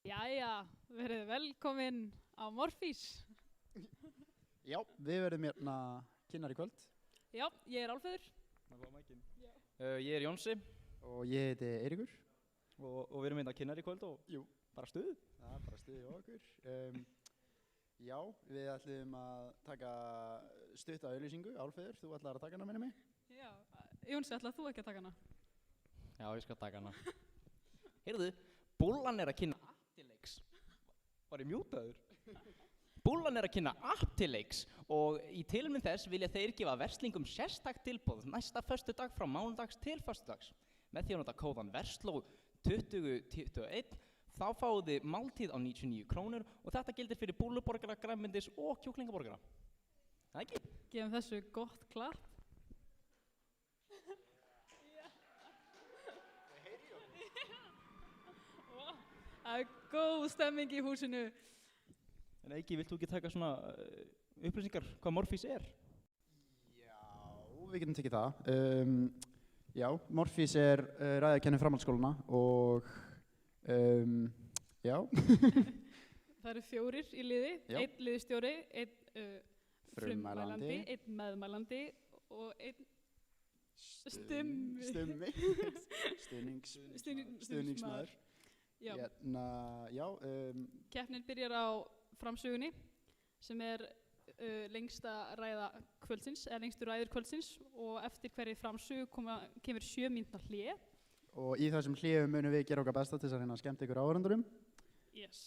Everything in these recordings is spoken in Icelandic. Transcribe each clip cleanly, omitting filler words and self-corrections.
Jæja, verið velkomin á Morfís. Já, við verðum hérna kynnar í kvöld. Já, ég Álfheiður. Ég Jónsi. Og ég heiti Eiríkur. Og við erum hérna kynnar í kvöld og bara stuð. Já, bara stuð í okkur. Já, við ætlum að taka stutta auglýsingu. Álfheiður, þú ætlar að taka hana minni mig? Já, Jónsi, ætlað þú ekki að taka hana? Já, ég skal taka hana. Heyrðu, Búllan er að kynna app til leiks. Var ég mjútaður? Búllan er að kynna app til leiks og í tilefni þess vilja þeir gefa verslingum sérstakt tilboð næsta föstudag frá mánudags til föstudags. Með því að nota kóðan VERSLÓ 2021 þá fáið þið máltíð á 99 krónur og þetta gildir fyrir búluborgara, grænmendis og kjúklingaborgara. Það ekki? Gefum þessu gott klapp. Það er góð stemming í húsinu. En Eiki, vilt þú ekki taka svona upplýsingar hvað Morfís er? Já, við getum tekið það. Já, Morfís er ræðakenni framhaldsskólana og já. Það eru 4 í liði, Já. 1 liðstjóri, 1 Frummælandi. 1 meðmælandi og 1 stuðningsmaður. Já. Já, Keppnin byrjar á framsögunni sem er lengsta ræða kvöldsins, eða lengstur ræður kvöldsins og eftir hverju framsögu kemur 7 mínútna hlé. og í þessum hléum munum við gera okkar besta til þess að reyna að skemmta ykkur áhorfandurum. Yes.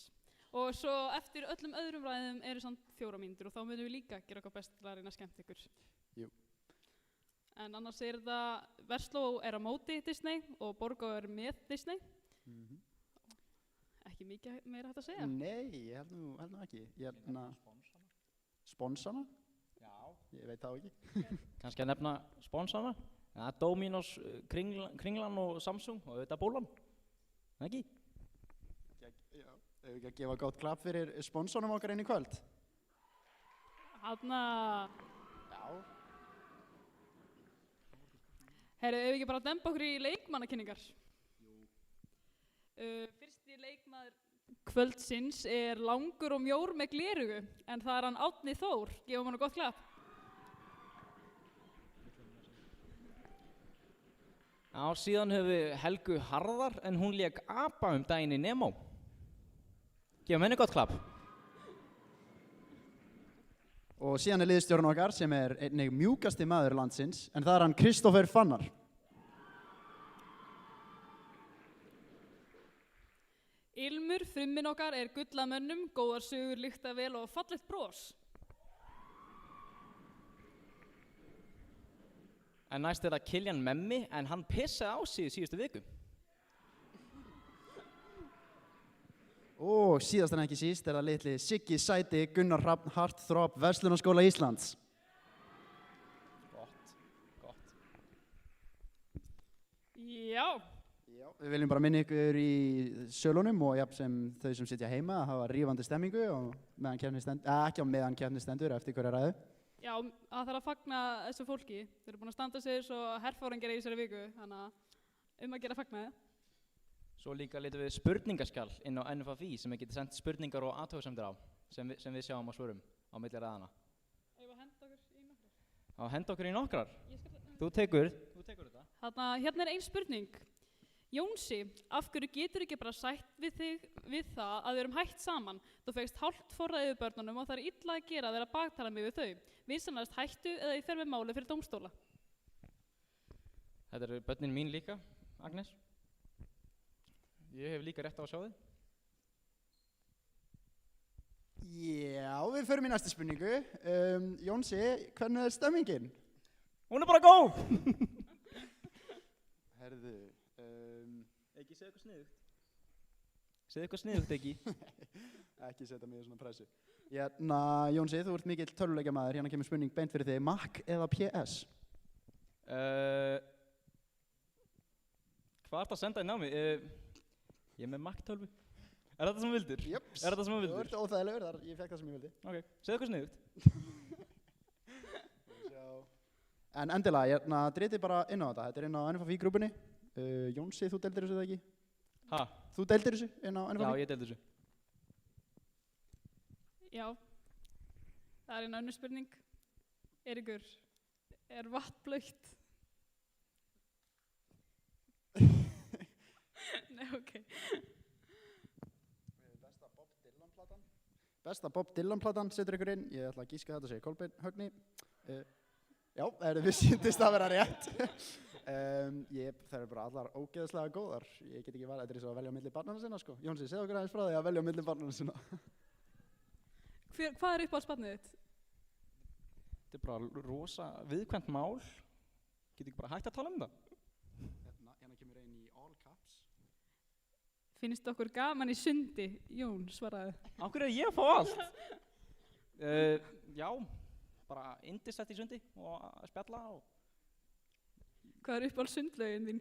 Og svo eftir öllum öðrum ræðum eru samt 4 mínútur og þá munum við líka gera okkar besta til að reyna að skemmta ykkur. Jú. En annars er það Versló er á móti Disney og Borgó er með Disney. Ekki mikið meira hægt að segja. Nei, ég held nú ekki. Sponsana? Já. Ég veit það ekki. Kannski að nefna sponsana. Það er Dominos, Kringlan og Samsung og þetta Búllan. Það ekki? Já, ef við ekki að gefa gott klapp fyrir sponsornum okkar inn í kvöld. Hanna. Já. Herru, ef við ekki bara demba okkur í leikmannakynningar? Fyrsti leikmaður kvöldsins er langur og mjór með glerugu, en það er hann Árni Þór. Gefum hann gott klapp. Já, síðan höfum við Helgu Harðar en hún lék apa daginn í Nemo. Gefum henni gott klapp. Og síðan er liðstjórinn okkar sem er einnig mjúkasti maður landsins, en það er hann Kristófer Fannar. Ilmur, frummin okkar, er gull að mönnum, góðar sögur, lykta vel og fallegt bros. En næst er það Kiljan Memmi en hann pissaði á sig í síðustu viku. Og síðast en ekki síst er það litli Siggi Sæti Gunnar Hrafn Hartþrop Verslunarskóla Íslands. Gott. Já. Já, við viljum bara minna ykkur í sölunum og jafn sem þau sem sitja heima að hafa rífandi stemmingu og meðan keppni stendur, ekki á meðan keppni stendur eftir hverja ræðu. Já, það þarf að fagna þessu fólki. Þeir eru búin að standa sig svo herfóringjar í þessari viku, þannig að að gera fagnaði. Svo líka litum við spurningaskjal inn á NFFI sem við getum sendt spurningar og athugasemdir á sem við sjáum og svörum á milli ræðana. Eigum að henda okkur í nokkrar? Já, henda okkur í nokkrar. Þú tekur þetta. Hérna er ein spurning. Jónsi, af hverju getur ekki bara sætt við það að við erum hætt saman? Þú fegst hálft forræði við börnunum og það er illa að gera þeirra baktala mig við þau. Vinsamlegast hættu eða ég fer með máli fyrir dómstóla. Þetta eru börnin mín líka, Agnes. Ég hef líka rétt á að sjá þið. Já, við förum í næstu spurningu. Jónsi, hvernig er stemmingin? Hún er bara góð! Herðu, Ekki, segðu eitthvað sniðugt. Segðu eitthvað sniðugt, Ekki. ekki setja mig í svona pressu. Jónsi, þú ert mikill tölvuleikjamaður, hérna kemur spurning beint fyrir þig. Mac eða PS? Hvað ert að senda inn á mig? Ég er með Mac 12. Er þetta sem þú vildir? Jöps. Er þetta sem þú vildir? Þú ert óþægilegur, ég fekk það sem ég vildi. Ok, segðu eitthvað sniðugt. En endilega, dritið bara inn á þetta. Þetta er inn á NFFI-grúpunni. Jónsi, þú deildir þessu eða ekki? Ha? Þú deildir þessu inn á NFFI? Já, ég deildi þessu. Já. Það er eina önnur spurning. Eiríkur, er vatn blautt? Nei, ok. Besta Bob Dylan platan setur ykkur inn. Ég ætla að gíska þetta, segir Kolbeinn Högni. Já, við sýndist að vera rétt. Það eru bara allar ógeðslega góðar. Ég get ekki valið, þetta er svo að velja á milli barnanna sinna, sko. Jónsi, segðu okkur aðeins frá því að velja á milli barnanna sinna. Hvað er uppáhaldsbarnið þitt? Þetta er bara rosa viðkvæmt mál. Get ekki bara hægt að tala um það? Hérna kemur einn í all caps. Finnst okkur gaman í sundi? Jón svaraði. Á hverju er ég að fá allt? Já, bara yndislegt í sundi og að spjalla og... Hvað er uppáhalds sundlaugin þín?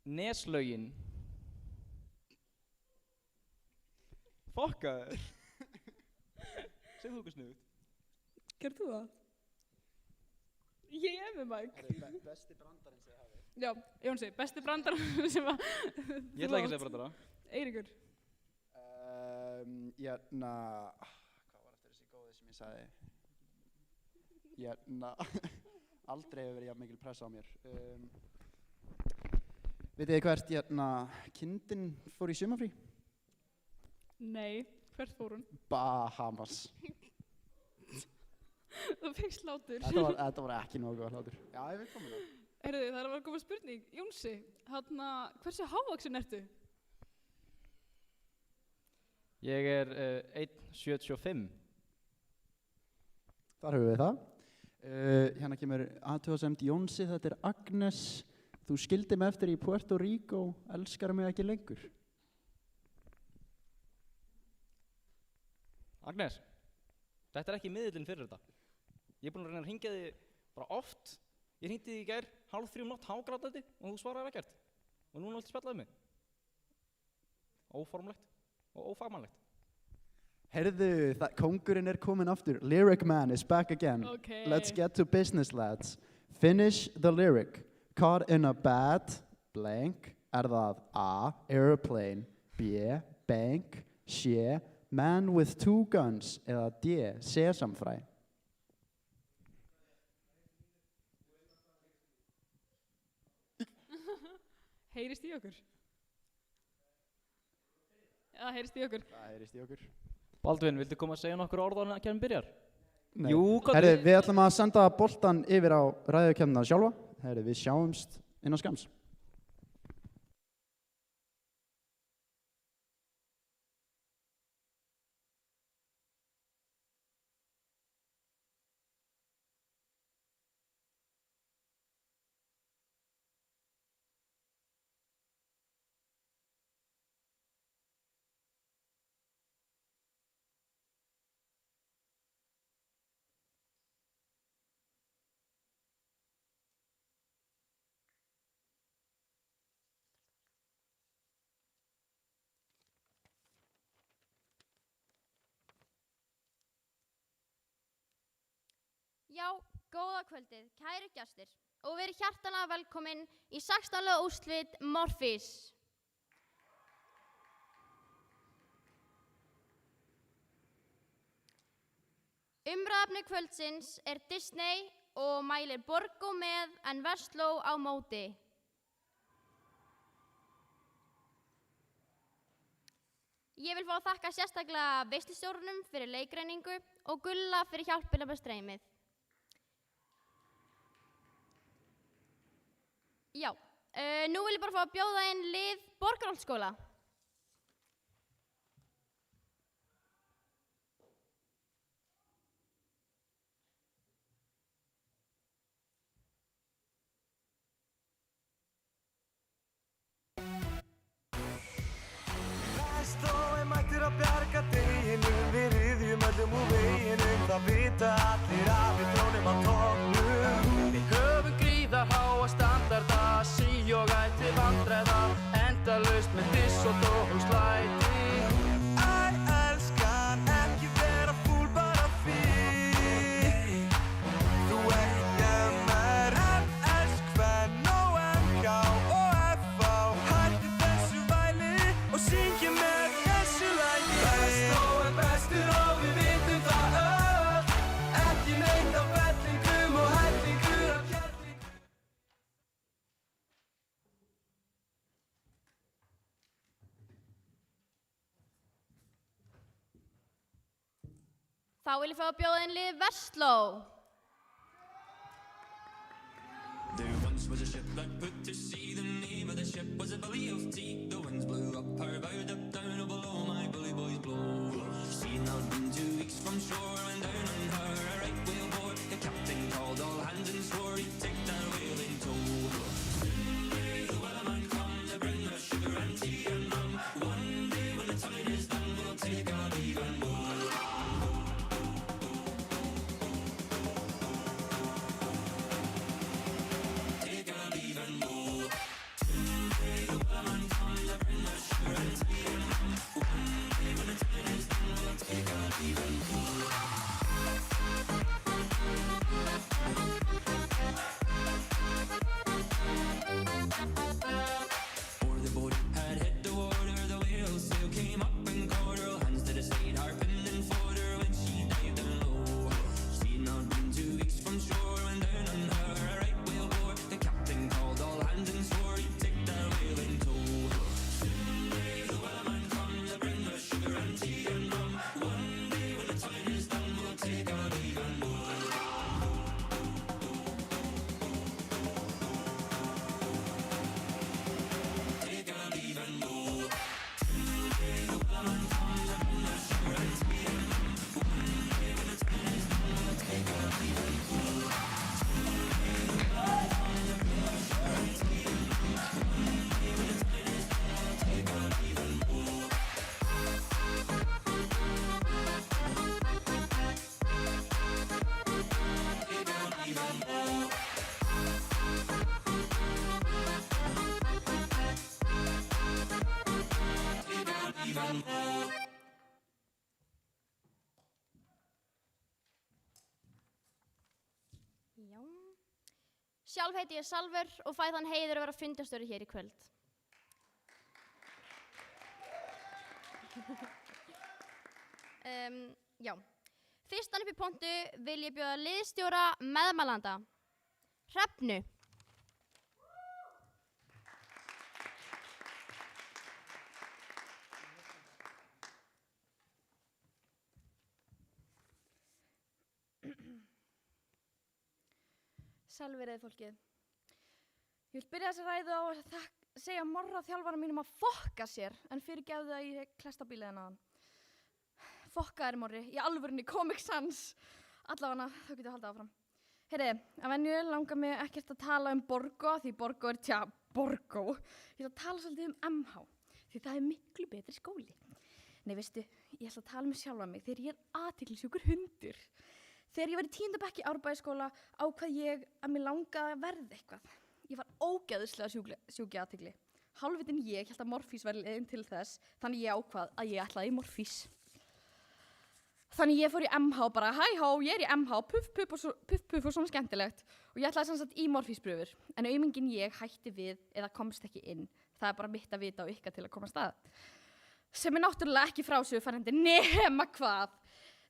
Neslaugin. Fokka þér. Segðu þú okkur snuðut. Gerðu þú það? Ég er með Mike. Besti brandarinn sem þið hafið. Já, Jónsi, besti brandar sem að... Ég ætla ekki að segja brandara. Eiríkur. Hérna... Hvað var eftir þessi góði sem ég sagði? Hérna... Aldrei hefur verið jafn mikil pressa á mér. Vitið þið hvert, hérna... Kindin fór í sumarfrí? Nei, hvert fór hún? Bahamas. Þú fegst hlátur. Þetta var ekki nógu góð hlátur. Já, ég veit komið það. Heyrðu, það var að koma spurning. Jónsi, hversu hávaksin ertu? Ég er 1,75. Þar höfum við það. Hérna kemur athugasemd Jónsi, þetta er Agnes. Þú skildi mig eftir í Puerto Rico, elskar mig ekki lengur. Agnes, þetta er ekki miðillinn fyrir þetta. Ég er búinn að reyna að hringja þig bara oft. Ég hringdi þig í gær, 2:30 hágrátandi og þú svaraði ekkert. Og núna viltu spjallaði mig. Óformlegt og ófagmannlegt. Heyrðu, kóngurinn er komin aftur. Lyric man is back again. Okay. Let's get to business, lads. Finish the lyric. Caught in a bad blank. Er það A, airplane, B, bank, C, man with 2 guns, eða D, sesamfræ? Heyrist í okkur? Já, heyrist í okkur. Það heyrist í okkur. Baldvin, viltu koma að segja nokkur orð á hann að kemur byrjar? Nei. Jú, hvað Herri, við ætlum að senda boltan yfir á ræðukennina sjálfa. Herri, við sjáumst inn á skams. Já, góða kvöldið, kæru gestir, og verið hjartanlega velkomin í 16. úrslit Morfís. Umræðefni kvöldsins er Disney og mælir Borgó með en Vestló á móti. Ég vil fá að þakka sérstaklega veislustjórunum fyrir leikreiningu og Gulla fyrir hjálpina með streymið. Já, nú vil ég bara fá að bjóða inn lið Borgarholtsskóla. Vestló er mættur að bjarga deginum, við ryðjum öllum úr veginum, það vita allir að við trónum á toppnum. Við höfum gríðarháa standarda, sí og ætti vandræða, endalaust með diss og dómslæti. Æ, elskan, ekki vera fúl, bara fín. Þú ert MR, MS, Kvenn og MK og FH. Hættu þessu væli og syngja með Þá vil ég fá að bjóða inn lið Vestló. There once was a ship that put to sea. The name of the ship was a Billy of Tea. The winds blew up her bow, up down, oh below my bully boys blow. She had not been 2 weeks from shore, and down on her a right whale bore. The captain called all hands and swore he'd take that whale in tow. Soon may the wellerman come to bring us sugar and tea and rum. One day when the time is done, we'll take our leave and go. Before the boat had hit the water, the whale sail came up and caught her. Hands to the side, harping and fought her when she dived down low. She'd not been 2 weeks from shore, and down on her a right whale bore. The captain called all hands and swore he'd take that whale in tow. Soon may the wellerman come to bring us sugar and tea and rum. One day when the time is done, we'll take our leave and go. Take our leave and go. Soon may the wellerman come to bring us sugar and tea and rum. One day when the time is done, we'll take our leave and go. Soon may the wellerman come to bring us sugar and tea and rum. One day when the time is done, we'll take our leave and go. Take our leave and go. Take our leave and go. Já. Sjálf heiti ég Salvör og fæ þann heiður að vera fundarstjóri hér í kvöld. Já. Fyrstan upp í pontu vil ég bjóða liðstjóra meðmælanda. Hrefnu. Sælverið fólkið. Ég vil byrja þessa ræðu á að segja morra þjálfara mínum að fokka sér, en fyrirgefðu að ég klesta bílið hann. Fokka þér morri, í alvörunni, Comic Sans. Allavega, þá getur við haldið áfram. Heyriði, að venju langar mig ekkert að tala Borgó, því Borgó er Borgó. Ég ætla að tala svolítið MH, því það er miklu betri skóli. Nei, veistu, ég ætla að tala sjálfa mig þegar ég er athyglisjúkur hundur. Þegar ég var í 10. bekk í Árbæjarskóla ákvað ég að mig langaði að verða eitthvað. Ég var ógeðslega sjúk í athygli. Hálfvitin ég hélt að morfís væri leiðin til þess, þannig ég ákvað að ég ætlaði í morfís. Þannig ég fór í MH bara, hæ hó, ég er í MH, puff puff og svona skemmtilegt. Og ég ætlaði sem sagt í morfíspröfur, en aumingin ég hætti við eða komst ekki inn. Það er bara mitt að vita og ykkar til að komast að. Sem er náttúrulega ekki frásögufærandi nema hvað.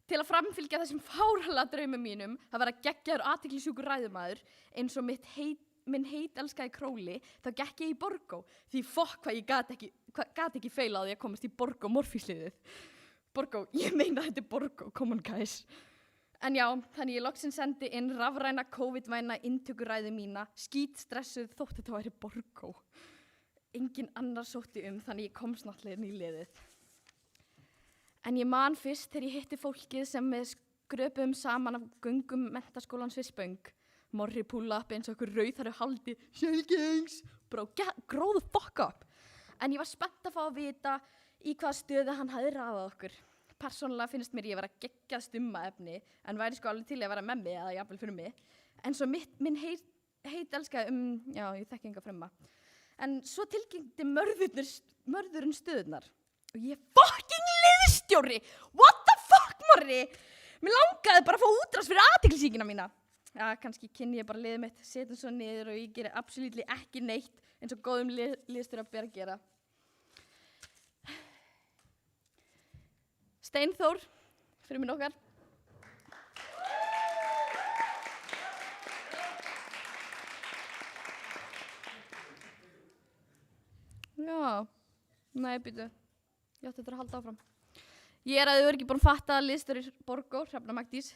Til að framfylgja þessum fáránlega draumum mínum að vera geggjaður athyglisjúkur ræðumaður eins og minn heitelskaði Króli, þá gekk ég í Borgó því fokk hvað ég gat ekki feila á því að komast í Borgó morfísliðið. Borgó, ég meina þetta er Borgó, come on guys. En já, þannig ég loksins sendi inn rafræna COVID-væna inntökuræðu mína, skítstressuð þótt þetta væri Borgó. Engin annar sótti þannig ég komst náttúrulega inn í liðið. En ég man fyrst þegar ég hitti fólkið sem við skröpum saman af göngum menntaskólans við Spöng. Morri púla upp eins og okkur rauðhæru haldi. Sjálfgengs! Bro, grow the fuck up! En ég var spennt að fá að vita í hvaða stöðu hann hafði raðað okkur. Persónulega finnst mér ég vera geggjað stumma efni, en væri sko alveg til að vera með mig eða jafnvel fyrir mig. En svo minn heit elskaði já, ég þekki enga frumma. En svo tilkynnti mörðurinn stöðunar. Og ég fucking liðstjóri! What the fuck, morri? Mér langaði bara að fá útrás fyrir athyglisíkina mína. Já, kannski kynni ég bara liðið mitt, setjum svo niður og ég gerir absolutt ekki neitt eins og góðum liðstjóra ber að gera. Steinþór, fyrir minn okkar. Já, nei, býtu. Ég átti þetta að halda áfram. Ég að þau eru ekki búin að fatta að liðstjóri Borgó, Hrefna Magdís.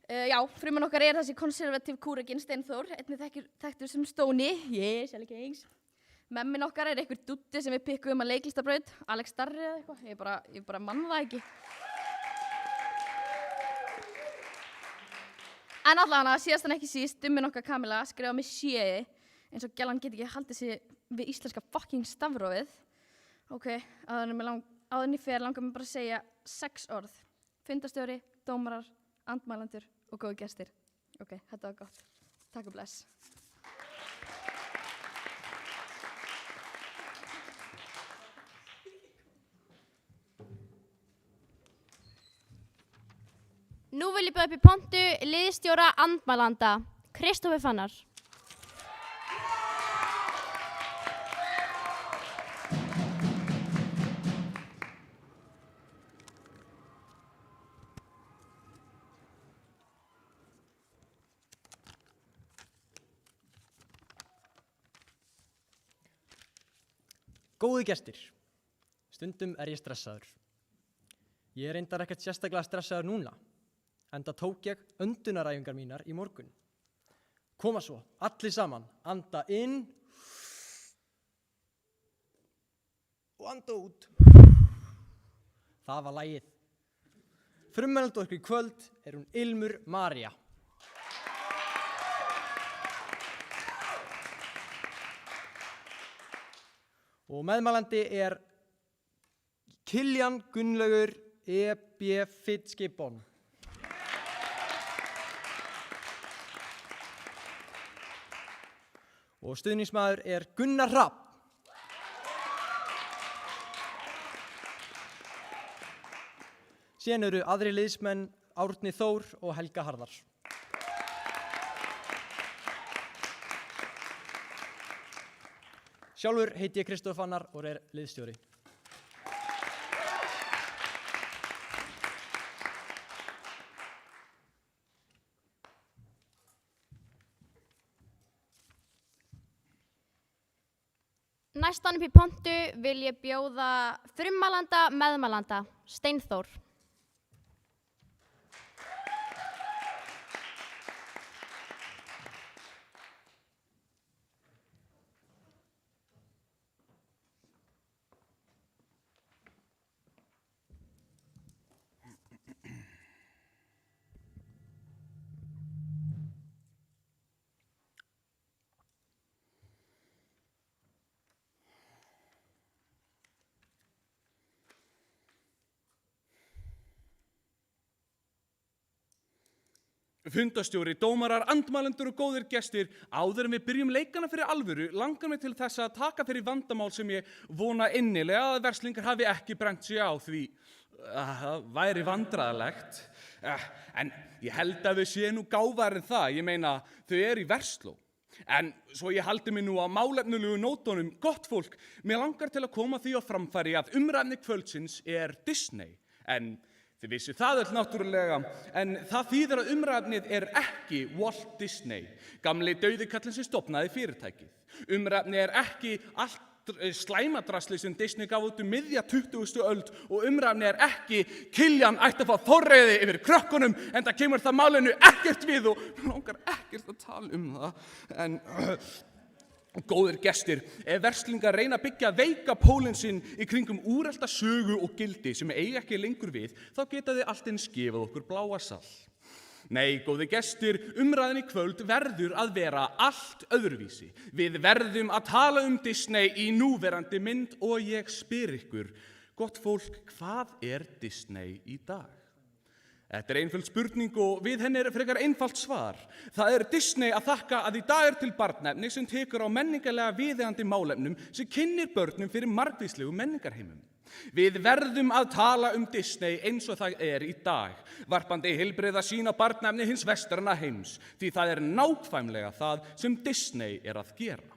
Já, fruman okkar er þessi konservatív kúrekinn Steinþór, einnig þekktur sem Stóni, Shelly Kings. Memmin okkar er einhver dúddi sem við pikkuðum að leiklistabraut, Alex Darri eða eitthvað, ég bara mann það ekki. En allavega, síðast en ekki síst, dummin okkar Kamila skrifa með séi, eins og gælan get ekki haldið sig við íslenska fucking stafrófið. Ok, áðurinn í fer langar mér bara að segja 6 orð. Fundarstjóri, dómarar, andmælendur og góði gestir. Ok, þetta var gott. Takk og bless. Nú vil ég bjóða upp í pontu liðstjóra andmælanda, Kristófer Fannar. Góði gestir, stundum er ég stressaður. Ég er reyndar ekkert sérstaklega stressaður núna, enda tók ég öndunaræfingar mínar í morgun. Koma svo, allir saman, anda inn og anda út. Það var lagið. Frummælandi okkur í kvöld er hún Ilmur María. Og meðmælandi er Kiljan Gunnlaugur E.B. Fitzgibbon. Og stuðningsmaður er Gunnar Hrafn. Síðan eru aðri liðsmenn Árni Þór og Helga Harðar. Sjálfur heiti ég Kristófer Fannar og er liðsstjóri. Næstan upp í pontu vil ég bjóða frummælanda, meðmælanda, Steinþór. Fundarstjóri, dómarar, andmælendur og góðir gestir, áður en við byrjum leikana fyrir alvöru, langar mig til þess að taka fyrir vandamál sem ég vona innilega að verslingar hafi ekki brennt sig á því það væri vandræðalegt. En ég held að við séum nú gáfari en það, ég meina þau eru í versló. En svo ég haldi mig nú á málefnulegu nótunum, gott fólk, mér langar til að koma því á framfæri að umræðni kvöldsins er Disney, en þið vissu það öll náttúrulega, en það þýðir að umræfnið er ekki Walt Disney, gamli dauðikallinn sem stofnaði fyrirtækið. Umræfnið er ekki allt slæmadrasli sem Disney gaf út miðja 20. öld og umræfnið er ekki Kiljan ætti að fá forræði yfir krökkunum en það kemur það málinu ekkert við og mér langar ekkert að tala um það. En góðir gestir, ef verslingar reyna að byggja veika pólinn sinn í kringum úrelta sögu og gildi sem eiga ekki lengur við, þá geta þið allt eins gefið okkur bláa sall. Nei, góðir gestir, umræðin í kvöld verður að vera allt öðruvísi. Við verðum að tala um Disney í núverandi mynd og ég spyr ykkur, gott fólk, hvað er Disney í dag? Þetta er einföld spurning og við henni er frekar einfalt svar. Það er Disney að þakka að í dag er til barnefni sem tekur á menningarlega viðeigandi málefnum sem kynnir börnum fyrir margvíslegu menningarheimum. Við verðum að tala um Disney eins og það er í dag, varpandi heilbrigða sýn á barnefni hins vestræna heims, því það er nákvæmlega það sem Disney er að gera.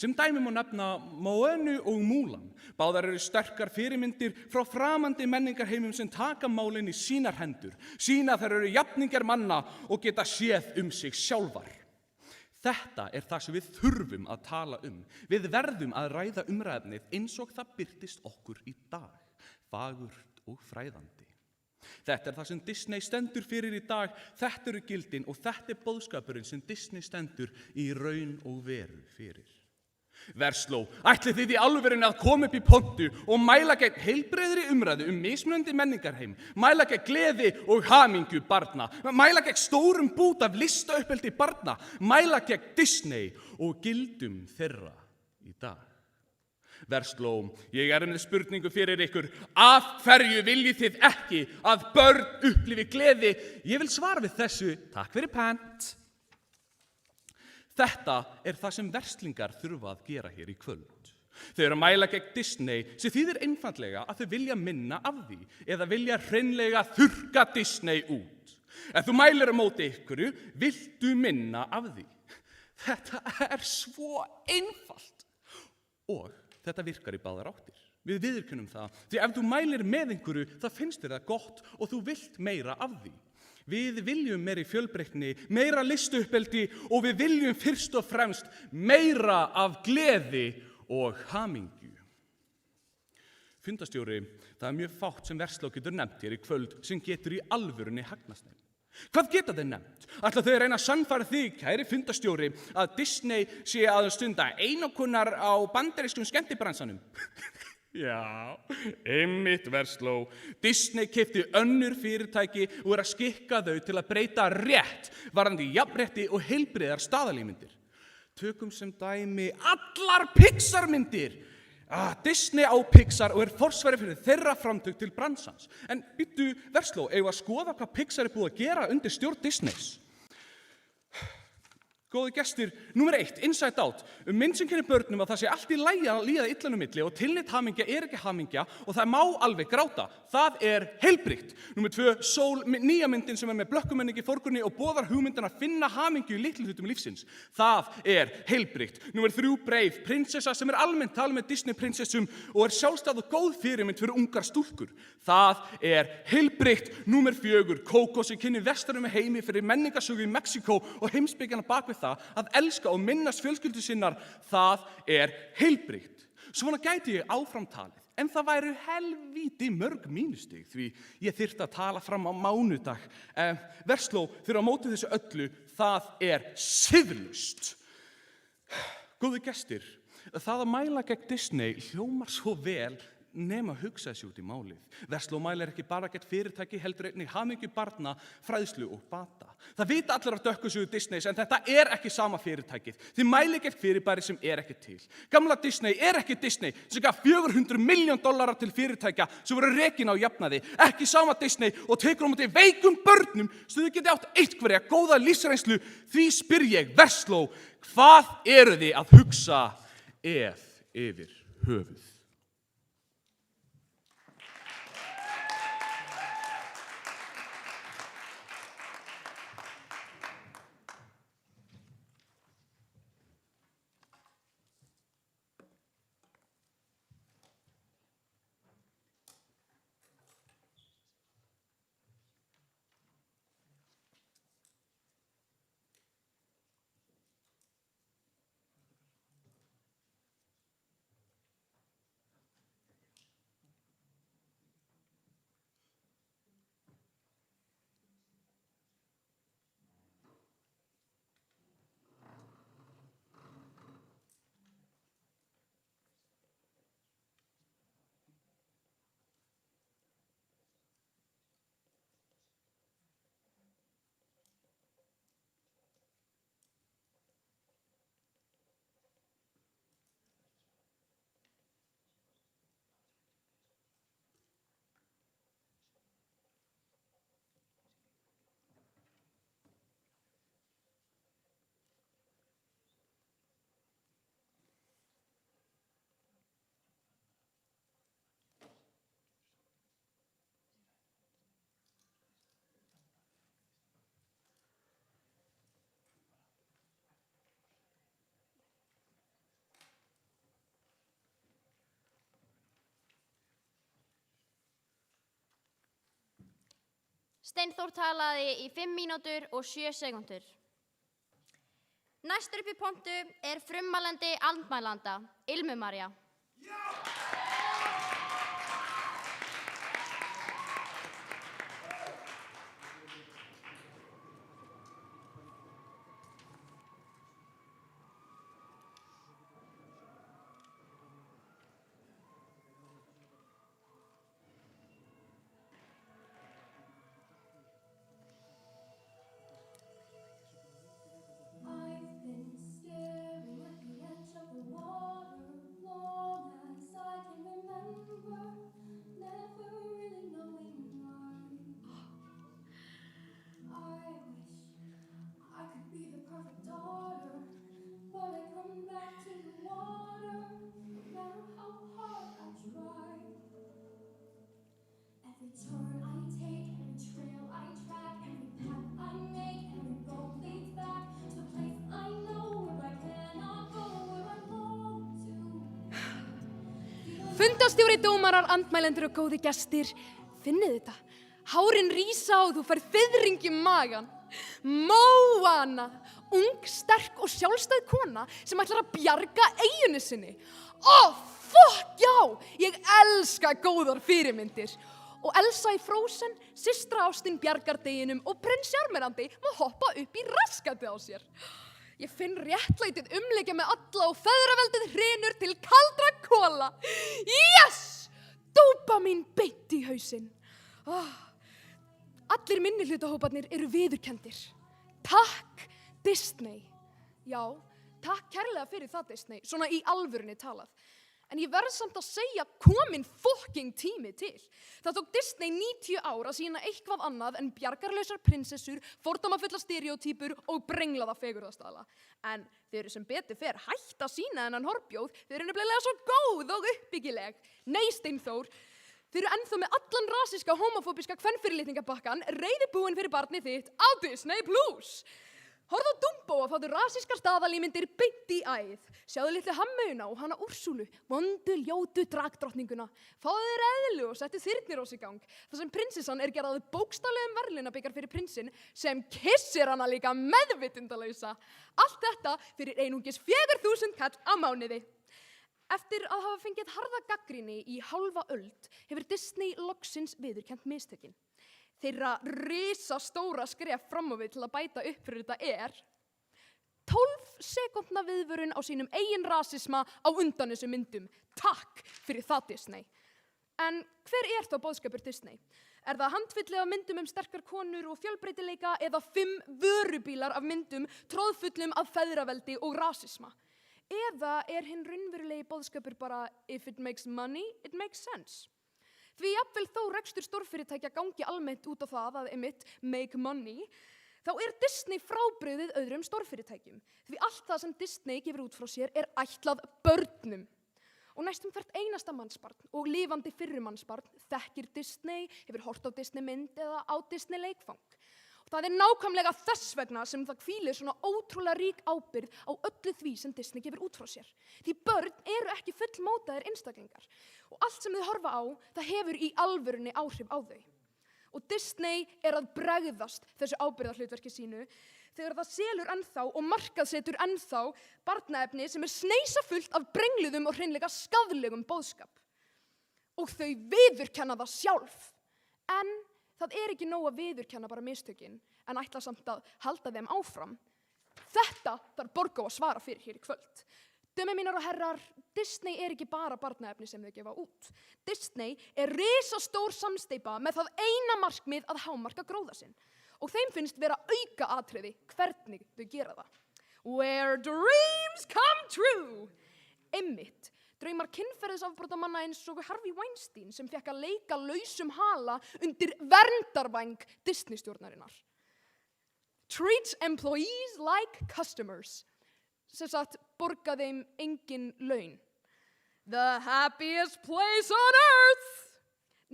Sem dæmi má nefna Moana og Mulan. Báðar eru sterkar fyrirmyndir frá framandi menningarheimum sem taka málin í sínar hendur, sýna þær eru jafningjar manna og geta séð um sig sjálfar. Þetta er það sem við þurfum að tala um. Við verðum að ræða umræðnið eins og það birtist okkur í dag. Fagurt og fræðandi. Þetta það sem Disney stendur fyrir í dag, þetta eru gildin og þetta boðskapurinn sem Disney stendur í raun og veru fyrir. Versló, ætlið þið í alvörunni að koma upp í pontu og mæla gegn heilbrigðri umræðu mismunandi menningarheim, mæla gegn gleði og hamingju barna, mæla gegn stórum bút af listauppeldi barna, mæla gegn Disney og gildum þeirra í dag. Versló, ég með spurningu fyrir ykkur, af hverju viljið þið ekki að börn upplifi gleði? Ég vil svara við þessu, takk fyrir pent. Þetta það sem verslingar þurfa að gera hér í kvöld. Þau eru að mæla gegn Disney sem þýðir einfaldlega að þau vilja minna af því eða vilja hreinlega þurrka Disney út. Ef þú mælir á móti ykkur, viltu minna af því. Þetta svo einfalt og þetta virkar í báðar áttir. Við viðurkennum það, því ef þú mælir með einhverju, það finnst þér það gott og þú vilt meira af því. Við viljum meiri fjölbreytni, meira listuppeldi og við viljum fyrst og fremst meira af gleði og hamingju. Fundarstjóri, það mjög fátt sem Versló getur nefnt hér í kvöld sem getur í alvörunni hagnast þeim. Hvað geta þeir nefnt? Ætla þau að reyna að sannfæra þig, kæri fundarstjóri, að Disney sé að stunda einokunar á bandarískum skemmtibransanum? Já, einmitt Versló. Disney keypti önnur fyrirtæki og að skikka þau til að breyta rétt varðandi jafnrétti og heilbrigðar staðalímyndir. Tökum sem dæmi allar Pixar-myndir. Disney á Pixar og forsvari fyrir þeirra framtök til bransans. En býttu Versló, eigum við að skoða hvað Pixar búið að gera undir stjórn Disneys? Góði gestir, númer 1, Inside Out. Mynd sem kennir börnum að það sé allt í lagi að líða illanum milli og tilneydd hamingja ekki hamingja og það má alveg gráta. Það heilbrigt. Númer 2, Soul, nýja myndin sem með blökkumenningi í forgrunni og boðar hugmyndina að finna hamingju í litlu hlutum lífsins. Það heilbrigt. Númer 3, Brave, prinsessa sem almennt talað með Disney prinsessum og sjálfstæð og góð fyrirmynd fyrir ungar stúlkur. Það heilbrigt. Númer 4, Coco sem kynni vesturum heimi fyrir menningarsögu í Mexíkó og heimspekina bak við það að elska og minnast fjölskyldu sinnar, það heilbrigt. Svona gæti ég áfram talið, en það væru helvíti mörg mínustig því ég þyrfti að tala fram á mánudag. Versló, þegar á móti þessu öllu, það siðlust. Góði gestir, það að mæla gegn Disney hljómar svo vel nema hugsa þessi út í málið. Versló mælir ekki bara gegn fyrirtæki, heldur einnig hamingju barna, fræðslu og bata. Það vita allir af dökkusögu Disneys, en þetta ekki sama fyrirtækið. Þið mælir gegn fyrirbæri sem ekki til. Gamla Disney ekki Disney sem gaf $400 milljón til fyrirtækja sem voru rekin á jafnaði. Ekki sama Disney og tekur á móti veikum börnum sem þau geti átt einhverja góða lífsreynslu. Því spyr ég, Versló, hvað eru þið að hugsa yfir höfuð? Steinþór talaði í 5 mínútur og 7 sekúndur. Næstur upp í pontu frummælandi andmælanda, Ilmu María. Fundastjóri, dómarar, andmælendur og góði gestir, finnið þetta. Hárin rísa og þú færð fiðring í magan. Moana, ung, sterk og sjálfstæð kona sem ætlar að bjarga eyjunni sinni. Fuck já, ég elska góðar fyrirmyndir. Og Elsa í Frozen, systra ástin bjargar deginum og prins Sjarmerandi má hoppa upp í raskatið á sér. Ég finn réttlætið umleikja með alla og feðraveldið hrynur til kaldra kola. Yes! Dópamín beint í hausinn. Allir minnihlutahóparnir eru viðurkenndir. Takk, Disney. Já, takk kærlega fyrir það, Disney. Svona í alvörunni talað. En ég verð samt að segja kominn fucking tími til. Það tók Disney 90 ár að sýna eitthvað annað en bjargarlausar prinsessur, fordómafulla stereótypur og brenglaða fegurðarstaðla. En þeir eru sem betur fer hætt að sýna þennan horfbjóð, þeir eru nefnilega svo góð og uppbyggileg. Nei, Steinþór, þeir eru ennþá með allan rasiska, homofóbiska kvenfyrirlitningabakkan reiðubúin fyrir barnið þitt á Disney+. Horfðu á Dumbo að fáðu rasískar staðalímyndir beint í æð. Sjáðu litlu Hammauna og hana Úrsúlu, vondu ljótu dragdrottninguna. Fáðu þér eðlu og settu þyrnirós í gang. Það sem prinsessan er gerðað bókstaflegum verðlaunabikar fyrir prinsinn sem kissir hana líka meðvitundalausa. Allt þetta fyrir einungis 4.000 kall á mánuði. Eftir að hafa fengið harða gagnrýni í hálfa öld hefur Disney loksins viðurkennt mistökin. Þeirra risastóra skref fram á við til að bæta upp fyrir þetta er 12 sekúndna viðvörun á sínum eigin rasisma á undan þessum myndum. Takk fyrir það, Disney. En hver er þá boðskapur Disney? Er það handfylli af myndum sterkar konur og fjölbreytileika eða 5 vörubílar af myndum tróðfullum af feðraveldi og rasisma? Eða er hinn raunverulegi boðskapur bara if it makes money, it makes sense? Því jafnvel þó rekstur stórfyrirtækja gangi almennt út á það að make money, þá er Disney frábrugðið öðrum stórfyrirtækjum. Því allt það sem Disney gefur út frá sér er ætlað börnum. Og næstum hvert einasta mannsbarn og lifandi fyrrumannsbarn þekkir Disney, hefur hort á Disney mynd eða á Disney leikfang. Og það er nákvæmlega þess vegna sem það hvílir svona ótrúlega rík ábyrgð á öllu því sem Disney gefur út frá sér. Því börn eru ekki fullmótaðir einstaklingar. Og allt sem þau horfa á, það hefur í alvörunni áhrif á þau. Og Disney er að bregðast þessu ábyrgðarhlutverki sínu þegar það selur ennþá og markaðsetur ennþá barnaefni sem er sneisafullt af brengluðum og hreinlega skaðlegum boðskap. Og þau viðurkenna það sjálf. En það er ekki nóg að viðurkenna bara mistökin en ætla samt að halda þeim áfram. Þetta þarf Borgó að svara fyrir hér í kvöld. Dömi mínar og herrar, Disney er ekki bara barnaefni sem þau gefa út. Disney er risastór samsteypa með það eina markmið að hámarka gróða sinn. Og þeim finnst vera auka atriði hvernig þau gera það. Where dreams come true! Einmitt, draumar kynferðisafbrotamanna eins og Harvey Weinstein sem fekk að leika lausum hala undir verndarvæng Disney-stjórnarinnar. Treats employees like customers. Sem sagt, borga þeim engin laun. The happiest place on earth!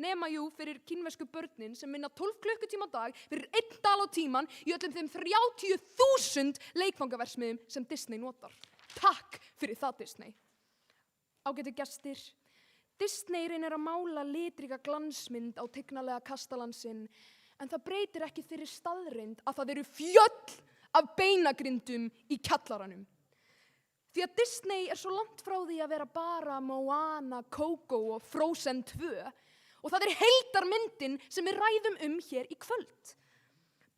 Nema jú fyrir kínversku börnin sem vinna 12 klukkutíma á dag fyrir 1 dal á tíman í öllum þeim 30.000 leikfangaversmiðum sem Disney notar. Takk fyrir það, Disney. Ágætu gestir, Disney reynir að mála litrika glansmynd á tignalega kastalansinn en það breytir ekki þeirri staðreynd að það eru fjöll af beinagrindum í kjallaranum. Því að Disney er svo langt frá því að vera bara Moana, Coco og Frozen 2 og það er heildarmyndin sem við ræðum hér í kvöld.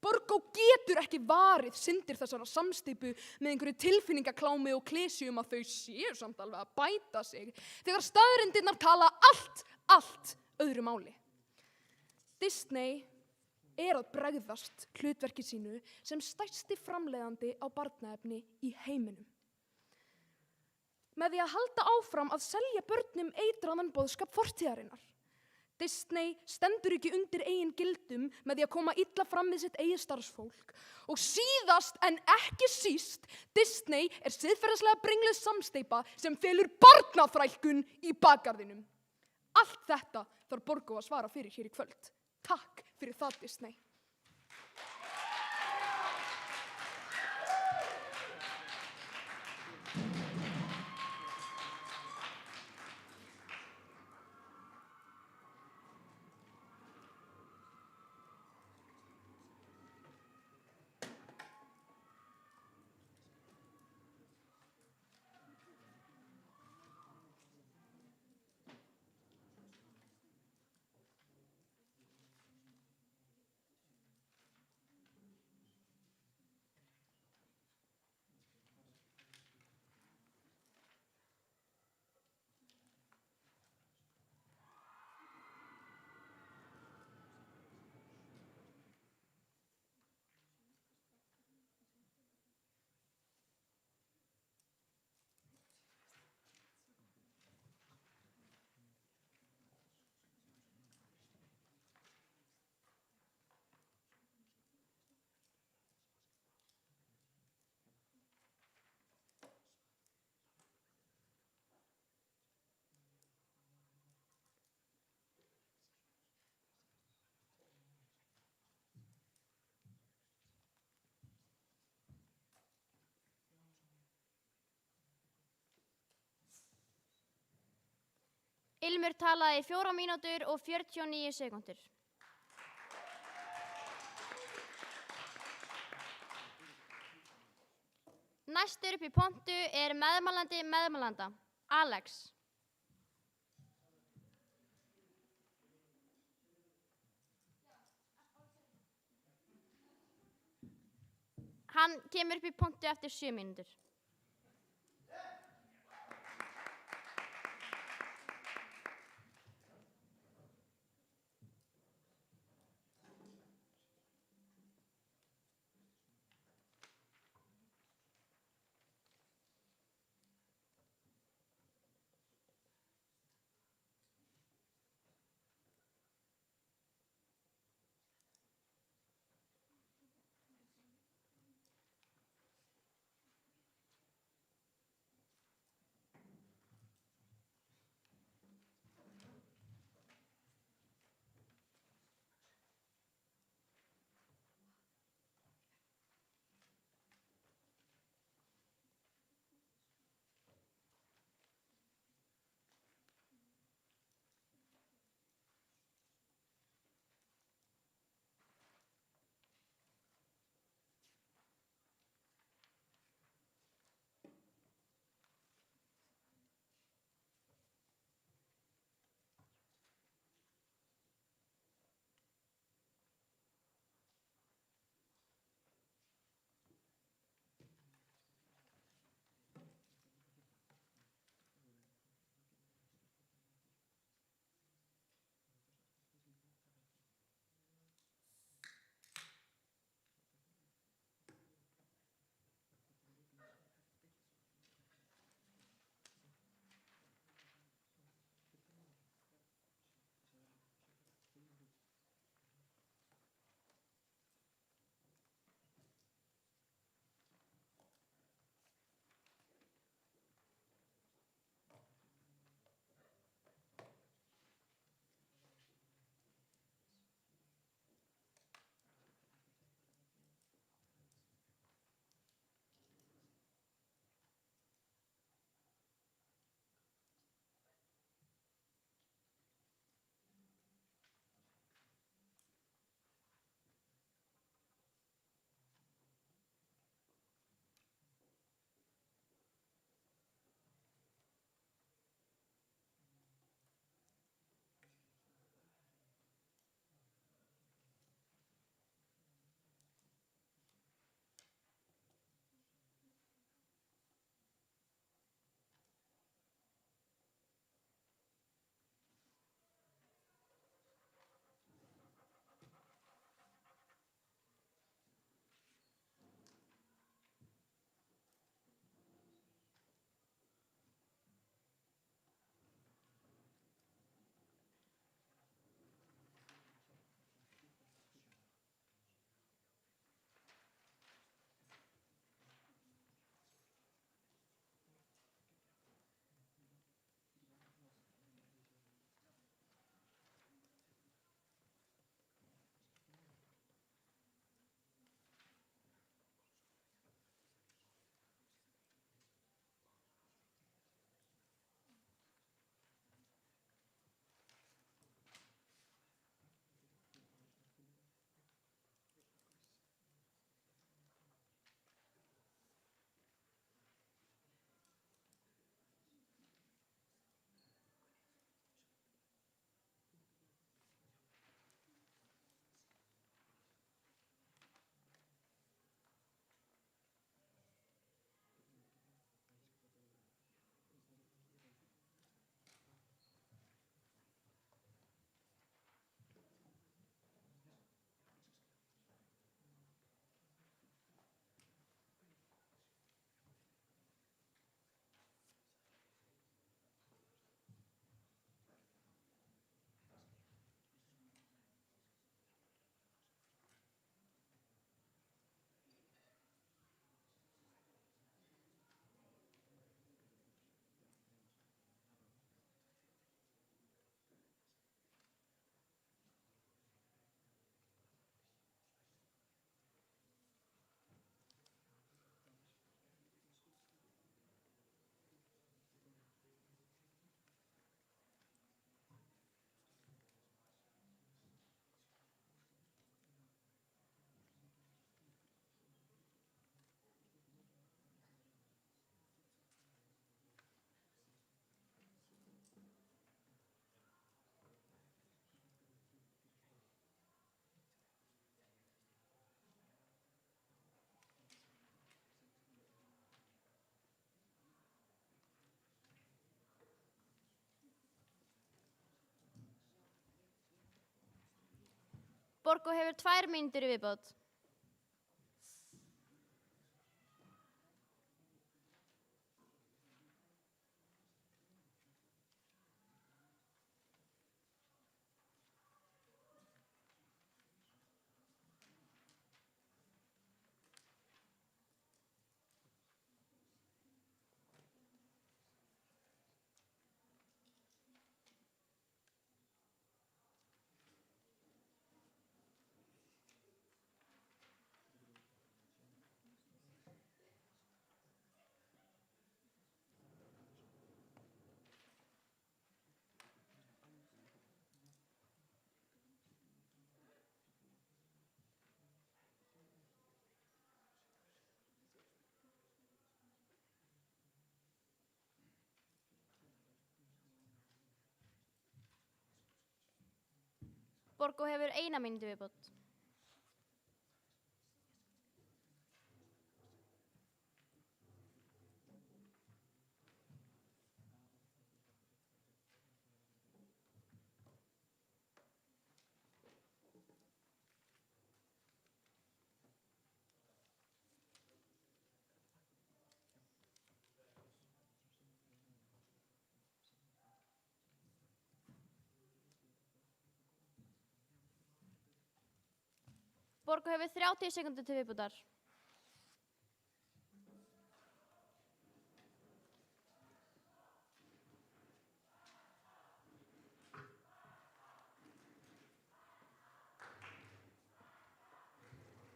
Borgó getur ekki varið syndir þessara samsteypu með einhverju tilfinningaklámi og klésjum að þau séu samt alveg að bæta sig þegar staðreyndirnar tala allt öðru máli. Disney er að bregðast hlutverki sínu sem stærsti framleiðandi á barnaefni í heiminum. Með því að halda áfram að selja börnum eitraðan boðskap fortíðarinnar. Disney stendur ekki undir eigin gildum með því að koma illa fram við sitt eigið starfsfólk. Og síðast en ekki síst, Disney er siðferðislega brengluð samsteypa sem felur barnaþrælkun í bakgarðinum. Allt þetta þarf Borgó að svara fyrir hér í kvöld. Takk fyrir það, Disney. Ilmur talaði í 4 mínútur og 49 sekúndur. Næstur upp í pontu er meðmælandi meðmælanda, Alex. Hann kemur upp í pontu eftir 7 mínútur. Borgó hefur 2 mínútur í viðbót. Borgó hefur 1 mínútu í viðbót. Borgó hefur 30 sekúndur til viðbótar.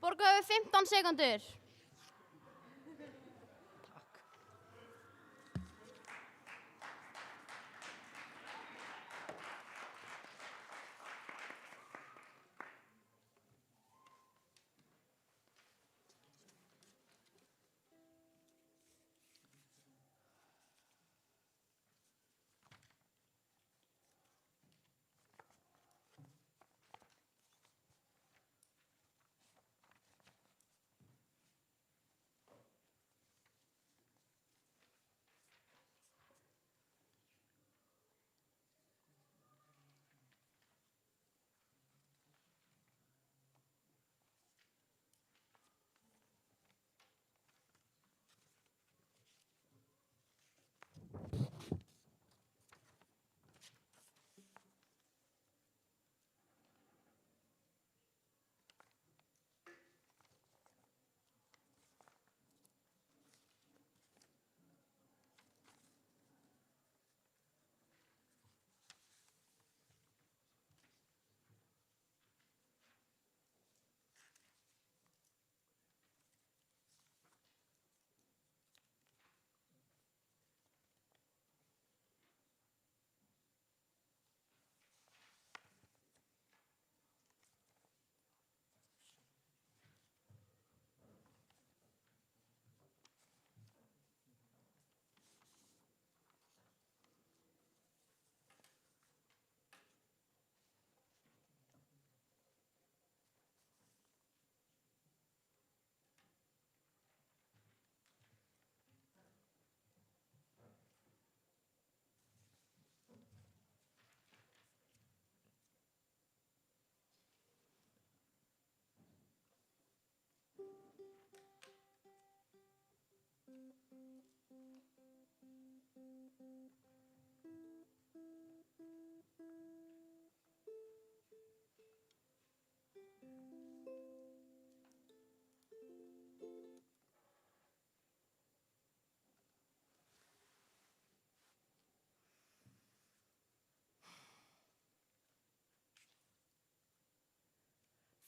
Borgó hefur 15 sekúndur.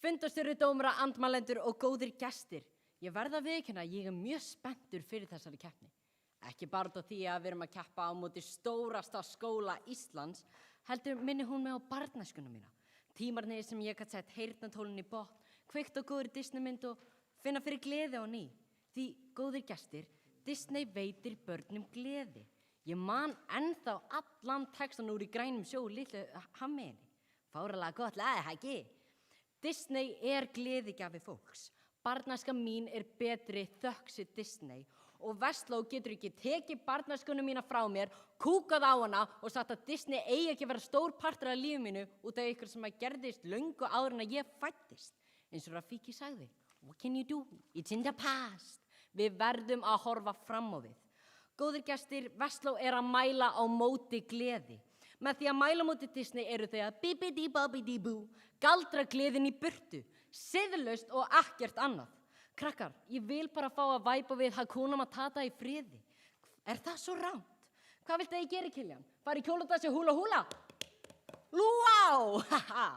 Fundarstjóri, dómara, andmælendur og góðir gestir. Ég verð að viðurkenna að ég er mjög spenntur fyrir þessari keppni. Ekki bara út af því að við erum að keppa á móti stórasta skóla Íslands, heldur minni hún mig á barnæskuna mína. Tímarnir sem ég gat sett heyrnartólin í botn, kveikt á góðri Disneymynd og finna fyrir gleði á ný. Því, góðir gestir, Disney veitir börnum gleði. Ég man ennþá allan textan úr Í grænum sjó litlu hammiðinni. Fáralega gott lag, ekki? Disney er gleðigjafi fólks. Barnæska mín er betri þökk sé Disney Og Vestló getur ekki tekið barnæskunum mína frá mér, kúkað á hana og sagt að Disney eigi ekki að vera stór partur af lífi mínu út af ykkur sem að gerðist löngu áður en að ég fættist. Eins og Rafiki sagði, what can you do? It's in the past. Við verðum að horfa fram á við. Góðir gestir, Vestló er að mæla á móti gleði. Með því að mæla á móti Disney eru þau að bibidi-babidi-bú, galdra gleðin í burtu, siðlaust og ekkert annað. Krakkar, ég vil bara fá að væpa við Hakuna Matata í friði. Er það svo rámt? Hvað viltu að ég geri, Kiljan? Fari í kjóladassi húla húla? Lúá! Haha!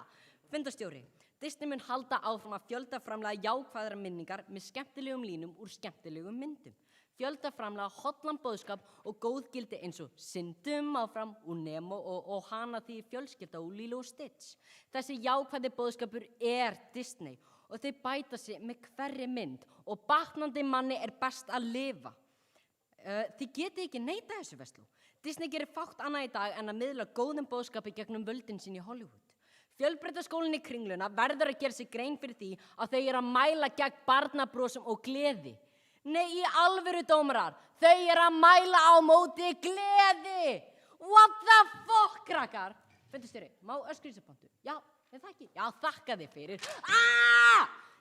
Fundastjóri, Disney mun halda áfram að fjöldaframlega jákvæðra minningar með skemmtilegum línum úr skemmtilegum myndum. Fjöldaframlega hotlan boðskap og góð gildi eins og Syndum áfram úr Nemo og Hana því fjölskylda úr Lilo og Stitch. Þessi jákvæði boðskapur er Disney og þau bæta sig með hverri mynd og batnandi manni er best að lifa. Þið getið ekki neita þessu, Vestló. Disney gerir fátt annað í dag en að miðla góðum boðskapi gegnum völdin sín í Hollywood. Fjölbrautaskólinn í Kringluna verður að gera sig grein fyrir því að þau eru að mæla gegn barnabrosum og gleði. Nei, í alvöru dómarar, þau eru að mæla á móti gleði. What the fuck, krakkar? Fundastjóri, má öskriðsapontu? Já, er það ekki? Já, þakka þið fyrir.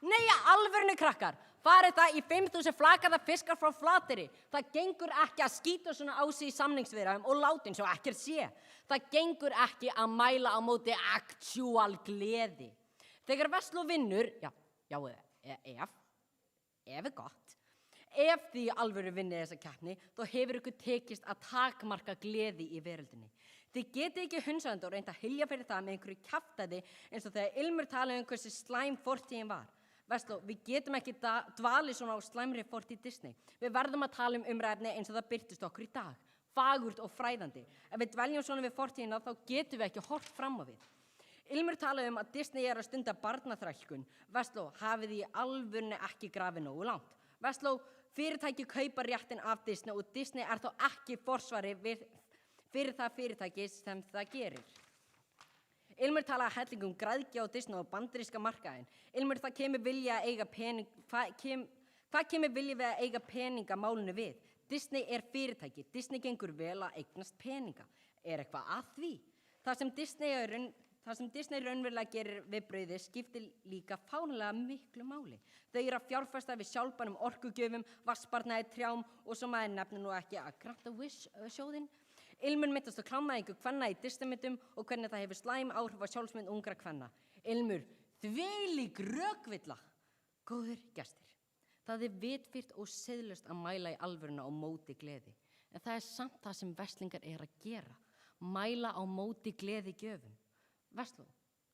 Nei, alvörinu krakkar, farið það í 5.000 flakaða fiskar frá Flateyri. Það gengur ekki að skýta svona á sig í samningsviðræðum og láta eins og ekkert sé. Það gengur ekki að mæla á móti actual gleði. Þegar Vestló vinnur, ef er gott, ef því alvöru vinnið þessa keppni, þá hefur ykkur tekist að takmarka gleði í veröldinni. Þið getið ekki hunsandi og reynda að hylja fyrir það með einhverju kjaftaði eins og þegar Ilmur talaði um hversu slæm fortíðin var. Vestló, við getum ekki dvalið svona á slæmri fortíð Disney. Við verðum að tala um umræfni eins og það birtist okkur í dag. Fagurt og fræðandi. Ef við dveljum svona við fortíðina þá getum við ekki hort fram á við. Ilmur talaði um að Disney er að stunda barnaþrælkun. Vestló, hafið í alvörni ekki grafið nógu langt. Vestló, fyrirtæki kaupa réttin af Disney og Disney er þá ekki forsvari fyrir það fyrirtæki sem það gerir. Ilmur talaði helling um græðgi á Disney og bandaríska markaðinn. Ilmur, það kemur vilja að eiga pening, hvað kemur vilja við að eiga peninga málinu við? Disney er fyrirtæki, Disney gengur vel að eignast peninga. Er eitthvað að því? Það sem Disney raunverulega gerir við brauðið skiptir líka fáránlega miklu máli. Þau eru að fjárfesta við sjálfbænum orkugjöfum, vatnsparnaði trjám og svo maður nefnir nú ekki að Grant a Wish sjóðinn. Ilmur myndast á klámæðingu kvenna í Disneymyndum og hvernig það hefur slæm áhrif á sjálfsmynd ungra kvenna. Ilmur, þvílík rökvilla. Góðir gestir, það er vitfírt og siðlaust að mæla í alvöruna á móti gleði. En það er samt það sem verslingar er að gera. Mæla á móti gleði gjöfum. Vestló,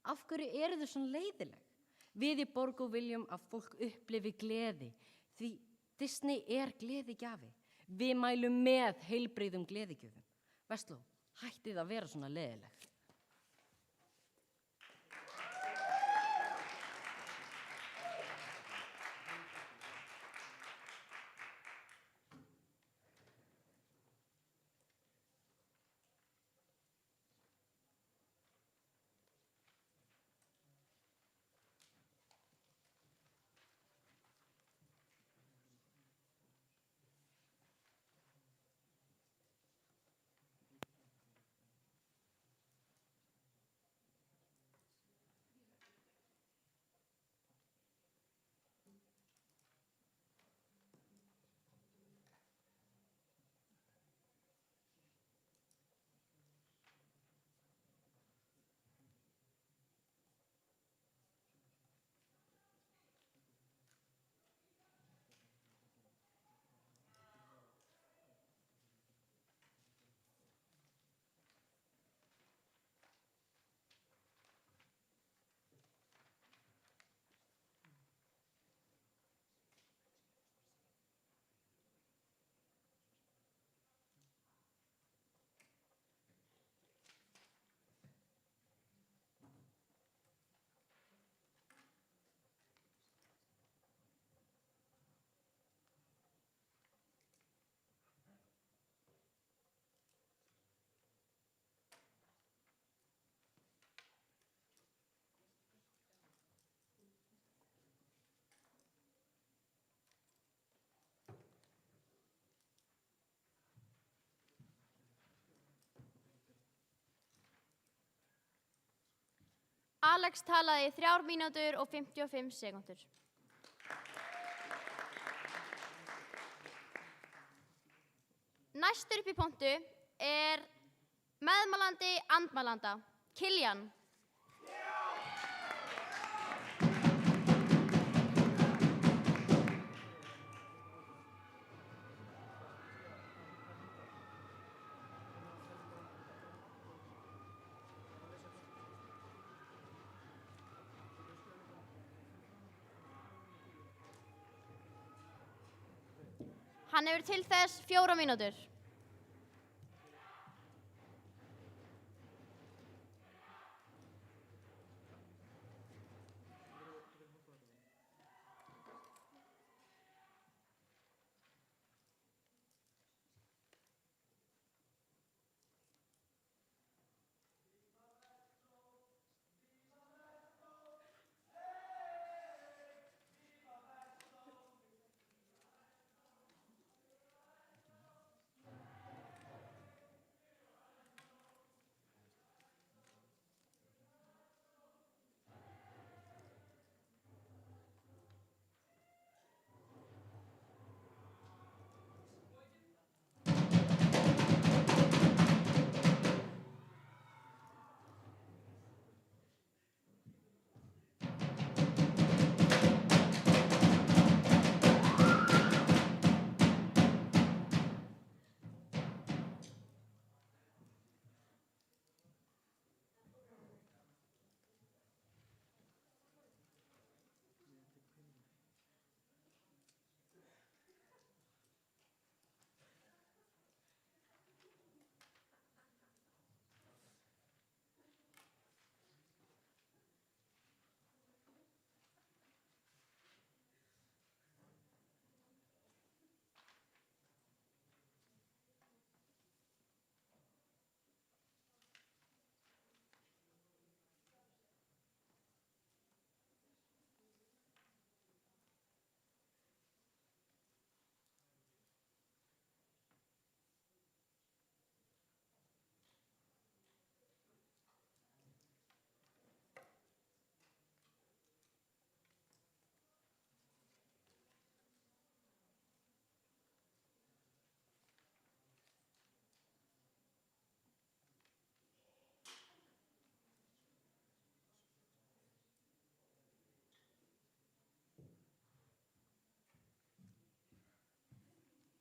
af hverju eru þau svona leiðileg? Við í Borgó viljum að fólk upplifi gleði, því Disney er gleðigjafi. Við mælum með heilbrigðum gleðigjöfum. Vestló, hættið að vera svona leiðileg. Alex talaði í 3 mínútur og 55 sekúndur. Næstur upp í pontu er meðmælandi andmælanda, Kiljan. Hann hefur til þess 4 mínútur.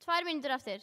Tvær mínútur eftir.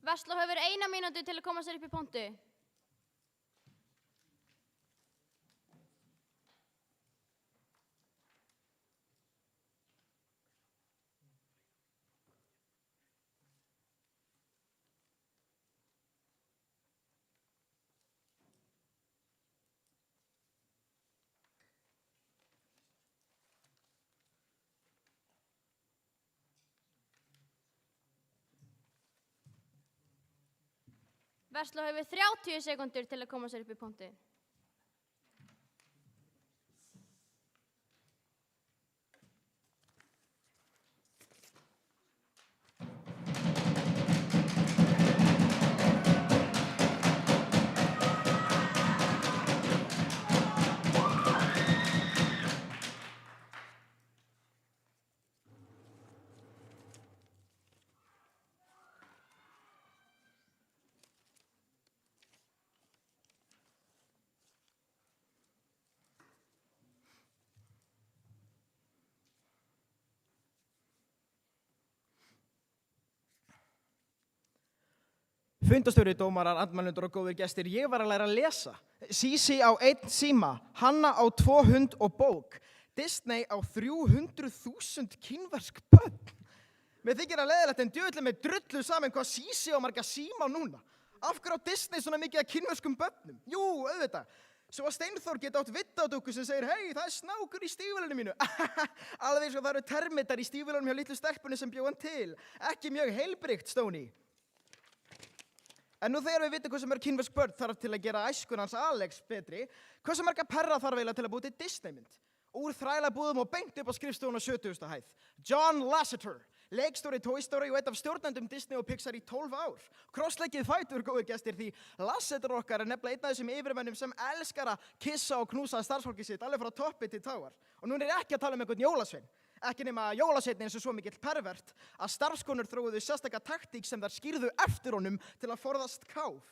Vestló hefur 1 mínútu til að koma sér upp í pontu. Vestló hefur 30 sekúndur til að koma sér upp í pontu. Fundastjóri, dómarar, andmælendur og góðir gestir, ég var að læra að lesa. Sísi á 1 síma, Hanna á 2 hund og bók, Disney á 300.000 kínversk börn. Mér þykir að leiðilegt en djöðlega með drullu saman hvað Sísi á marga síma núna. Af hverju á Disney svona mikið af kínverskum börnum? Jú, auðvitað. Svo að Steinþór geta átt vittadúkku sem segir, hei, það er snákur í stígvélunum mínu. Alveg eins og það eru termitar í stígvélunum hjá litlu stelpunni sem bjó hann til. Ekki mjög heilbrigt, Stóni. En nú þegar við vitum hversu mörg kínversk börn þarf til að gera æskun hans Alex betri, hversu marga perra þarf eiginlega til að búa til Disneymynd? Úr þrælabúðum og beint upp á skrifstofuna 70. hæð. John Lasseter, leikstjóri Toy Story og eitt af stjórnendum Disney og Pixar í 12 ár. Krossleggið fætur, góðir gestir, því Lasseter okkar er nefnilega einn af þessum yfirmönnum sem elskar að kissa og knúsa starfsfólkið sitt alveg frá toppi til táar. Og nú er ég ekki að tala um einhvern jólasvein. Ekki nema að jólasveinninn er svo mikill pervert að starfskonur þróuðu sérstaka taktík sem þær skýrðu eftir honum til að forðast káf.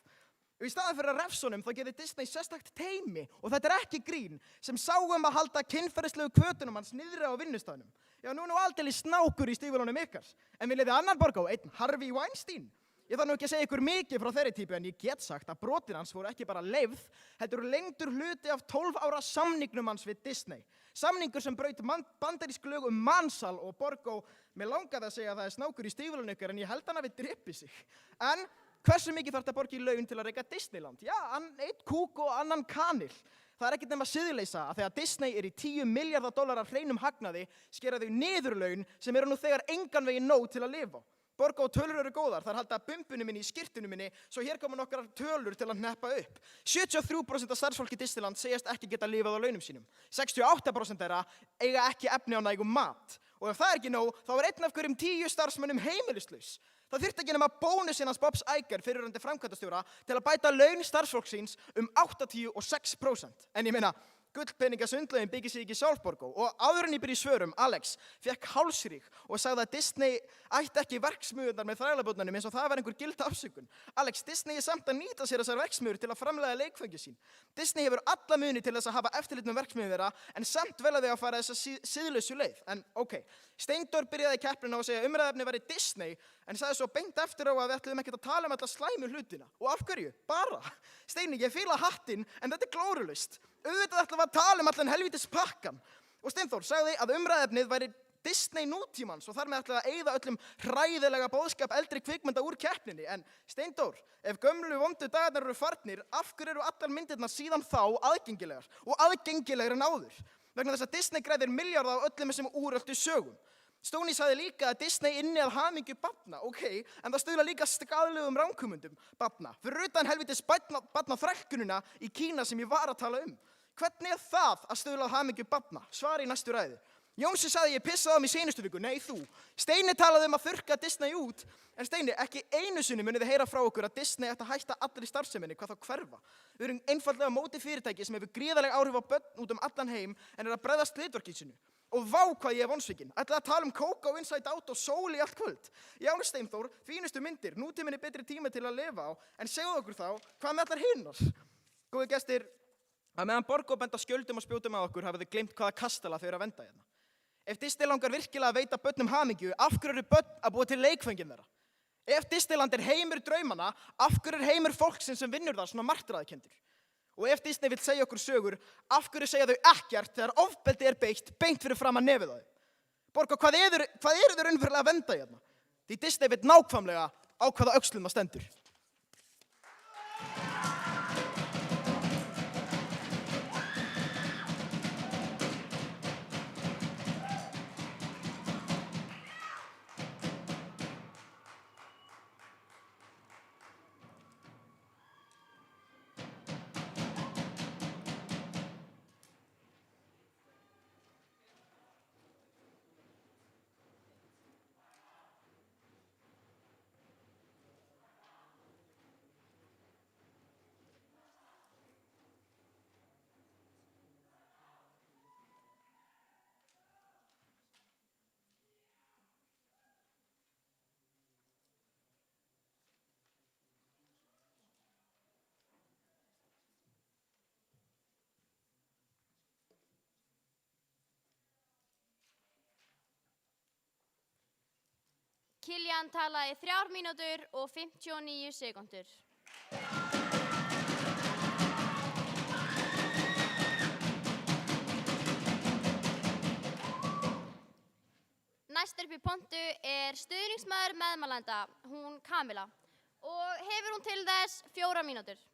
Og í staðan fyrir að refsa honum þá gerði Disney sérstakt teymi, og þetta er ekki grín, sem sáum að halda kynferðislegu hvötunum hans niðri á vinnustafnum. Já, nú aldeilis snákur í stígvélunum ykkar. En viljið þið annan borgá, einn Harvey Weinstein? Ég þarf nú ekki að segja ykkur mikið frá þeirri típu en ég get sagt að brotin hans voru ekki bara leyfð, heldur lengdur hluti af 12 ára samningnum hans við Disney. Samningur sem braut bandarísk lög mansal og Borgó, mér langaði að segja að það er snákur í stígvélunum ykkar en ég held hann að við drepið sig. En hversu mikið þarf þetta borga í laun til að reka Disneyland? Já, einn kúk og annan kanil. Það er ekkert nema siðleysa að þegar Disney er í $10 miljardar hreinum hagnaði skera þau niður laun sem eru nú þegar engan veginn nóg til að lifa. Borgó, tölur eru góðar, þar halda bumbunum minni í skirtunum minni, svo hér koma nokkrar tölur til að hneppa upp. 73% af starfsfólki Disneyland segjast ekki geta lifað á launum sínum. 68% þeirra eiga ekki efni á nægum mat. Og ef það er ekki nóg, þá er einn af hverjum 10 starfsmönnum heimilislaus. Það þyrfti ekki nema bónusinn hans Bobs Iger, fyrirverandi framkvæmdastjóra, til að bæta laun starfsfólksins 86%. En ég meina, gullpeningasundlögin byggir sig ekki sjálf, Borgó. Og áður en ég byrja í svörum, Alex fekk hálsrík og sagði að Disney ætti ekki verksmiðjurnar með þrælabúðnunum eins og það var einhver gild afsökun. Alex, Disney er samt að nýta sér þessar verksmiðjur til að framleiða leikfengi sín. Disney hefur alla muni til þess að hafa eftirlit með verksmiðjum þeirra, en samt vel að þau að fara þessa siðlausu leið. En ok, Steindór byrjaði keppnina á að segja umræðefni væri Disney, en sagði svo beint eftir á að við ætluðum ekkert að tala um alla slæmu hlutina. Og af hverju? Bara. Steini, ég fíla hattinn, en þetta er glórulaust. Auðvitað ætlum við að tala um allan helvítis pakkan. Og Steinþór sagði að umræðefnið væri Disney nútímans og þar með ætlaði að eyða öllum hræðilega boðskap eldri kvikmynda úr keppninni. En Steindór, ef gömlu vondu dagarnar eru farnir, af hverju eru allar myndirnar síðan þá aðgengilegar og aðgengilegar en áður? Vegna þess að Disney græðir milljarða á öllum þessum úröldu sögum. Stoney sagði líka að Disney inni að hamingju barna, ok, en það stuðla líka skaðlegum ranghugmyndum barna. Fyrir utan helvitis barnaþrælkunina í Kína sem ég var að tala um. Hvernig er það að stuðla að hamingju barna? Svar í næstu ræðu. Jónsi sagði ég pissaði á mig seinustu viku, nei þú. Steini talaði um að þurrka Disney út, en Steini, ekki einu sinni munið þið heyra frá okkur að Disney ætti að hætta allri starfseminni, hvað þá hverfa. Við erum einfaldlega móti fyrirtæki sem hefur gríðarleg áhrif á börn út allan heim en er að bregðast hlutverki sínu. Og vá hvað ég er vonsvikinn. Ætlaði að tala um Coco, Inside Out og Soul í allt kvöld. Já, Steinþór, fínustu myndir, nútíminn er betri tími til að lifa á, en segðu okkur þá, hvað með allar hinnar? Góði gestir, að meðan Borgó benda skjöldum og spjótum að okkur hafið þið gleymt hvaða kastala þau eru að venda hérna. Ef Disney langar virkilega að veita börnum hamingju, af hverju eru börn að búa til leikfengin þeirra? Ef Disneyland er heimur draumana, af hverju er heimur fólksins sem vinnur þar svona martraðakenndur? Og ef Disney vill segja okkur sögur, af hverju segja þau ekkert þegar ofbeldi er beint fyrir fram að nefið á þau? Borgó, hvað eru þau raunverulega að venda hérna? Því Disney vill nákvæmlega á hvaða öxlum það stendur. Kiljan talaði 3 mínútur og 59 sekúndur. Næst upp í pontu stuðningsmaður meðmælenda, hún Kamila, og hefur hún til þess 4 mínútur.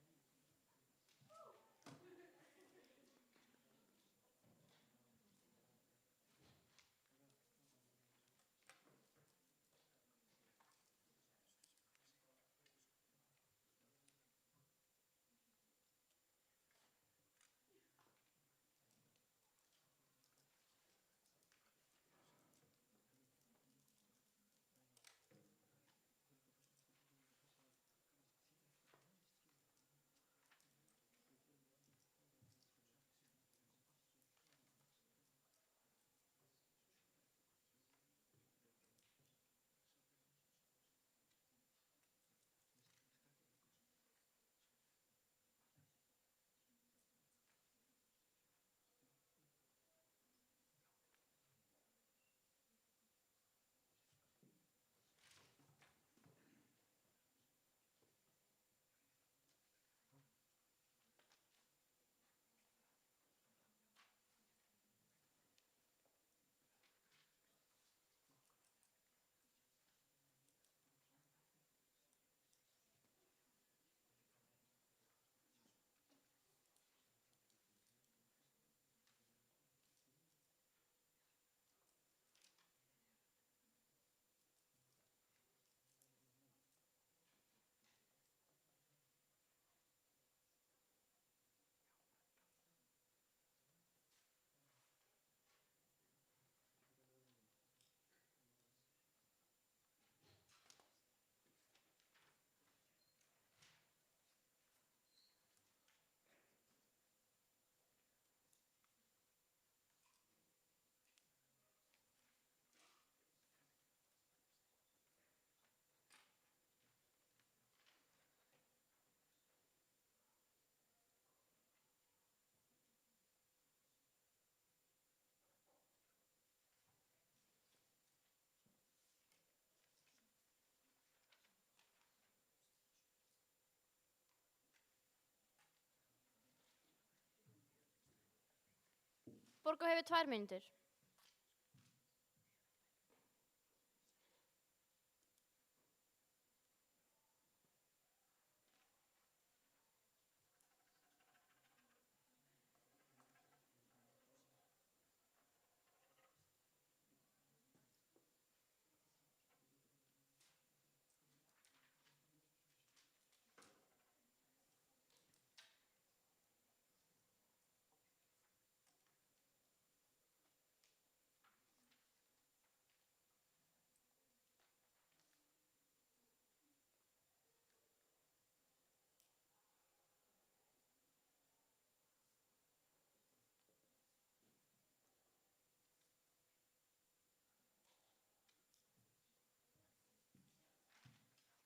Borgó hefur 2 mínútur.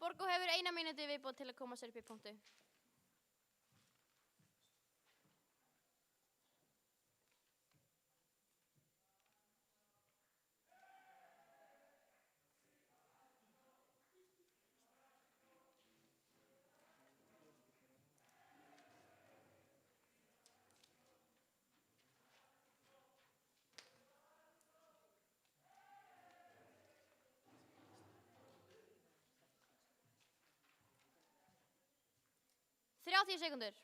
Borgó hefur 1 mínútu viðbót til að koma sér upp í punktu. Þrjátíu sekúndur.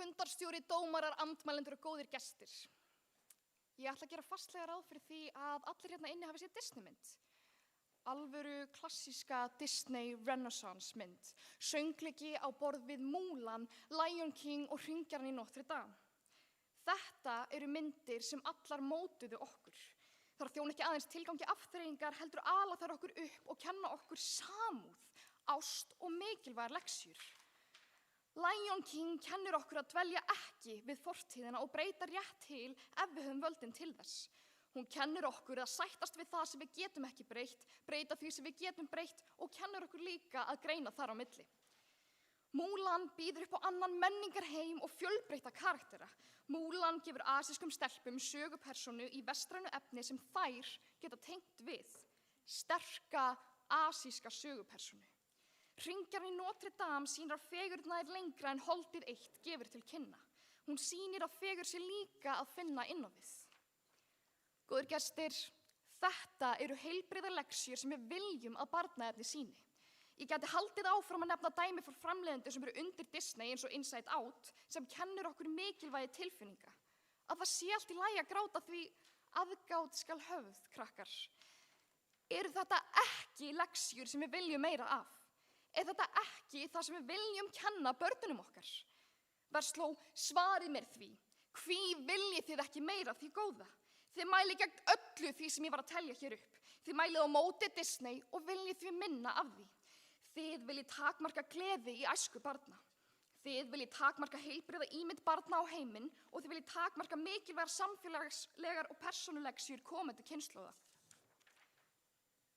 Fundarstjóri, dómarar, andmælendur og góðir gestir. Ég ætla að gera fastlega ráð fyrir því að allir hérna inni hafi séð Disneymynd. Alvöru klassíska Disney Renaissance mynd. Söngleiki á borð við Mulan, Lion King og Hringjarinn í Notre Dame. Þetta eru myndir sem allar mótuðu okkur. Þar þjóna ekki aðeins tilgangi afþreyingar, heldur ala þær okkur upp og kenna okkur samúð, ást og mikilvægar lexjur. Lion King kennir okkur að dvelja ekki við fortíðina og breyta rétt til ef við höfum völdin til þess. Hún kennir okkur að sættast við það sem við getum ekki breytt, breyta því sem við getum breytt og kennir okkur líka að greina þar á milli. Mulan býður upp á annan menningarheim og fjölbreytta karaktera. Mulan gefur asískum stelpum sögupersonu í vestrænu efni sem þær geta tengt við. Sterka asíska sögupersonu. Hringjarinn í Notre Dame sýnir að fegurð nær lengra en holdið eitt gefur til kynna. Hún sýnir að fegurð sé líka að finna inn á við. Góðir gestir, þetta eru heilbrigðar lexjur sem við viljum að barnaefni sýni. Ég gæti haldið áfram að nefna dæmi frá framleiðendur sem eru undir Disney eins og Inside Out sem kennir okkur mikilvægi tilfinninga. Að það sé allt í lagi að gráta því aðgát skal höfð, krakkar. Eru þetta ekki lexjur sem við viljum meira af? Er þetta ekki það sem við viljum kenna börnunum okkar? Versló, svarið mér því. Hví viljið þið ekki meira því góða? Þið mælið gegn öllu því sem ég var að telja hér upp. Þið mælið á móti Disney og viljið því minna af því. Þið viljið takmarka gleði í æsku barna. Þið viljið takmarka heilbrigða ímynd barna á heiminn og þið viljið takmarka mikilvægar samfélagslegar og persónulegsjur komandi kynslóða.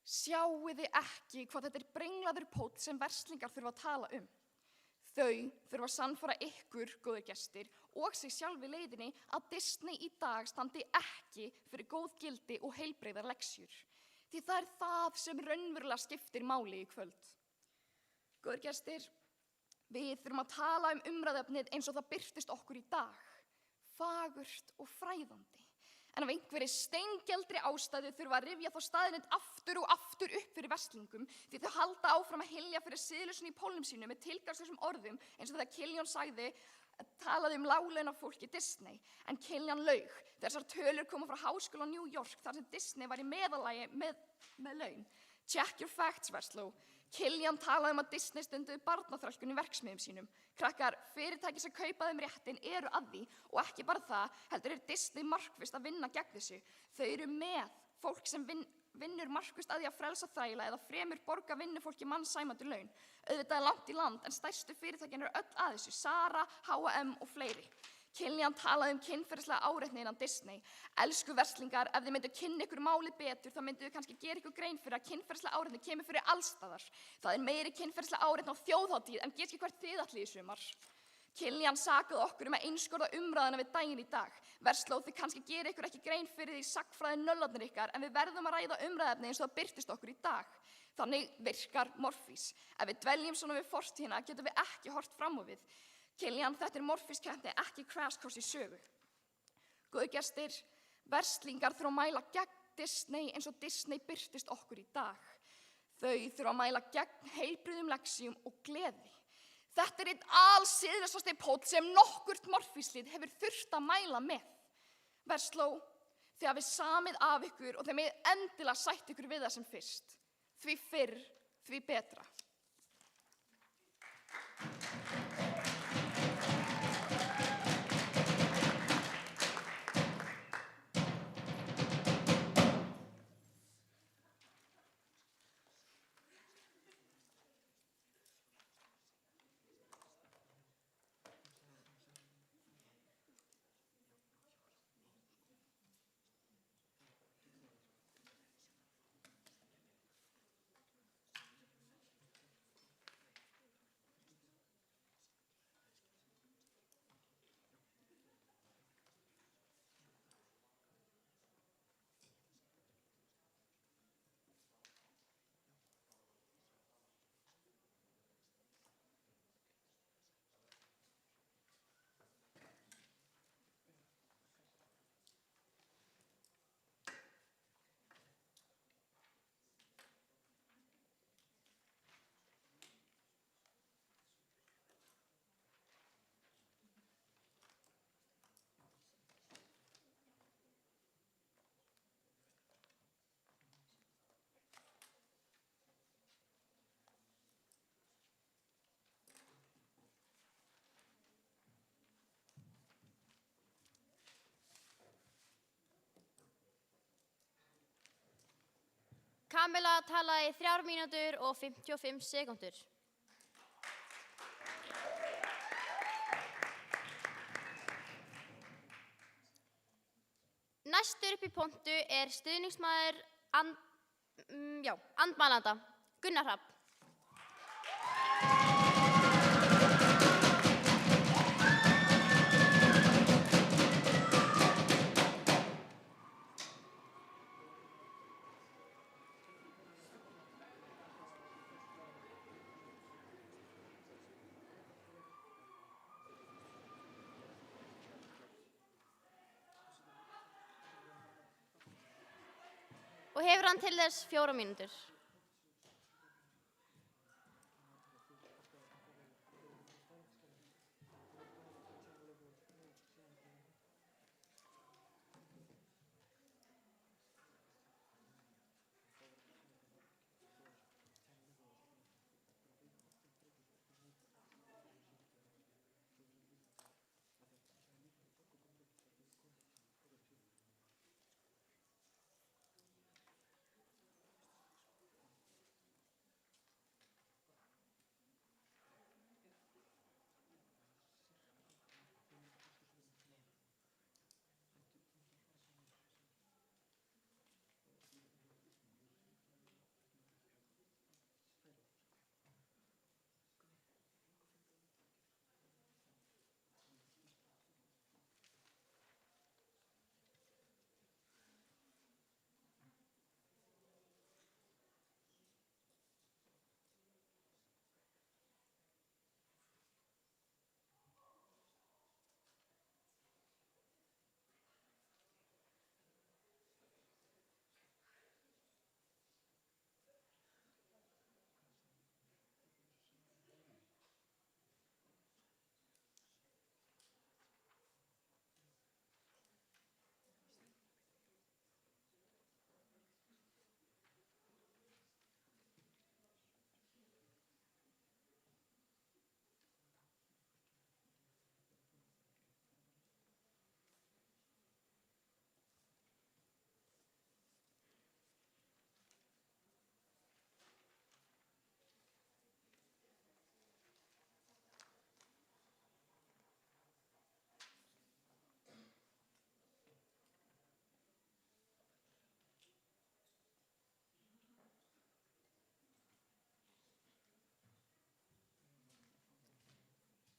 Sjáið þið ekki hvað þetta er brenglaður póll sem verslingar þurfa að tala um. Þau þurfa að sannfæra ykkur, góðir gestir, og sig sjálf í leiðinni að Disney í dag standi ekki fyrir góð gildi og heilbrigðar lexjur. Því það er það sem raunverulega skiptir máli í kvöld. Góðir gestir, við þurfum að tala um umræðefnið eins og það birtist okkur í dag. Fagurt og fræðandi. En af einhverri steingeldri ástæðu þurfa að rifja þá staðinind aftur og aftur upp fyrir verslingum því þau halda áfram að hylja fyrir siðlausun í pólnum sínum með tilgangslausum orðum eins og þegar Killian talaði um láglaunafólk í Disney. En Killian laug. Þessar tölur koma frá Háskóla New York þar sem Disney var í meðallagi með laun. Check your facts, Versló. Killian talaði um að Disney stunduði barnaþrælkun í verksmiðjum sínum. Krakkar, fyrirtæki sem kaupa þeim réttin eru að því og ekki bara það, heldur er Disney markvisst að vinna gegn þessu. Þau eru með fólk sem vinnur markvisst að því að frelsa þræla eða fremur borga vinnufólki mannsæmandi laun. Auðvitað er langt í land en stærstu fyrirtækin eru öll að þessu, Zara, H&M og fleiri. Killian talaði um kynferðislega áreitni innan Disney. Elsku verslingar, ef þið myndu kynna ykkur málið betur, þá myndu þið kannski gera ykkur grein fyrir að kynferðislega áreitni kemur fyrir allstaðar. Það er meiri kynferðislega áreitni á þjóðhátíð en get ekki hvert þið ætlið í sumar. Killian sakaði okkur um að einskorða umræðuna við daginn í dag. Versló, þið kannski gera ykkur ekki grein fyrir því sagnfræði nöllarnir ykkar, en við verðum að ræða umræðefni eins og það birtist okkur í dag. Þannig virkar Morfís. Ef við dveljum svona við fortíðina, getum við ekki horft fram á við. Killian, þetta er Morfís-keppni, ekki crash course í sögu. Góðir gestir, verslingar þurfa að mæla gegn Disney eins og Disney birtist okkur í dag. Þau þurfa að mæla gegn heilbrigðum lexíum og gleði. Þetta er einn alsiðlustasti póll sem nokkurt Morfís-lið hefur þurft að mæla með. Versló, þið hafið samið af ykkur og þið megið endilega sætt ykkur við það sem fyrst. Því fyrr, því betra. Kamila talaði í 3 mínútur og 55 sekúndur. Næstur upp í pontu er stuðningsmaður andmælanda, Gunnar Hrafn. Og hefur hann til þess 4 mínútur.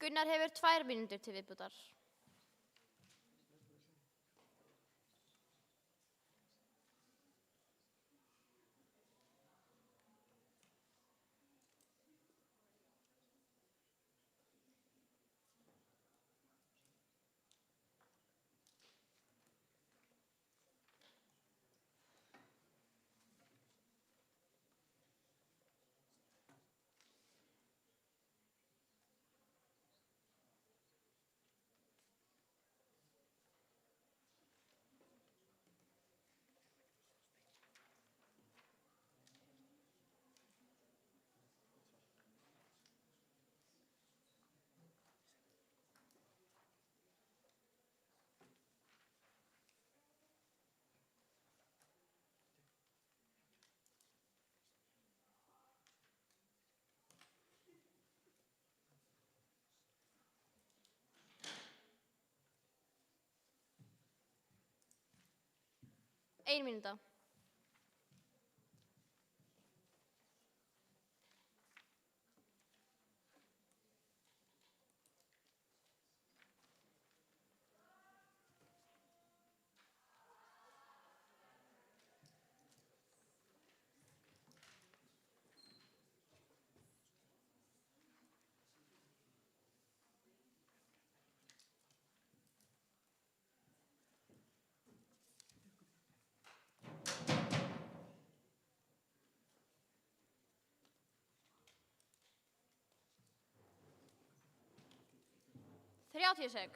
Gunnar hefur 2 mínútur til viðbútar. Ein mínúta. Þrjátíu sek.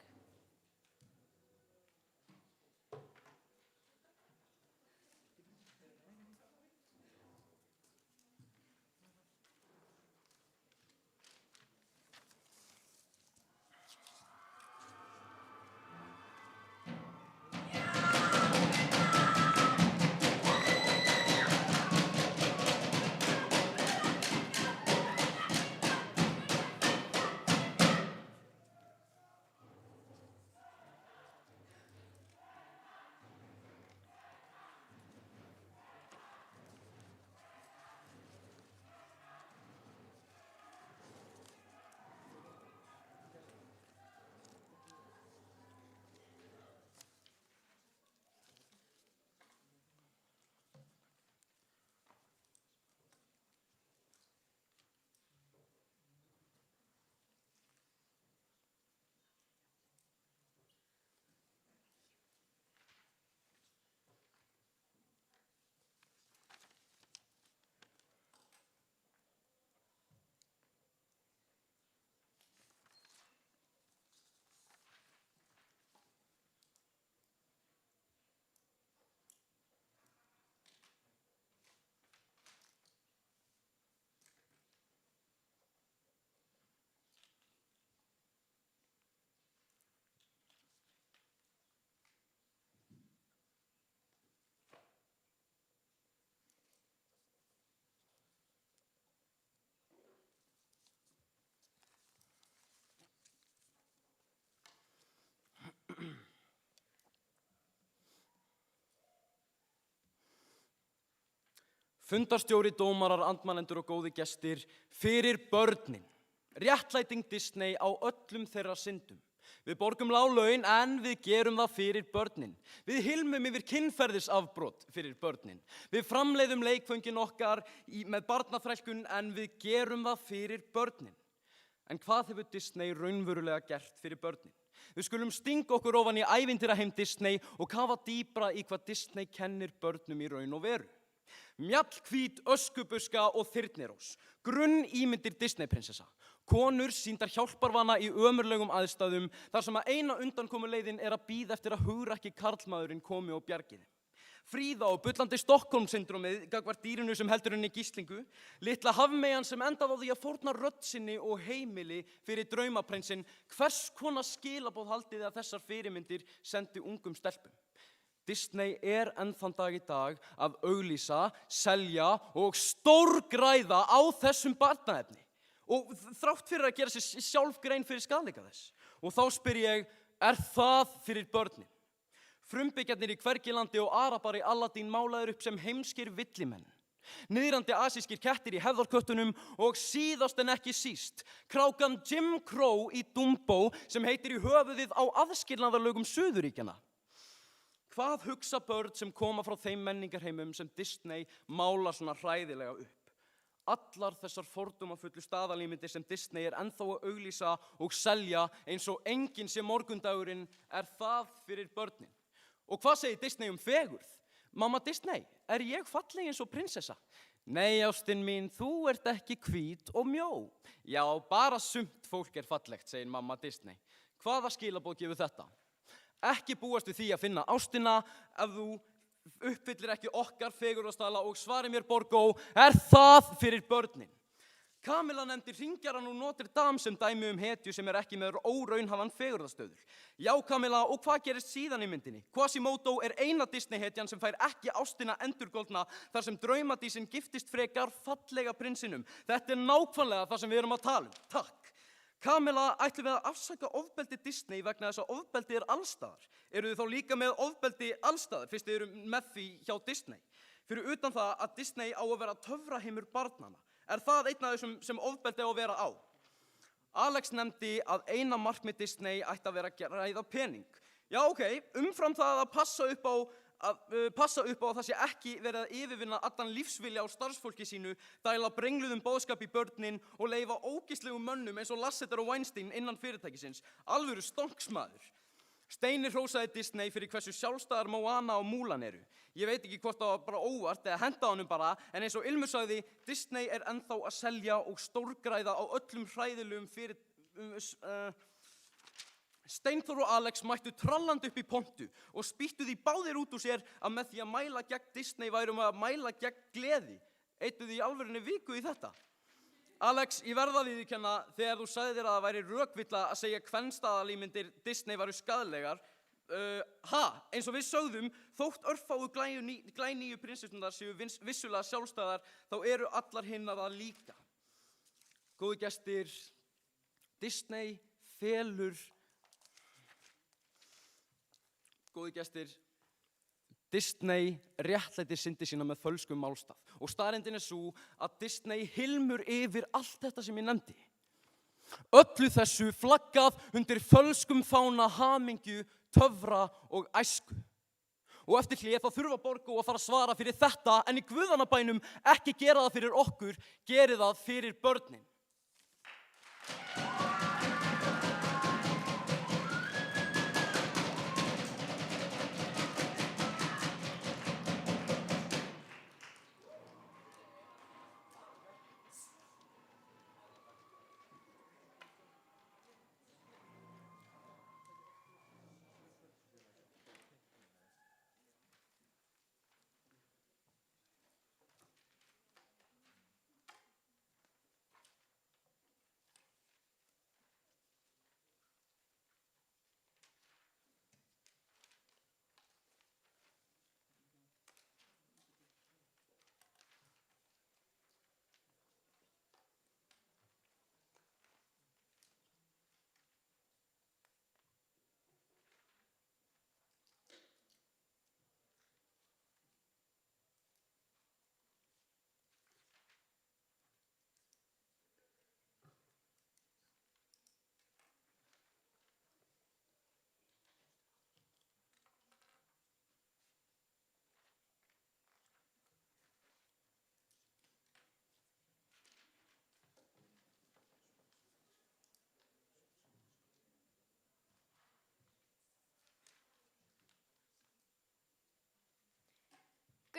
Fundarstjóri, dómarar, andmælendur og góði gestir, fyrir börnin. Réttlæting Disney á öllum þeirra syndum. Við borgum lág laun en við gerum það fyrir börnin. Við hylmum yfir kynferðisafbrot fyrir börnin. Við framleiðum leikföngin okkar með barnaþrælkun en við gerum það fyrir börnin. En hvað hefur Disney raunverulega gert fyrir börnin? Við skulum stinga okkur ofan í ævintýraheim Disney og kafa dýpra í hvað Disney kennir börnum í raun og veru. Mjallhvít, öskubuska og þyrnirós. Grunnímyndir Disney-prinsessa. Konur sýndar hjálparvana í ömurlegum aðstæðum þar sem að eina undankomuleiðin að bíða eftir að hugrakki karlmaðurinn komi og bjargi þeim. Fríða og bullandi Stockholm-syndrómið gagnvart dýrinu sem heldur henni í gíslingu. Litla hafmeyjan sem endaði á því að fórna rödd sinni og heimili fyrir draumaprinsinn. Hvers konar skilaboð haldið að þessar fyrirmyndir sendi ungum stelpum? Disney enn þann dag í dag að auglýsa, selja og stórgræða á þessum barnaefni. Og þrátt fyrir að gera sér sjálf grein fyrir skaðleika þess. Og þá spyr ég, það fyrir börnin? Frumbyggjarnir í Hvergilandi og Arabar í Aladdin málaður upp sem heimskir villimenn. Niðrandi asískir kettir í hefðarköttunum og síðast en ekki síst, krákan Jim Crow í Dumbo sem heitir í höfuðið á aðskilnaðarlögum Suðurríkjanna. Hvað hugsa börn sem koma frá þeim menningarheimum sem Disney málar svona hræðilega upp? Allar þessar fordómafullu staðalímyndir sem Disney ennþá að auglýsa og selja eins og enginn sé morgundagurinn það fyrir börnin. Og hvað segir Disney fegurð? Mamma Disney, ég falleg eins og prinsessa? Nei, ástin mín, þú ert ekki hvít og mjó. Já, bara sumt fólk fallegt, segir mamma Disney. Hvaða skilaboð gefur þetta? Ekki búast við því að finna ástina ef þú uppfyllir ekki okkar fegurðarstaðla og svari mér Borgó, það fyrir börnin? Kamilla nefndi hringjarann úr Notre Dame sem dæmi hetju sem ekki með óraunhæfan fegurðarstöður. Já, Kamilla, og hvað gerist síðan í myndinni? Quasimodo eina Disney-hetjan sem fær ekki ástina endurgoldna þar sem draumadísin giftist frekar fallega prinsinum. Þetta nákvæmlega það sem við erum að tala Takk. Kamilla, ætlum við að afsaka ofbeldi Disney vegna þess að ofbeldi allstaðar? Eru þið þá líka með ofbeldi allstaðar fyrst þið eru með því hjá Disney? Fyrir utan það að Disney á að vera töfraheimur barnanna. Það einn af þessum sem ofbeldi á að vera á? Alex nefndi að eina markmið Disney ætti að vera að ræða pening. Já, ok, umfram það að passa upp á að það sé ekki verið að yfirvinna allan lífsvilja á starfsfólki sínu, dæla brengluðum boðskap í börnin og leyfa ógeðslegum mönnum eins og Lasseter og Weinstein innan fyrirtækisins. Alvöru stonksmaður. Steini hrósaði Disney fyrir hversu sjálfstæðar Moana og Mulan eru. Ég veit ekki hvort það var bara óvart eða henda honum bara, en eins og Ilmur sagði, Disney ennþá að selja og stórgræða á öllum hræðilegum Steinþór og Alex mættu trallandi upp í pontu og spýttu því báðir út úr sér að með því að mæla gegn Disney værum að mæla gegn gleði. Eittu því í alvörunni viku í þetta? Alex, ég verða að viðurkenna þegar þú sagði þér að það væri rökvilla að segja kvenstaðalímyndir Disney væru skaðlegar. Eins og við sögðum, þótt örfáu glænýju prinsessurnar séu vissulega sjálfstæðar, þá eru allar hinnar það líka. Góðu gestir, Disney felur Disney réttlætir syndi sína með fölskum málstað og staðreyndin sú að Disney hylmur yfir allt þetta sem ég nefndi. Öllu þessu flaggað undir fölskum fána hamingju, töfra og æsku. Og eftir hlé þá þurfa Borgó að fara að svara fyrir þetta en í guðanabænum ekki gera það fyrir okkur, geri það fyrir börnin.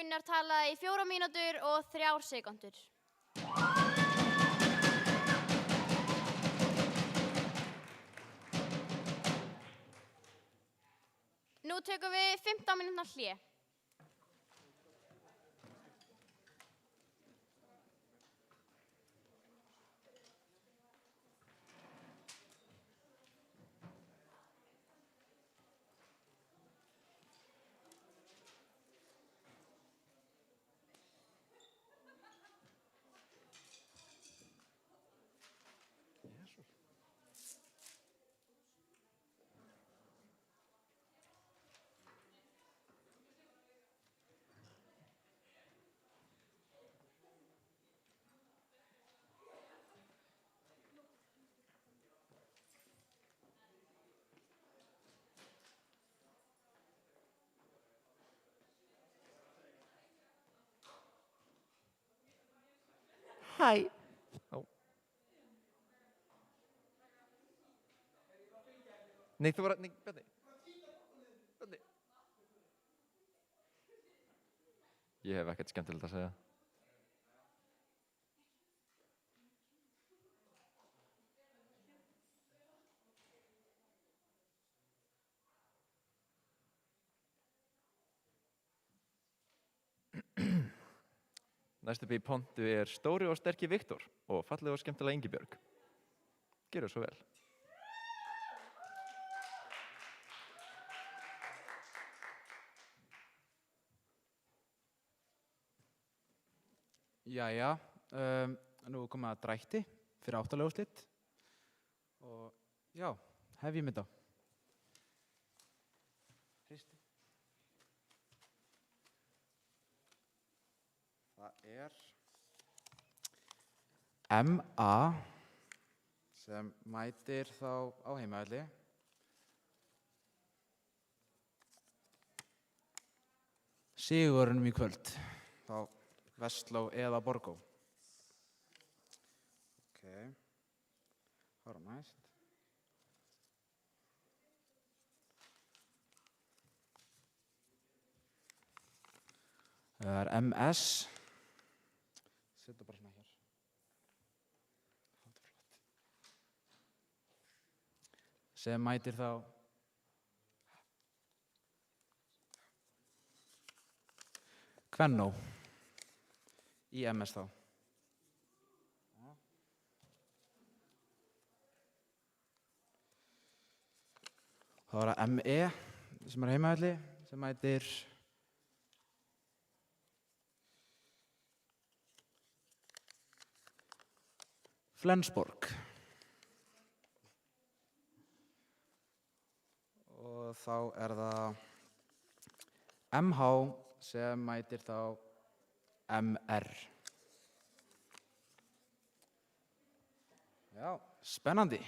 Gunnar talaði í 4 mínútur og 3 sekúndur. Nú tökum við 15 mínútna hlé. Hæ. Nei, þú var að, nei, Bjarni. Bjarni. Ég hef ekkert skemmtilegt að segja. Næst upp í pontu stóri og sterki Viktor og fallega og skemmtilega Ingibjörg. Gerðu svo vel. Jæja, nú komum við að drætti fyrir 8 úrslit og já, hefjum þetta. Hristi. Það MA sem mætir þá á heimavelli. Sigurinn í kvöld, þá Vestló eða Borgó. Ok, hvað næst? Það MS. Settu bara svona hér. Sem mætir þá Kvennó. Í MS þá. Þá er það ME sem heimavelli sem mætir Flensborg. Og þá er það MH sem mætir þá MR. Já, spennandi.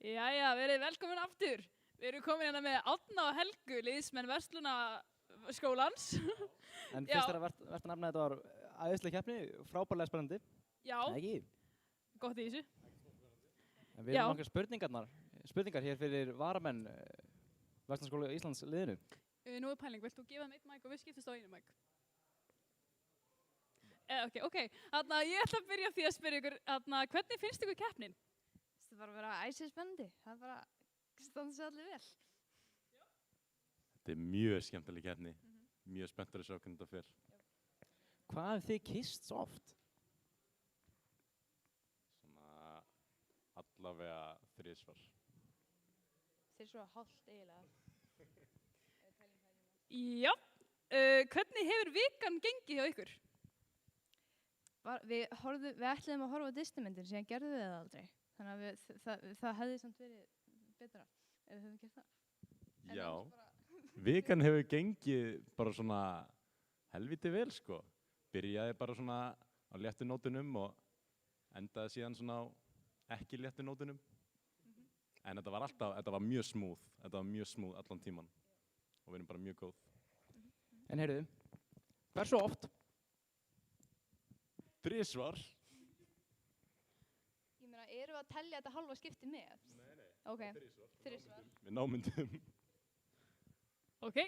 Jæja, verið velkomin aftur. Við erum komin hérna með Árna og Helgu, liðsmenn Verslunarskólans. En Já. fyrst er að verðt að nefna að þetta var æðislega keppni, frábærlega spennandi. Já, Ekki? gott í þessu. En við Já. erum nokkar spurningar hér fyrir varamenn Verslunarskóla Íslands liðinu. Nú er pæling, vilt þú gefa þeim eitt mæk og við skiptast á einu mæk? Ok. Þarna, ég ætla að byrja á því að spyrja ykkur, hvernig finnst ykkur keppnin? Það var að vera æsið spennandi. Það er bara standa sig allir vel. Þetta er mjög skemmtileg keppni. Mjög spenntur að sjá hvernig þetta fer. Hvað hafið þið kysst svo oft? Svona allavega 3 svar. Þeir svo hálft eiginlega. Já, hvernig hefur vikan gengið hjá ykkur? Við ætliðum að horfa á Disneymyndir, síðan gerðum við það aldrei. Þannig að það hefði samt verið betra ef við höfum gert það. Já, vikan hefur gengið bara svona helviti vel sko. Byrjaði bara svona á léttu nótunum og endaði síðan svona á ekki léttu nótunum. En þetta var mjög smooth, allan tíman og við erum bara mjög góð. En heyrðu, hversu oft? 3 svar. Ég meina, erum við að tellja þetta halva skipti með? Nei. Ok, 3 svar. Við námyndum. Ok.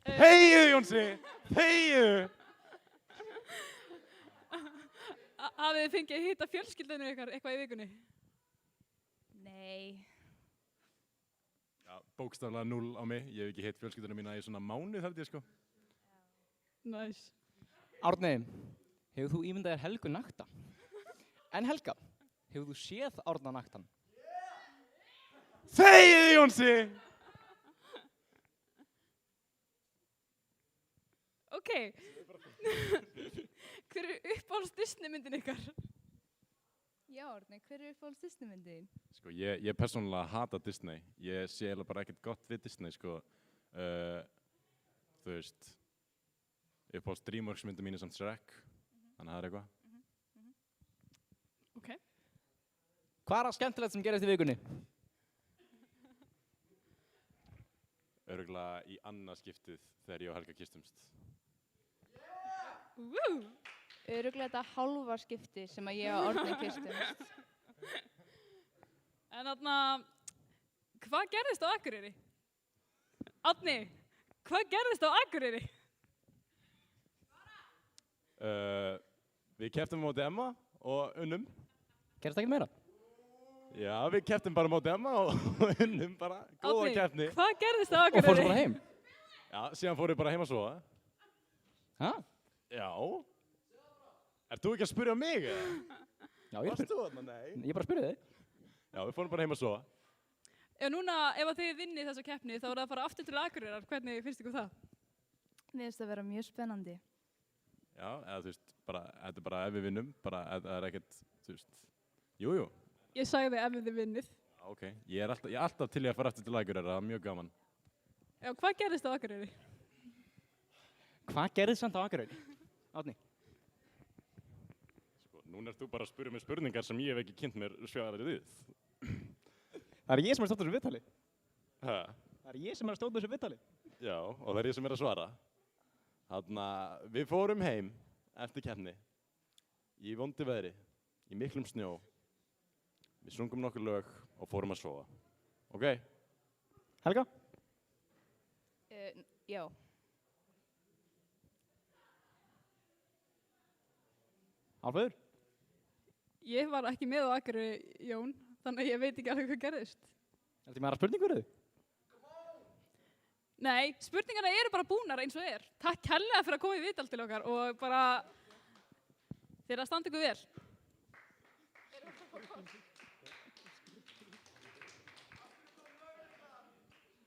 Þegju, Jónsi! Þegju! Hafið þið fengið að hitta fjölskyldunum ykkar eitthvað í vikunni? Nei. Já, bókstaflega 0 á mig. Ég hef ekki hitt fjölskylduna mína í svona mánuð held ég sko. Næs. Árni, hefur þú ímyndað þér Helgu nakta? En Helga, hefur þú séð Árna naktan? Þegju, Jónsi! Ok. Hver er uppáhalds Disneymyndin ykkar? Já, Árni, hver er uppáhalds Disneymyndin? Sko, ég persónulega hata Disney. Ég sé eiginlega bara ekkert gott við Disney, sko. Þú veist, uppáhalds Dreamworks myndi mínu samt Shrek. Þannig að það er eitthvað. Ok. Hvað er það skemmtilegt sem gerist í vikunni? Örugglega í annað skiptið þegar ég og Helga kysstumst. Örugglega þetta hálfa skipti sem að ég og Árni kysstumst. En hvað gerðist á Akureyri? Árni, hvað gerðist á Akureyri? Við kepptum á móti Emma og unnum. Gerðist ekkert meira? Já, við kepptum bara á móti Emma og unnum bara. Góða keppni. Árni, hvað gerðist á Akureyri? Og fórstu bara heim? Já, síðan fór ég bara heim að sofa. Hæ? Já. Ert þú ekki að spyrja mig? Já, ég Varst þú þarna? Nei. Ég bara spyrja þig. Já, við fórum bara heim að sofa. Núna, ef þið vinnið þessa keppni, þá er það að fara aftur til Akureyrar. Hvernig finnst ykkur það? Mér finnst það vera mjög spennandi. Já, eða þú veist, þetta er bara ef við vinnum, bara það er ekkert, þú veist, jú. Ég sagði ef þið vinnið. Já, ok, ég er alltaf til ég að fara aftur til Akureyrar, það er mjög gaman. Já, hvað gerðist á Akureyri? Hvað gerðist samt á Akureyri? Árni? Sko, núna ert þú bara að spyrja mig spurningar sem ég hef ekki kynnt mér svarið við. Það er ég sem er að stóta þessu viðtali. Hæ? Það er ég sem er að stóta þessu viðtali. Já, og það er ég sem er að svara. Þannig að við fórum heim eftir keppni í vondi veðri, í miklum snjó. Við sungum nokkur lög og fórum að sofa. Ok? Helga? Já. Álfur? Ég var ekki með á Akureyri, Jón, þannig að ég veit ekki alveg hvað gerðist. Er þetta með aðra spurningu fyrir þig? Nei, spurningarna eru bara búnar eins og er. Takk kærlega fyrir að koma í viðtal til okkar og bara þeir að standa ykkur vel.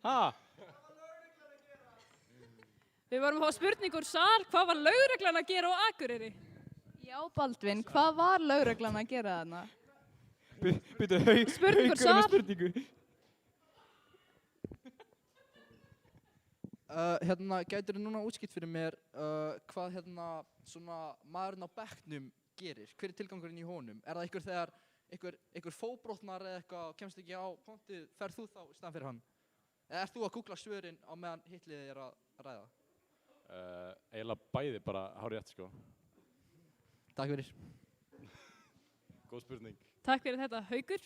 Ha? Við vorum að fá spurningu úr sal, hvað var lögreglan að gera á Akureyri? Já, Baldvin, hvað var lögreglan að gera þarna? Býtu, Spurningur Haukur er með sal. spurningu. Gætirðu núna útskýrt fyrir mér hvað svona maðurinn á bekknum gerir? Hver er tilgangurinn í honum? Er það einhver þegar einhver fóbrotnar eða eitthvað og kemst ekki á pontið, ferð þú þá í staðan fyrir hann? Eða ert þú að googla svörin á meðan hitliðið er að ræða? Eiginlega bæði bara hárrétt, sko. Takk fyrir. Góð spurning. Takk fyrir þetta, Haukur.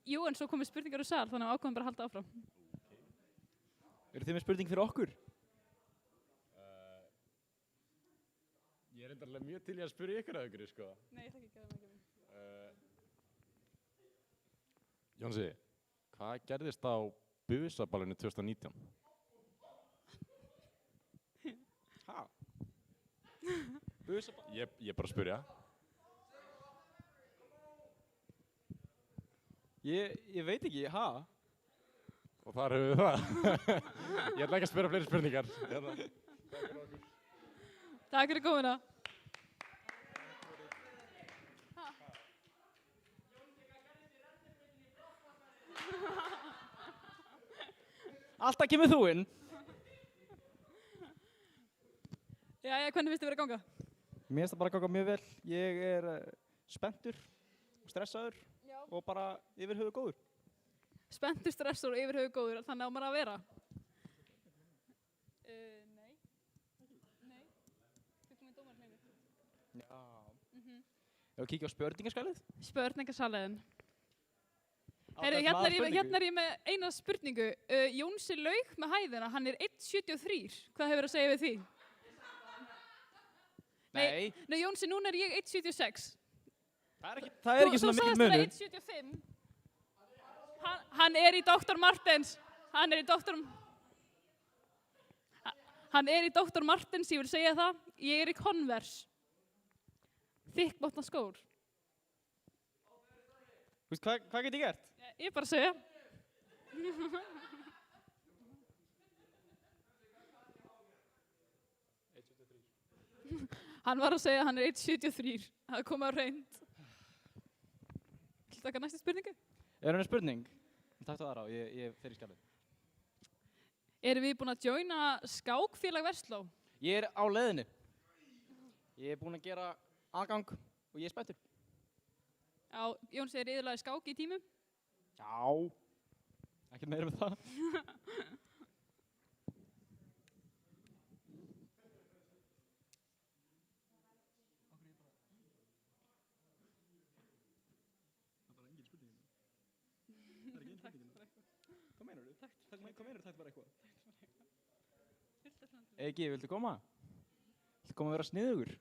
Jú, en svo komið spurningar úr sal, þannig að ákveðum bara að halda áfram. Eru þið með spurning fyrir okkur? Ég er endarlega mjög til í að spyrja ykkur að ykkur, sko. Nei, ég ætla ekki að gefa mig. Jónsi, hvað gerðist á busaballinu 2019? Hæ? Busaball? Ég er bara að spyrja. Ég veit ekki, hæ? Og þar höfum við það. Ég ætla ekki að spyrja fleiri spurningar. Takk fyrir okkur. Takk fyrir komuna. Alltaf kemur þú inn. Jæja, hvernig finnst þið verið að ganga? Mér finnst það bara að ganga mjög vel. Ég er spenntur og stressaður og bara yfir höfuð góður. Spenntur, stressur og yfir höfuð góður, þannig á maður að vera. Nei. Nei. Þú komið dómarinn yfir. Já. Ef við kíkja á spurningaskalið? Spurningasaliðin. Á, Heyrðu, þetta er hérna er ég með eina spurningu. Jónsi laug með hæðina, hann er 1,73. Hvað hefur að segja við því? Nei. Nei, Jónsi, núna er ég 1,76. Það er ekki svona mikil munur. Þú sagðist það 1,75. Hann er í Dr. Martens. Hann er í Dr. Martens, ég vil segja það. Ég er í Converse. Þykkbotna skór. Þú veist, hvað get ég gert? Ég er bara að segja. Hann var að segja að hann er 1,73. Það kom á reynd. Viltu taka næstu spurningu? Er hann spurning? Takk það aðra og ég fer í skalið. Erum við búin að joina skákfélag Versló? Ég er á leiðinni. Ég er búinn að gera aðgang og ég er spenntur. Já, Jónsi er yfirlega í skák í tímum. Já. Ekkert meira með það. Hvað meinar þú? Hvað meinar þú? Takk bara eitthvað. Egi, viltu koma? Viltu koma að vera sniðugur?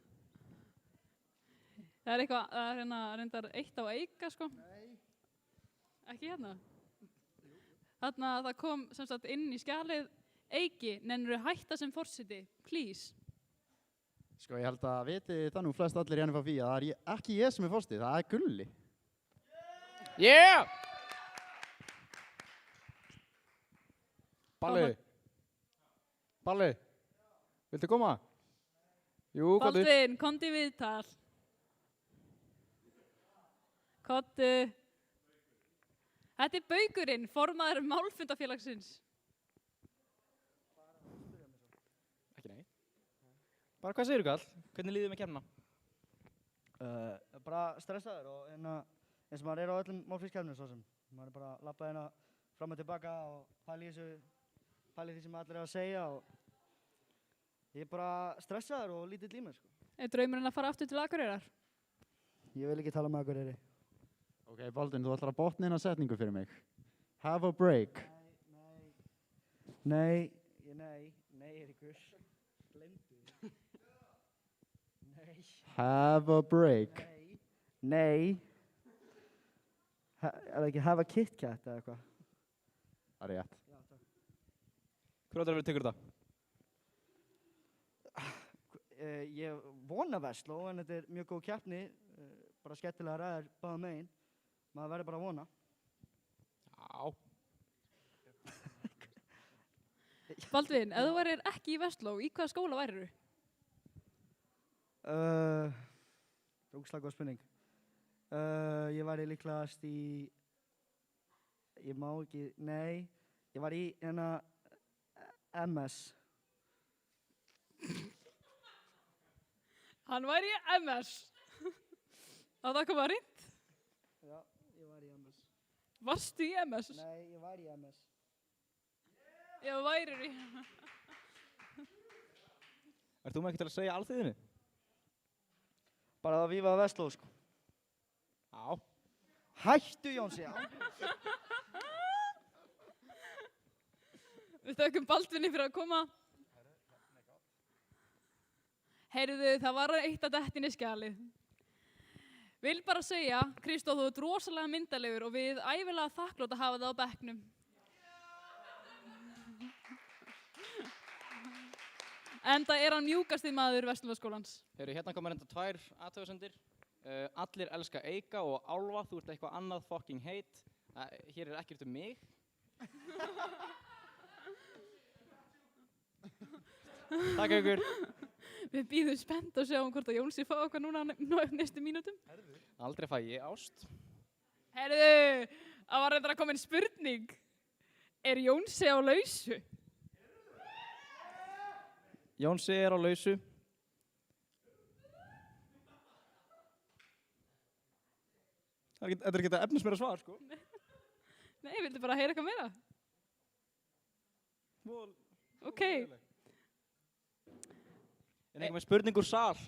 Það er eitthvað, það er reyndar eitt á Eika, sko. Nei. Ekki hérna? Þarna það kom sem sagt inn í skjalið Eiki, nennirðu hætta sem forseti, please. Sko, ég held að viti það nú flest allir í NFFI að það er ekki ég sem er forseti, það er Gulli. Yeah! Balli, viltu koma? Jú, komdu. Baldvin, komdu í viðtal. Komdu. Þetta er Baukurinn, formaður málfundafélagsins. Ekki nei. Bara hvað segirðu, Karl? Hvernig líður með kemna? Bara stressaður og eins og maður er á öllum málfrískefnum svo sem. Maður er bara að labba hérna fram og tilbaka og pæli því sem allir er að segja og ég er bara stressaður og lítill í mér, sko. Er draumurinn að fara aftur til Akureyrar? Ég vil ekki tala um Akureyri. Ok, Baldvin, þú ætlar að botna eina setningu fyrir mig. Have a break. Nei, Eiríkur. Gleymdu. Nei. Have a break. Nei. Er það ekki have a Kit Kat eða eitthvað? Það er rétt. Já, takk. Hvað er það að tekur þetta? Ég vona Versló, en þetta er mjög góð keppni. Bara skemmtilega ræðir báða megin. Maður verður bara að vona. Já. Baldvin, ef þú værir ekki í Versló, í hvaða skóla værirðu? Ógeðslega góð spurning. Ég væri líklegast í... Ég má ekki... Nei. Ég var í MS. Hann væri í MS. Að það koma reynd? Já, ég var í MS. Varstu í MS? Nei, ég var í MS. Já, værir í. Ert þú með ekki til að segja alþýðinu? Bara að vífa Vestló, sko. Já. Hættu, Jónsi, já. Við þökkum Baldvinni fyrir að koma. Heyrðu, það var eitt að dettin í skjalið. Vil bara segja, Kristóf, þú ert rosalega myndalegur og við ævilega þakklátt að hafa það á bekknum. Enda er hann mjúkasti maður Vestlunarskólans. Heyrðu, hérna koma reynda 2 athugasemdir. Allir elska Eika og Álfa, þú ert eitthvað annað fucking heit. Hér er ekkert mig. Takk ykkur. Við býðum spennt og sjáum hvort að Jónsi fá okkar núna næstu mínútum. Aldrei fæ ég ást. Herðu, það var reyndar að koma einn spurning. Er Jónsi á lausu? Jónsi er á lausu. Þetta er ekki þetta efnismeira svar, sko. Nei, vildu bara heyra eitthvað meira? Ok. En eitthvað með spurning úr sal.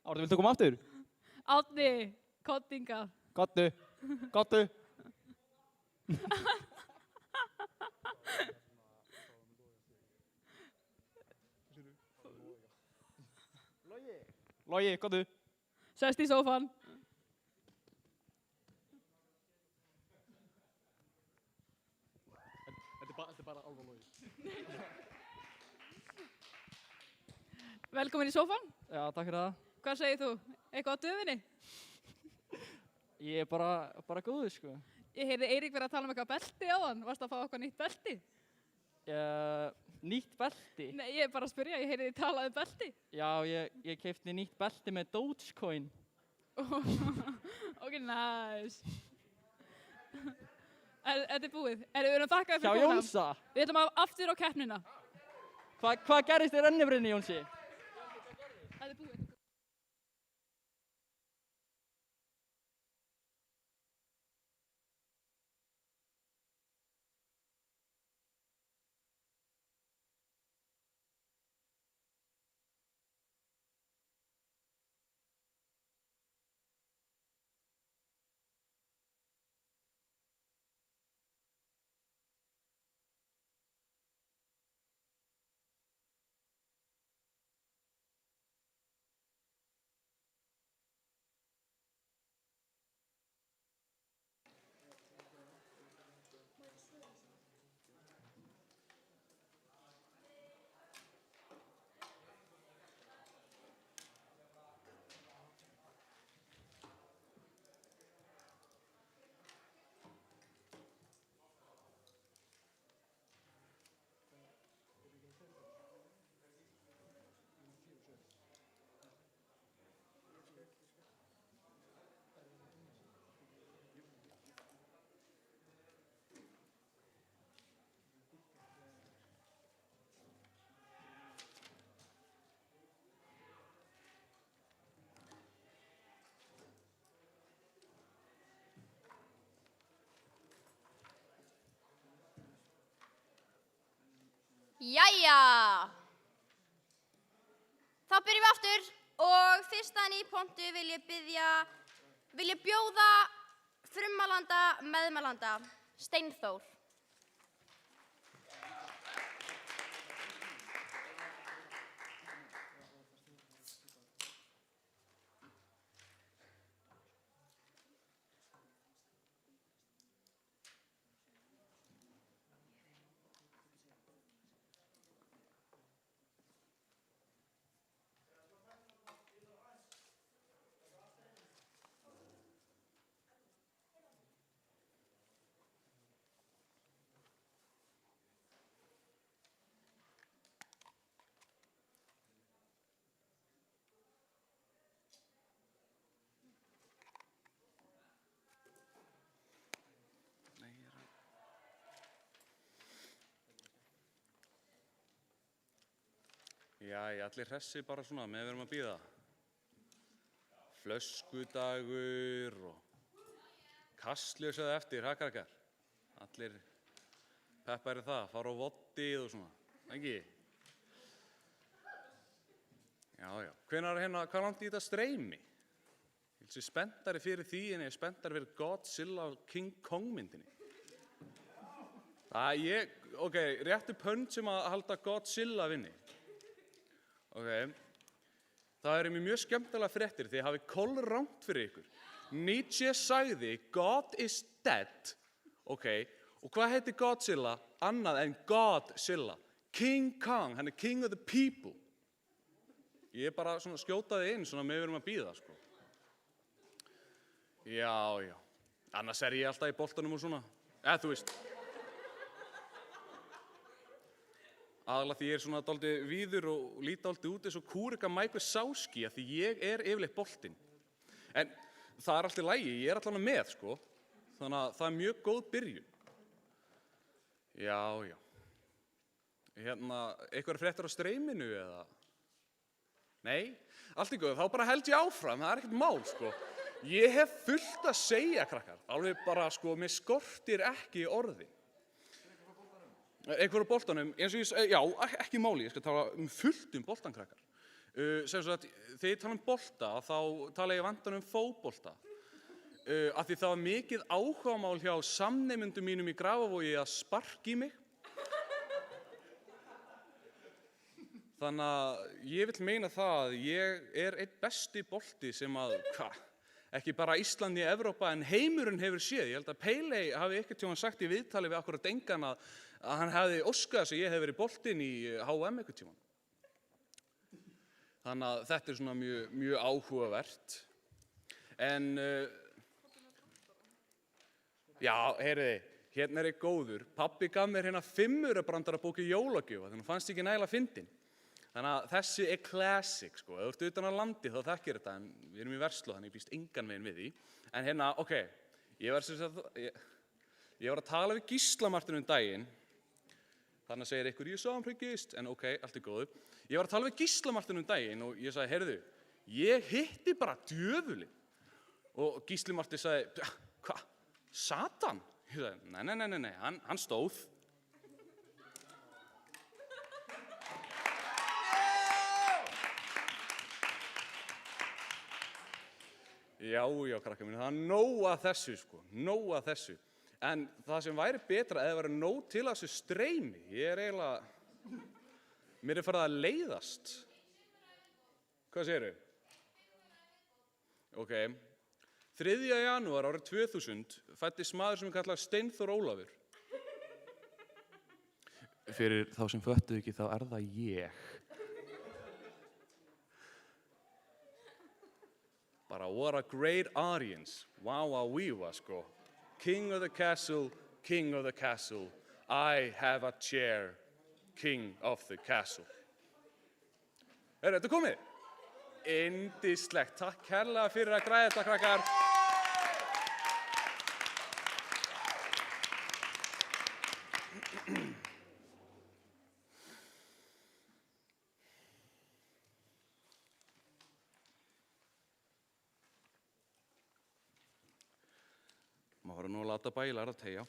Árni, viltu koma aftur? Árni, kottinga. Gottu. Gottu. Logi, gottu. Sest í sófan. Þetta er bara alveg Logi. Velkomin í sófan. Já, takk fyrir það. Hvað segir þú? Eitthvað á döfinni? Ég er bara góður, sko. Ég heyrði Eirík verið að tala um eitthvað belti á hann. Varstu að fá okkar nýtt belti? Nýtt belti? Nei, ég er bara að spyrja. Ég heyrði þið talað um belti. Já, ég keypti nýtt belti með Dogecoin. Ok, nice. Þetta er búið. Við erum þakkaði fyrir Hjá komuna. Jónsa? Við ætlum aftur á keppnina. Hvað gerist í rennibrunni, Jónsi? Þetta er búið. Jæja, þá byrjum við aftur og fyrstan í pontu vil ég bjóða frummælanda, meðmælanda, Steinþór. Jæja, allir hressi bara svona með við erum að bíða. Flöskudagur og kastljósið eftir, krakkar. Allir peppar í það, fara á voddið og svona, ekki? Já. Hvað langt í þetta streymi? Ég sé spenntari fyrir því en ég er spenntari fyrir Godzilla og King Kong myndinni. Ok, réttu pönd sem að halda Godzilla vinni. Ok, það eru mjög skemmtilega fréttir því að hafi kolrangt fyrir ykkur. Nietzsche sagði God is dead, ok, og hvað heitir Godzilla annað en Godzilla? King Kong, hann er king of the people. Ég bara svona skjótaði inn svona með við erum að bíða, sko. Já, annars er ég alltaf í boltanum og svona, þú veist. Aðalega því ég er svona dálítið víður og líti dálítið út eins og Kúrika Mike Wazowski af því ég er yfirleitt boltinn. En það er alltaf lægi, ég er allavega með, sko. Þannig að það er mjög góð byrjun. Já. Eitthvað fréttir á streyminu eða? Nei, allt í góðu, þá bara held ég áfram, það er ekkert mál, sko. Ég hef fullt að segja, krakkar, alveg bara, sko, mér skortir ekki orði. Eitthvað á boltanum, eins og ég, ekki máli, ég skal tala fullt boltan, krakkar. Sem sagt, þegar ég tala bolta, þá tala ég vantan fótbolta. Af því það var mikið áhugamál hjá samnemyndum mínum í Grafavogi að sparka í mig. Þannig að ég vil meina það að ég er einn besti bolti sem að, ekki bara Íslandi í Evrópa en heimurinn hefur séð. Ég held að Pelé hafi ekkert tímann sagt í viðtali við akkúrat Engan að hann hefði óskað þess að ég hef verið boltinn í HM ekkert tímann. Þannig að þetta er svona mjög áhugavert. En, heyriði, hérna er ég góður. Pabbi gaf mér hérna 5-aukabrandara bók í jólagjöf, þannig að fannst ekki nægilega fyndin. Þannig að þessi er classic, sko. Ef þú ert utan á landi þá þekkir þetta, en við erum í Versló, þannig ég býst engan veginn við því. En hérna, ok, ég var að tala við Gísla Martin daginn, þannig að segir ykkur, ég sá hann fyrir Gísl, en ok, allt er góðu. Ég var að tala við Gísla Martin daginn og ég sagði, heyrðu, ég hitti bara djöfulinn. Og Gísli Martin sagði, hvað, Satan? Ég sagði, nei, hann stóð. Já, krakkar mínu, það er nóg að þessu, sko, nóg að þessu. En það sem væri betra eða væri nóg til að þessu streymi, ég er eiginlega, mér er farið að leiðast. Hvað segirðu? Ok, 3. janúar árið 2000 fæddist maður sem er kallað Steinþór Ólafur. Fyrir þá sem föttuðu ekki, þá er það ég. Bara, what a great audience. Wow, sko. King of the castle, I have a chair, king of the castle. Er þetta komið? Yndislegt, takk kærlega fyrir að græða þetta, krakkar. Maður nú að láta bælar að tegja.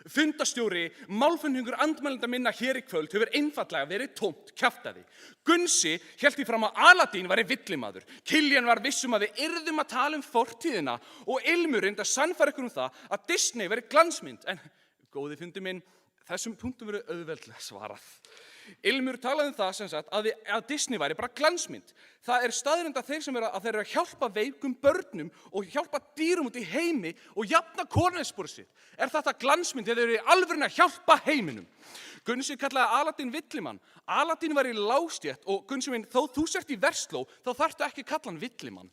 Fundastjóri, málflutningur andmælenda minna hér í kvöld hefur einfaldlega verið tómt kjaftæði. Gunsi hélt því fram að Aladín væri villimaður. Kiljan var viss að við yrðum að tala fortíðina og Ilmur reyndi að sannfæra ykkur það að Disney væri glansmynd. En góði fundi minn, þessum punktum verið auðveldlega svarað. Ilmur talaði það sem sagt að Disney væri bara glansmynd. Það er staðreynd að þeir eru að hjálpa veikum börnum og hjálpa dýrum út í heimi og jafna kolefnisspor sitt. Er þetta glansmynd þegar þeir eru í alvörunni að hjálpa heiminum? Gunsi kallaði Aladín villimann. Aladín var í lágstétt og Gunsi minn, þó þú sért í Versló, þá þarftu ekki að kalla hann villimann.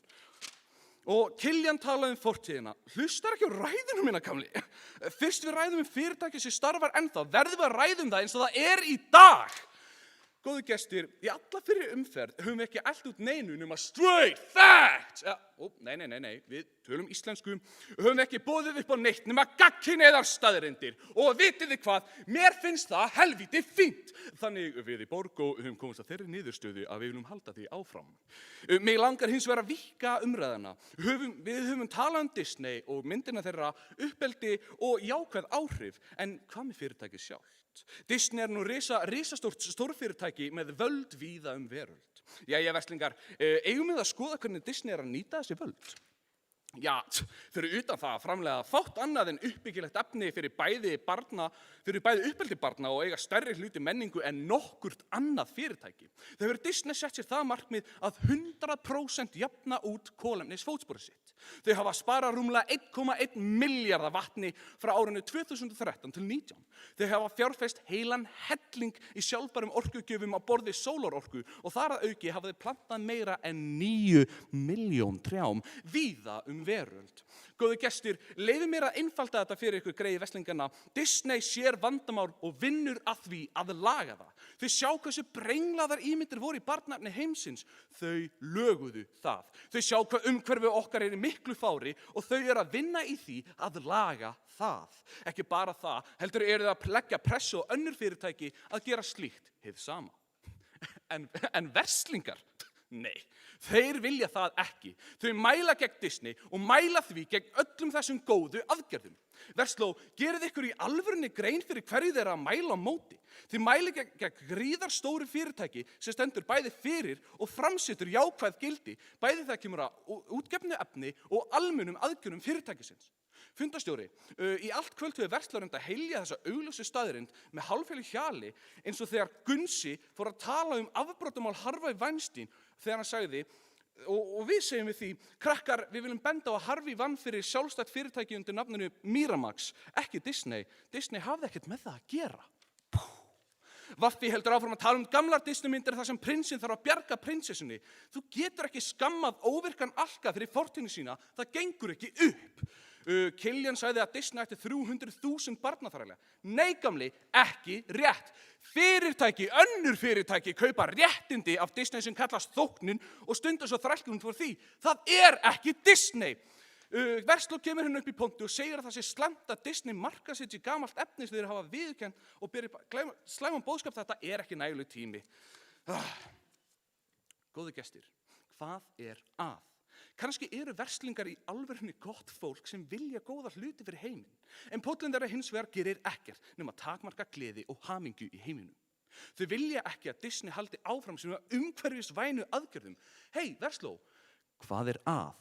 Og Kiljan talaði fortíðina. Hlustar ekki á ræðinu mína, gamli. Fyrst við ræðum fyrirtæki sem starfar ennþá, verðum við að ræðum það eins og það er í dag. Góðu gestir, í alla fyrri umferð höfum við ekki allt út neinu nema straight facts. Ja, nei, við tölum íslensku. Höfum við ekki boðið upp á neitt nema gagnkynhneigðar staðreyndir. Og vitið þið hvað, mér finnst það helvíti fínt. Þannig við í Borgó höfum komist að þeirri niðurstöðu að við viljum halda því áfram. Mig langar hins vegar að víkka umræðuna. Við höfum talað Disney og myndina þeirra, uppeldi og jákvæð áhrif. En hvað með fyrirtækið sjálft? Disney nú risastórt stórfyrirtæki með völd víða veröld. Jæja, verslingar, eigum við að skoða hvernig Disney að nýta þessi völd? Já, fyrir utan það að framleiða fátt annað en uppbyggilegt efni fyrir bæði uppeldi barna og eiga stærri hluti menningu en nokkurt annað fyrirtæki. Það hefur Disney sett sér það markmið að 100% jafna út kolefnisfótsporið sitt. Þau hafa sparað rúmlega 1,1 milljarða vatni frá árinu 2013 til 2019. Þau hafa fjárfest heilan helling í sjálfbærum orkugjöfum á borði sólarorku og þar að auki hafa þau plantað meira en 9 milljón trjám víða veröld. Góðu gestir, leyfið mér að einfalda þetta fyrir ykkur greiði vestlingana. Disney sér vandamál og vinnur að því að laga það. Þau sjá hversu brenglaðar ímyndir voru í barnaefni heimsins. Þau löguðu það. Þau sjá hvað umhverfið okkar er í miklu fári og þau eru að vinna í því að laga það. Ekki bara það, heldur eru þau að leggja pressu á önnur fyrirtæki að gera slíkt hið sama. En verslingar? Nei, þeir vilja það ekki. Þau mæla gegn Disney og mæla því gegn öllum þessum góðu aðgerðum. Versló, gerið ykkur í alvörunni grein fyrir hverju þeir að mæla á móti. Þið mæli gegn gríðarstóru fyrirtæki sem stendur bæði fyrir og framsetur jákvæð gildi, bæði það kemur að útgefnu efni og almennum aðgerðum fyrirtækisins. Fundastjóri, í allt kvöld hefur verslárend að heilja þessa augljósu staðreynd með hálfheilu hjali eins og þegar Gunsi fór að tala afbrotamál Harvey Weinstein þegar hann sagði, og við segjum við því, krakkar, við viljum benda á að Harvey vann fyrir sjálfstætt fyrirtæki undir nafninu Miramax, ekki Disney. Disney hafði ekkert með það að gera. Vaffi heldur áfram að tala gamlar Disneymyndir þar sem prinsinn þarf að bjarga prinsessunni. Þú getur ekki skammað óvirkan alka fyrir fortíðina sína, það gengur ekki upp. Killian sagði að Disney ætti 300.000 barna þar alveg. Nei, gamli, ekki rétt. Önnur fyrirtæki kaupa réttindi af Disney sem kallast þóknun og stundar svo þrælkunum fyrir því. Það er ekki Disney. Versló kemur upp í pontu og segir að það sé slæmt að Disney markaðssetji gamalt efni sem þeir hafa viðurkennt og beri slæman boðskap, þetta er ekki nægilegur tími. Góðu gestir, hvað er að? Kannski eru verslingar í alvörunni gott fólk sem vilja góða hluti fyrir heiminn, en póllinn þeirra hins vegar gerir ekkert nema takmarka gleði og hamingju í heiminum. Þau vilja ekki að Disney haldi áfram sem umhverfisvænu aðgerðum. Hey, Versló, hvað er að?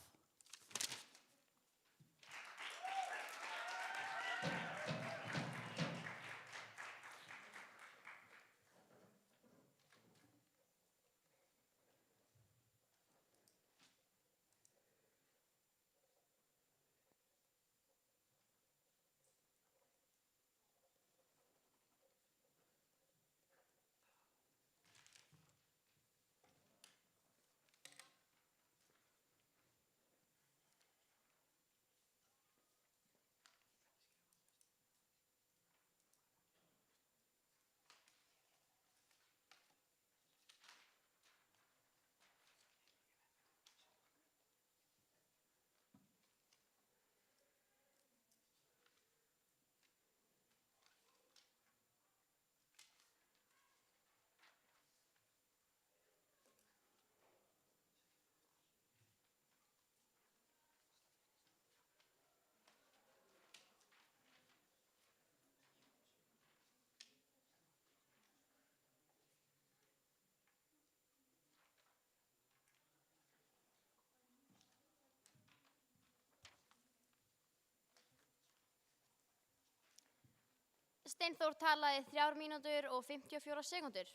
Steinþór talaði 3 mínútur og 54 sekúndur.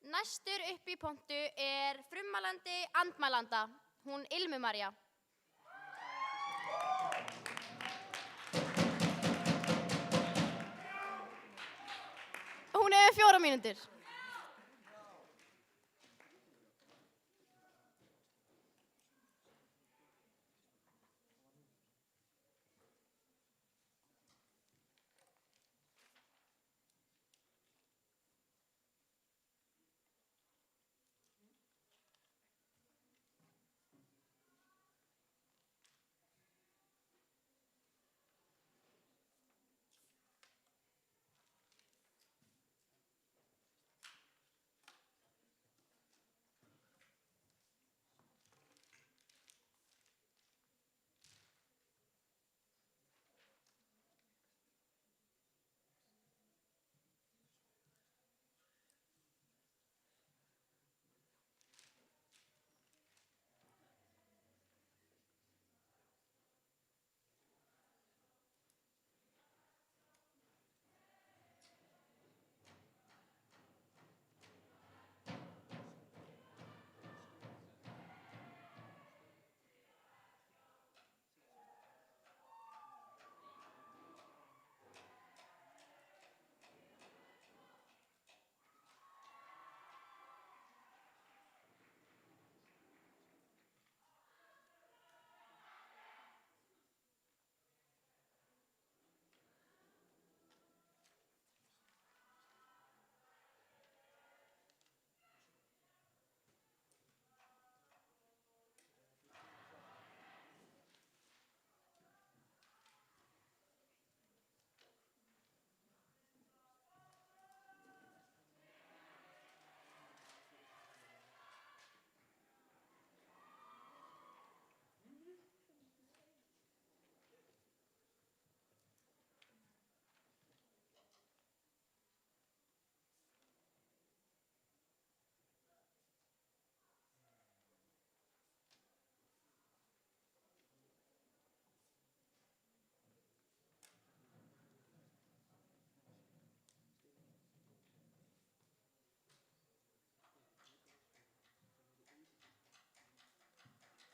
Næstur upp í pontu er frummælandi andmælanda, hún Ilmu María. Hún hefur 4 mínútur.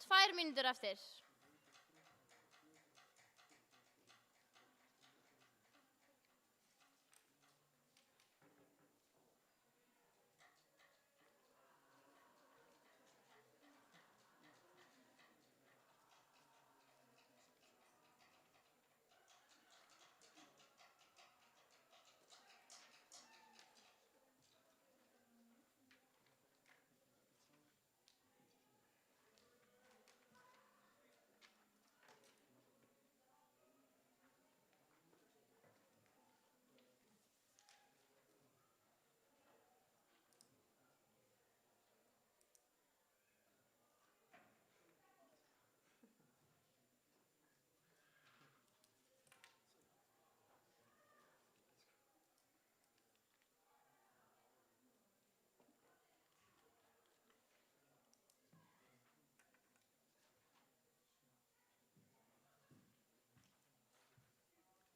2 mínútur eftir.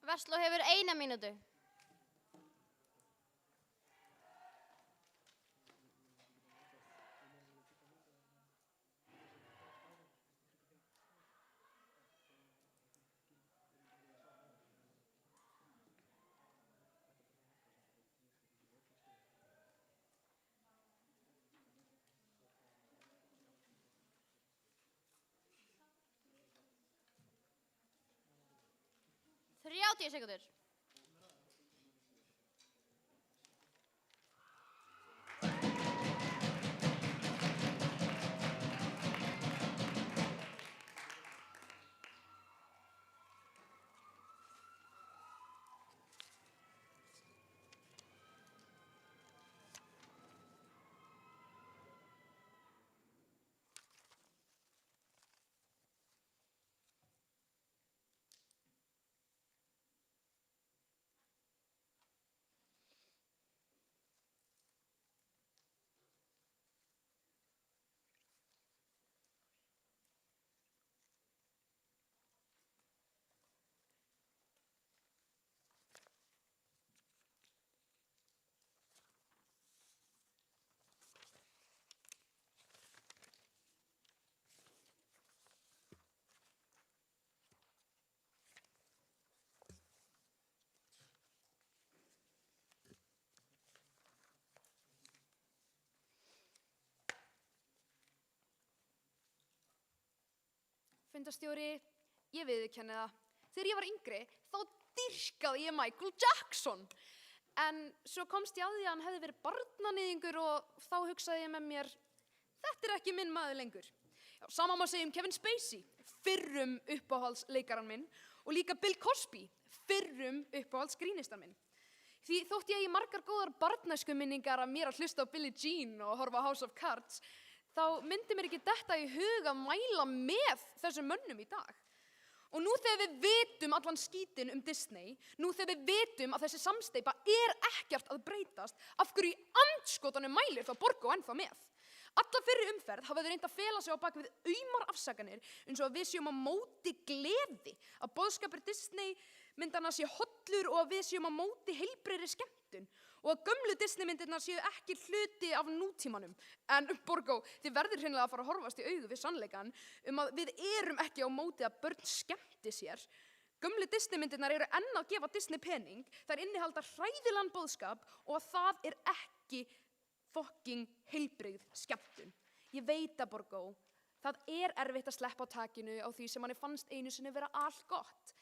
Versló hefur 1 mínútu. Þrjátíu sekúndur. Fundarstjóri, ég viðurkenni það. Þegar ég var yngri, þá dýrkaði ég Michael Jackson. En svo komst ég að því að hann hefði verið barnaníðingur og þá hugsaði ég með mér, þetta er ekki minn maður lengur. Já, sama má segja Kevin Spacey, fyrrum uppáhaldsleikaran minn, og líka Bill Cosby, fyrrum uppáhaldsgrínistan minn. Því þótt ég eigi margar góðar barnæskuminningar af mér að hlusta á Billie Jean og horfa á House of Cards, þá myndi mér ekki detta í hug að mæla með þessum mönnum í dag. Og nú þegar við vitum allan skítinn Disney, nú þegar við vitum að þessi samsteypa ekkert að breytast, af hverju í andskotanum mælir þá Borgó ennþá með? Alla fyrri umferð hafa þau reynt að fela sig á bak við aumar afsakanir eins og að við séum á móti gleði, að boðskapur Disney myndana sé hollur og að við séum á móti heilbrigðri skemmtun og að gömlu Disney-myndirnar séu ekki hluti af nútímanum. En Borgó, þið verður hreinlega að fara að horfast í augu við sannleikann að við erum ekki á móti að börn skemmti sér. Gömlu Disney-myndirnar eru enn að gefa Disney pening, þær innihalda hræðilegan boðskap og að það er ekki fucking heilbrigð skemmtun. Ég veit að Borgó, það er erfitt að sleppa á takinu á því sem manni fannst einu sinni vera allt gott.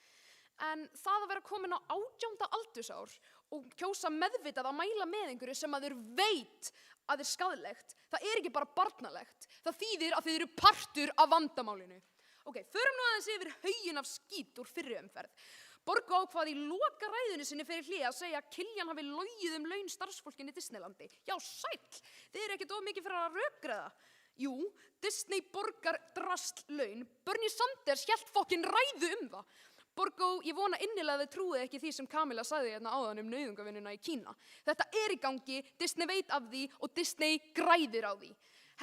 En það að vera komin á 18. aldursár og kjósa meðvitað að mæla með einhverju sem að þeir veit að er skaðlegt, það er ekki bara barnalegt. Það þýðir að þið eru partur af vandamálinu. Ok, förum nú aðeins yfir hauginn af skít úr fyrri umferð. Borgó ákvað í loka ræðunni sinni fyrir hlé að segja að Kiljan hafi logið laun starfsfólkinni í Disneylandi. Já, sæll, þið eru ekkert of mikið fyrir að rökræða. Jú, Disney borgar drastlaun. Bernie Sanders hélt fokkin ræðu það. Borgó, ég vona innilega að þið trúið ekki því sem Kamila sagði hérna áðan nauðungavinnuna í Kína. Þetta er í gangi, Disney veit af því og Disney græðir á því.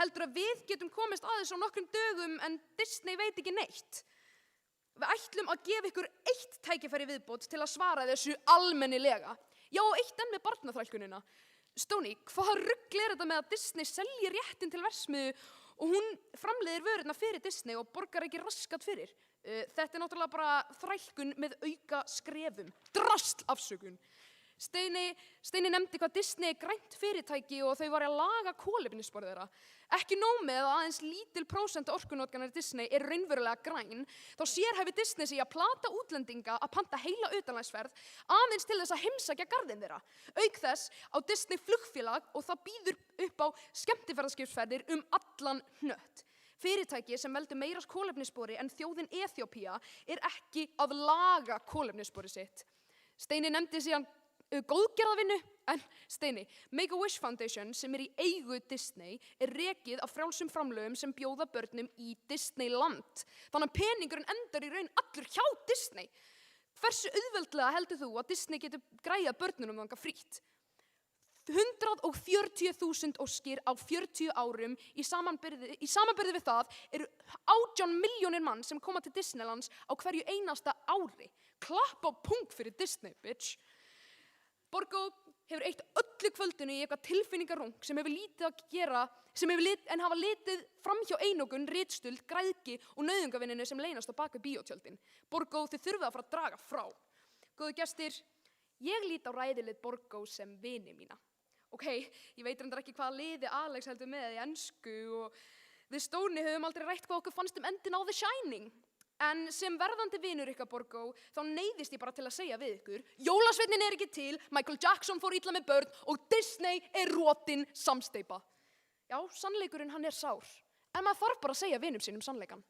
Heldur að við getum komist aðeins á nokkrum dögum en Disney veit ekki neitt. Við ætlum að gefa ykkur 1 tækifæri viðbót til að svara þessu almennilega. Já, og 1 enn með barnaþrælkunina. Stóni, hvað rugl er þetta með að Disney selji réttin til verksmiðju og hún framleiðir vörurnar fyrir Disney og borgar ekki raskat fyrir. Þetta náttúrulega bara þrælkun með auka skrefum. Drasl afsökun. Steini nefndi hvað Disney grænt fyrirtæki og þau var að laga kolefnisspor þeirra. Ekki nóg með að aðeins lítil prósent orkunotkunar Disney er raunverulega græn, þá sérhæfir Disney sig að plata útlendinga að panta heila utanlandsferð aðeins til þess að heimsækja garðinn þeirra. Auk þess á Disney flugfélag og það býður upp á skemmtiferðaskipsferðir allan hnött. Fyrirtæki sem veldur meira kolefnisspori en þjóðin Eþíópía er ekki að laga kolefnisspori sitt. Steini nefndi síðan góðgerðarvinnu, en Steini, Make-A-Wish Foundation sem í eigu Disney er rekið af frjálsum framlögum sem bjóða börnum í Disneyland. Þannig að peningurinn endar í raun allur hjá Disney. Hversu auðveldlega heldur þú að Disney getur græjað börnunum þangað frítt? 140.000 óskir á 40 árum í samanburði við það eru 18 milljónir mann sem koma til Disneylands á hverju einasta ári. Klapp á punkt fyrir Disney, bitch. Borgó hefur eytt öllu kvöldinu í eitthvað tilfinningarung sem hefur lítið að gera en hafa litið framhjá einokun, ritstuld, græðgi og nauðungavinninu sem leynast á bak við bíótjöldin. Borgó, þið þurfið að fara að draga frá. Góðu gestir, ég lít á ræðilið Borgó sem vini mína. Ok, ég veit reyndar ekki hvaða liði Alex heldur með í ensku og við Stóni höfum aldrei rætt hvað okkur fannst endin á The Shining. En sem verðandi vinur ykkar Borgó, þá neyðist ég bara til að segja við ykkur, jólasveinin er ekki til, Michael Jackson fór illa með börn og Disney er rotin samsteypa. Já, sannleikurinn hann er sár, en maður þarf bara að segja vinum sínum sannleikan.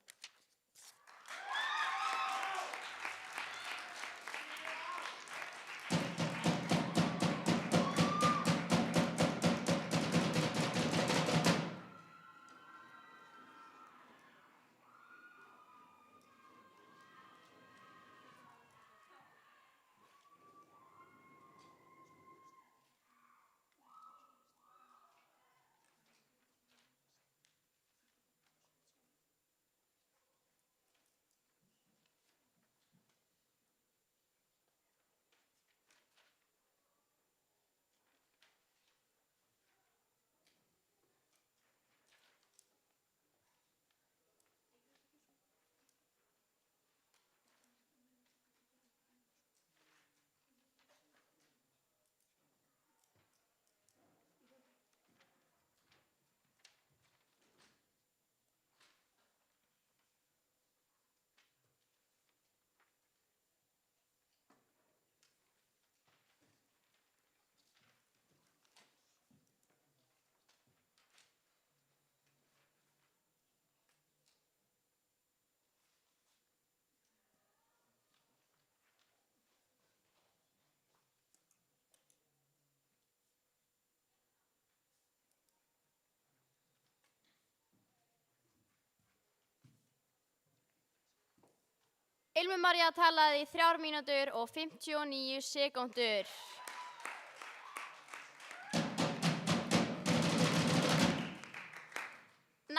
Ilmur María talaði í 3 mínútur og 59 sekúndur.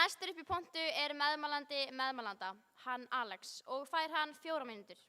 Næstur upp í pontu er meðmælandi meðmælanda, hann Alex, og fær hann 4 mínútur.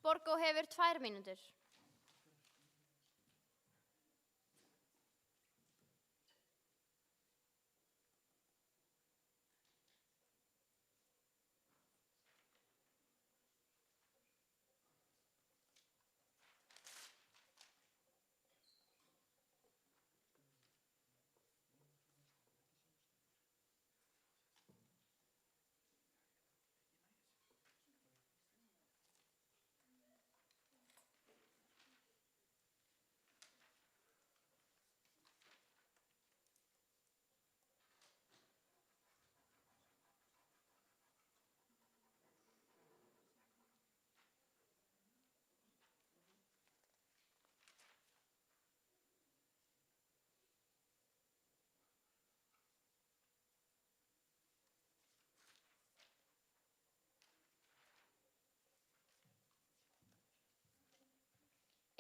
Borgó hefur 2 mínútur.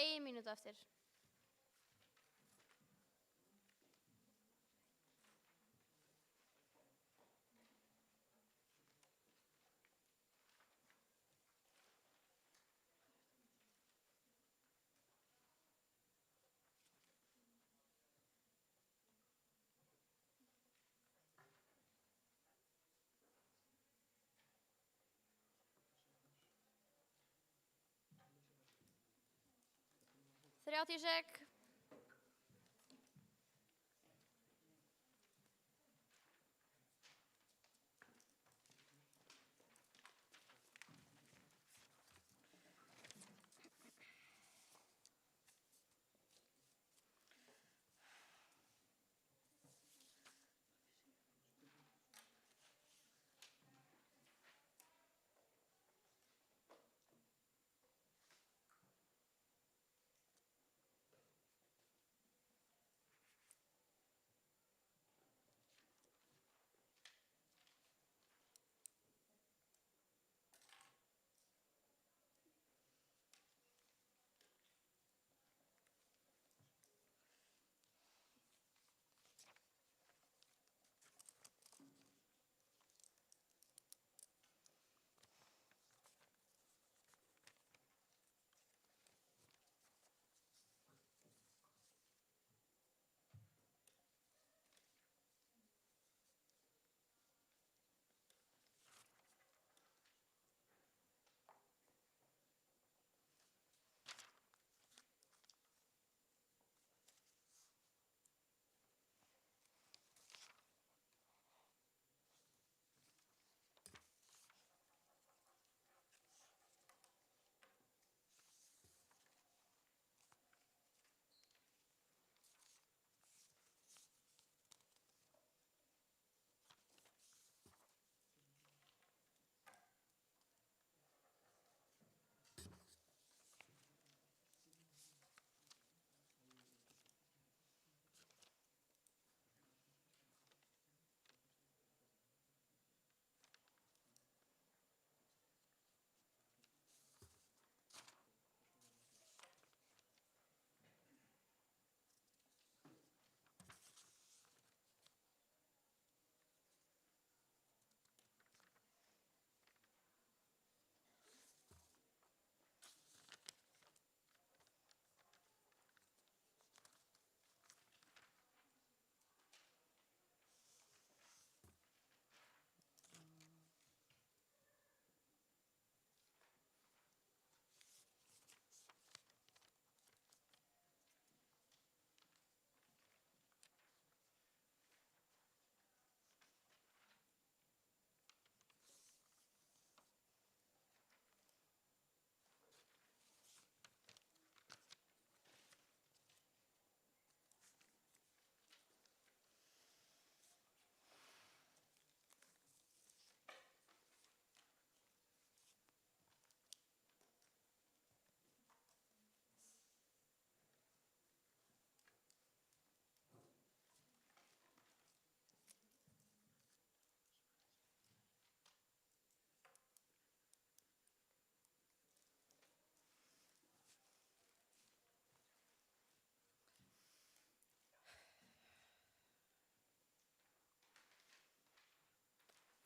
Ein mínútu eftir. Þrjátíu sek.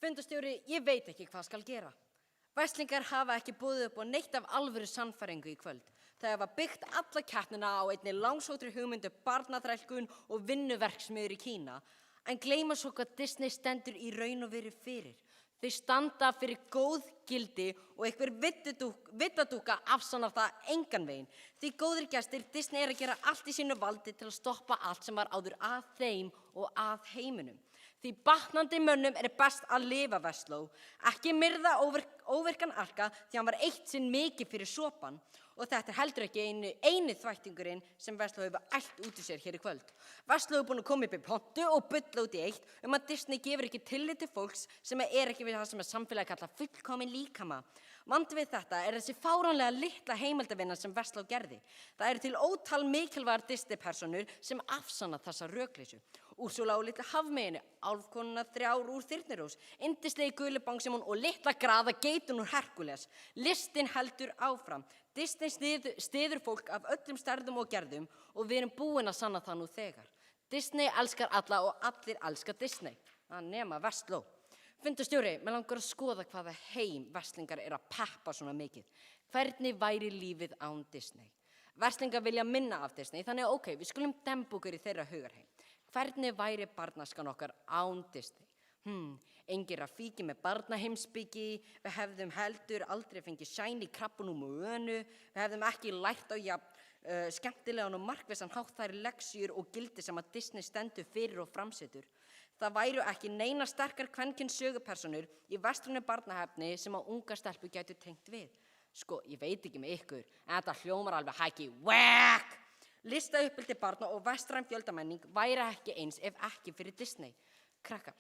Fundarstjóri, ég veit ekki hvað skal gera. Verslingar hafa ekki boðið upp á neitt af alvöru sannfæringu í kvöld. Þau hafa byggt alla keppnina á einni langsóttri hugmyndu barnaþrælkun og vinnuverksmiðjur í Kína, en gleyma svo hvað Disney stendur í raun og veru fyrir. Þau standa fyrir góð gildi og einhver vittadúka afsannar það engan veginn. Því góðir gestir, Disney er að gera allt í sínu valdi til að stoppa allt sem var áður að þeim og að heiminum. Því batnandi mönnum er best að lifa Vestló, ekki myrða óvirkan arka því hann var eitt sinn mikið fyrir sopan. Og þetta er heldur ekki eini þvættingurinn sem Vestló hefur elt út í sér hér í kvöld. Vestló er búin að koma upp í pontu og bulla út í eitt að Disney gefur ekki tillit til fólks sem er ekki við það sem samfélagi kalla fullkomin líkama. Vandi við þetta er þessi fáránlega litla heimildavinna sem Vestló gerði. Það eru til ótal mikilvægar Disney-persónur sem afsanna þessa rökleysu. Úrsúla og litla hafmeyinu, álfkonuna 3 úr Þyrnirós, yndislegi guli Bangsimón og litla graða geitun úr Herkules. Listin heldur áfram. Disney styður fólk af öllum stærðum og gerðum og við erum búin að sanna það nú þegar. Disney elskar alla og allir elskar Disney. Það nema Vestló. Fundarstjóri, mig langar að skoða hvaða heim verslingar er að peppa svona mikið. Hvernig væri lífið án Disney? Verslingar vilja minna af Disney, þannig ok, við skulum demba okkur í þeirra hugarheim. Hvernig væri barnaskan okkar án Disney? Engir Rafiki með barnaheimsbyggi, við hefðum heldur aldrei fengið shiny krabbunum og önu, við hefðum ekki lært á skemmtilegan og markvissan hátt þær leksjur og gildi sem að Disney stendur fyrir og framsetur. Það væru ekki neina sterkar kvenkyns sögupersonur í vestrænu barnahefni sem að unga stelpur gætu tengt við. Sko, ég veit ekki með ykkur, en þetta hljómar alveg hækki whack! Listauppeldi barna og vestræn fjöldamenning væri ekki eins ef ekki fyrir Disney. Krakkar,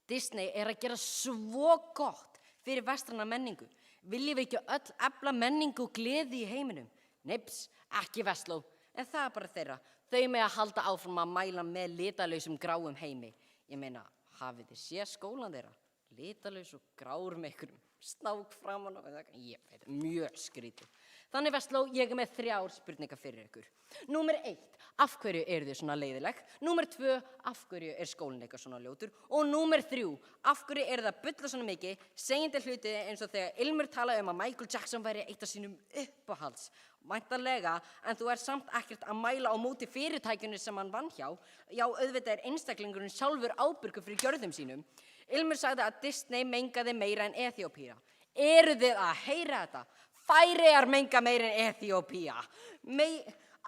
Disney er að gera svo gott fyrir vestræna menningu. Viljum við ekki öll efla menningu og gleði í heiminum? Nips, ekki Vestló, en það er bara þeirra. Þau með að halda áfram að mæla með litalausum gráum heimi. Ég meina, hafið þið séð skólan þeirra? Litalaus og grár með einhverjum snák framan á, ég veit, mjög skrítið. Þannig Vestló, ég er með 3 spurningar fyrir ykkur. Númer 1, af hverju eru þið svona leiðileg? Númer 2, af hverju er skólinn eitthvað svona ljótur? Og númer 3, af hverju eru það að bulla svona mikið, segjandi hluti eins og þegar Ilmur talaði að Michael Jackson væri eitt af sínum uppáhalds. Væntanlega, en þú samt ekkert að mæla á móti fyrirtækjunni sem hann vann hjá. Já, auðvitað er einstaklingurinn sjálfur ábyrgur fyrir gjörðum sínum. Ilmur sagði að Disney mengaði meira en Eþíópía. Eru þið að heyra þetta? Færeyjar menga meira en Eþíópía.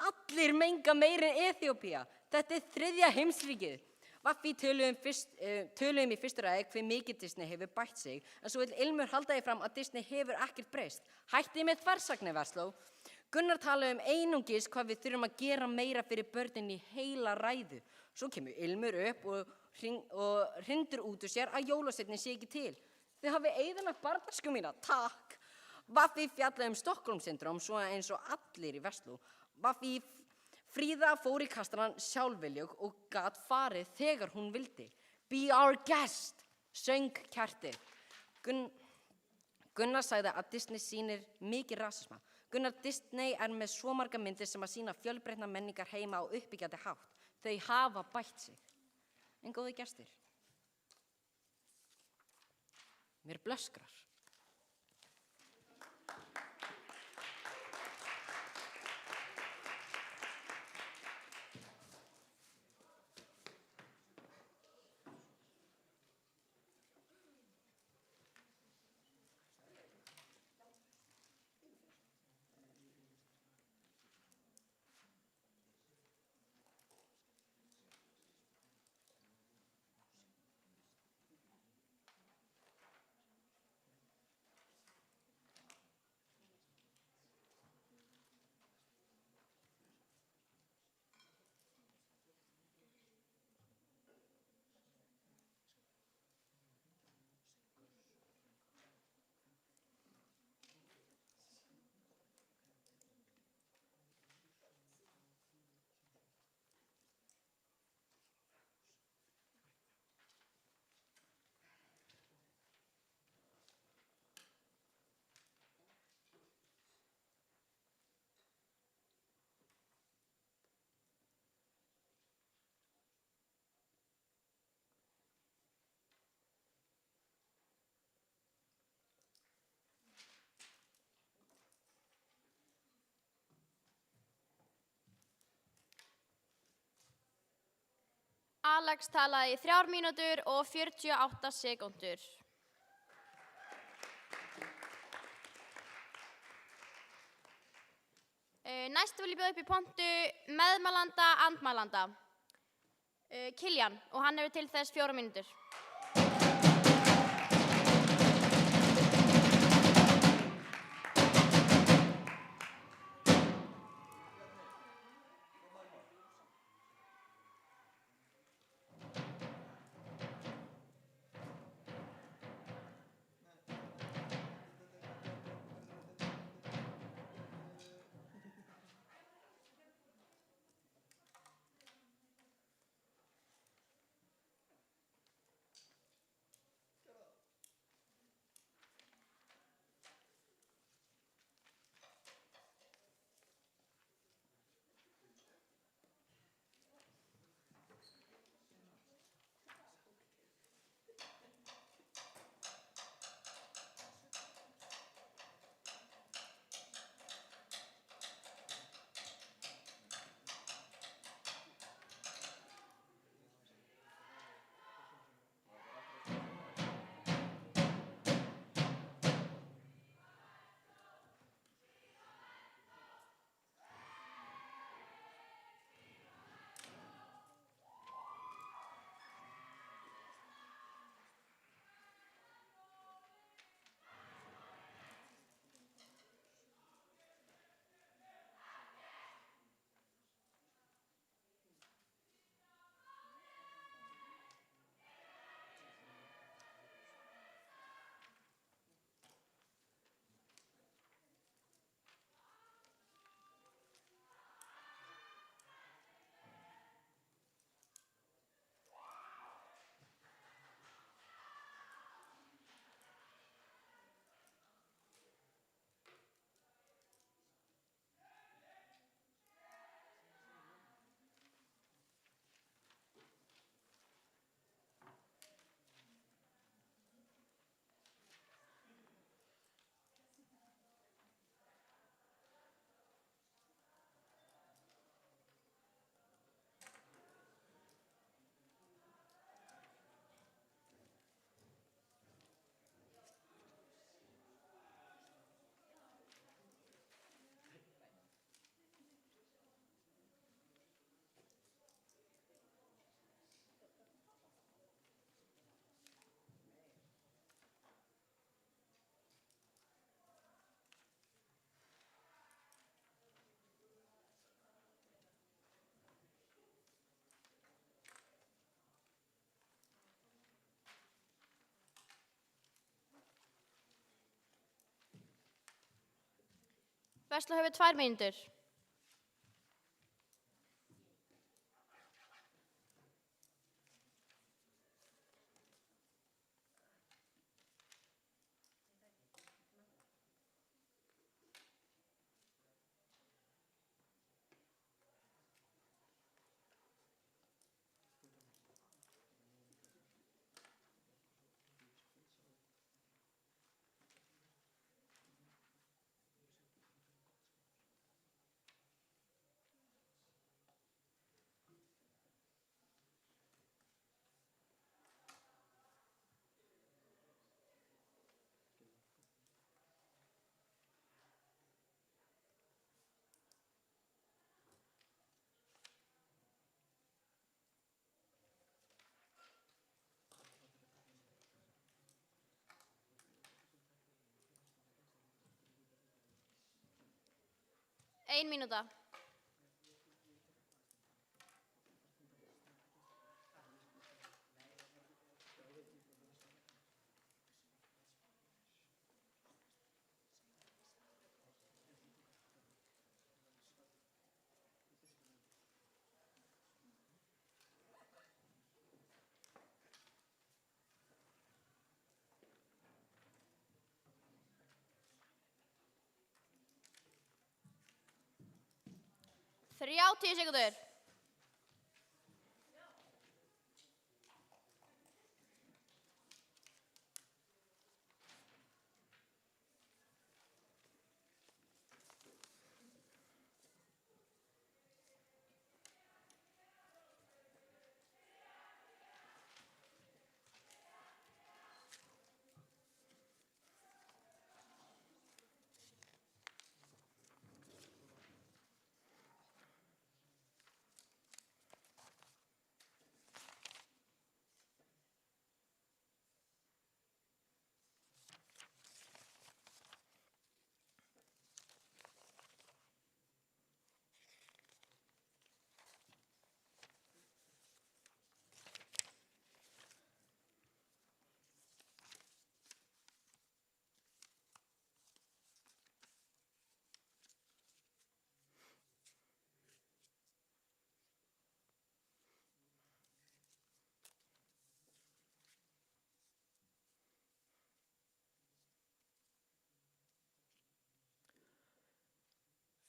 Allir menga meira en Eþíópía. Þetta er 3. heimsríkið. Vaffi töluðum í fyrstu ræðu hve mikið Disney hefur bætt sig, en svo vil Ilmur halda því fram að Disney hefur ekkert breyst. Hættið með þversagnir, Vestló. Gunnar talaði einungis hvað við þurfum að gera meira fyrir börnin í heila ræðu. Svo kemur Ilmur upp og hrindur út úr sér að jólasveinninn sé ekki til. Þið hafið eyðilagt barnæsku mína, takk. Vaffi fjallaði Stockholm-syndrom svo eins og allir í Vestló. Vaffi Fríða fór í kastarann sjálfviljug og gat farið þegar hún vildi. Be our guest, söng kertið. Gunnar sagði að Disney sýnir mikið rasisma. Gunnar, Disney er með svo marga myndir sem að sýna fjölbreytna menningar heima á uppbyggjandi hátt. Þau hafa bætt sig. En góði gestir, mér blöskrar. Alex talaði í 3 mínútur og 48 sekúndur. Næst vil ég bjóða upp í pontu meðmælanda, andmælanda. Kiljan, og hann hefur til þess 4 mínútur. Vesla hefur 2 mínútur. Ein mínúta. Þrjátíu sekúndur.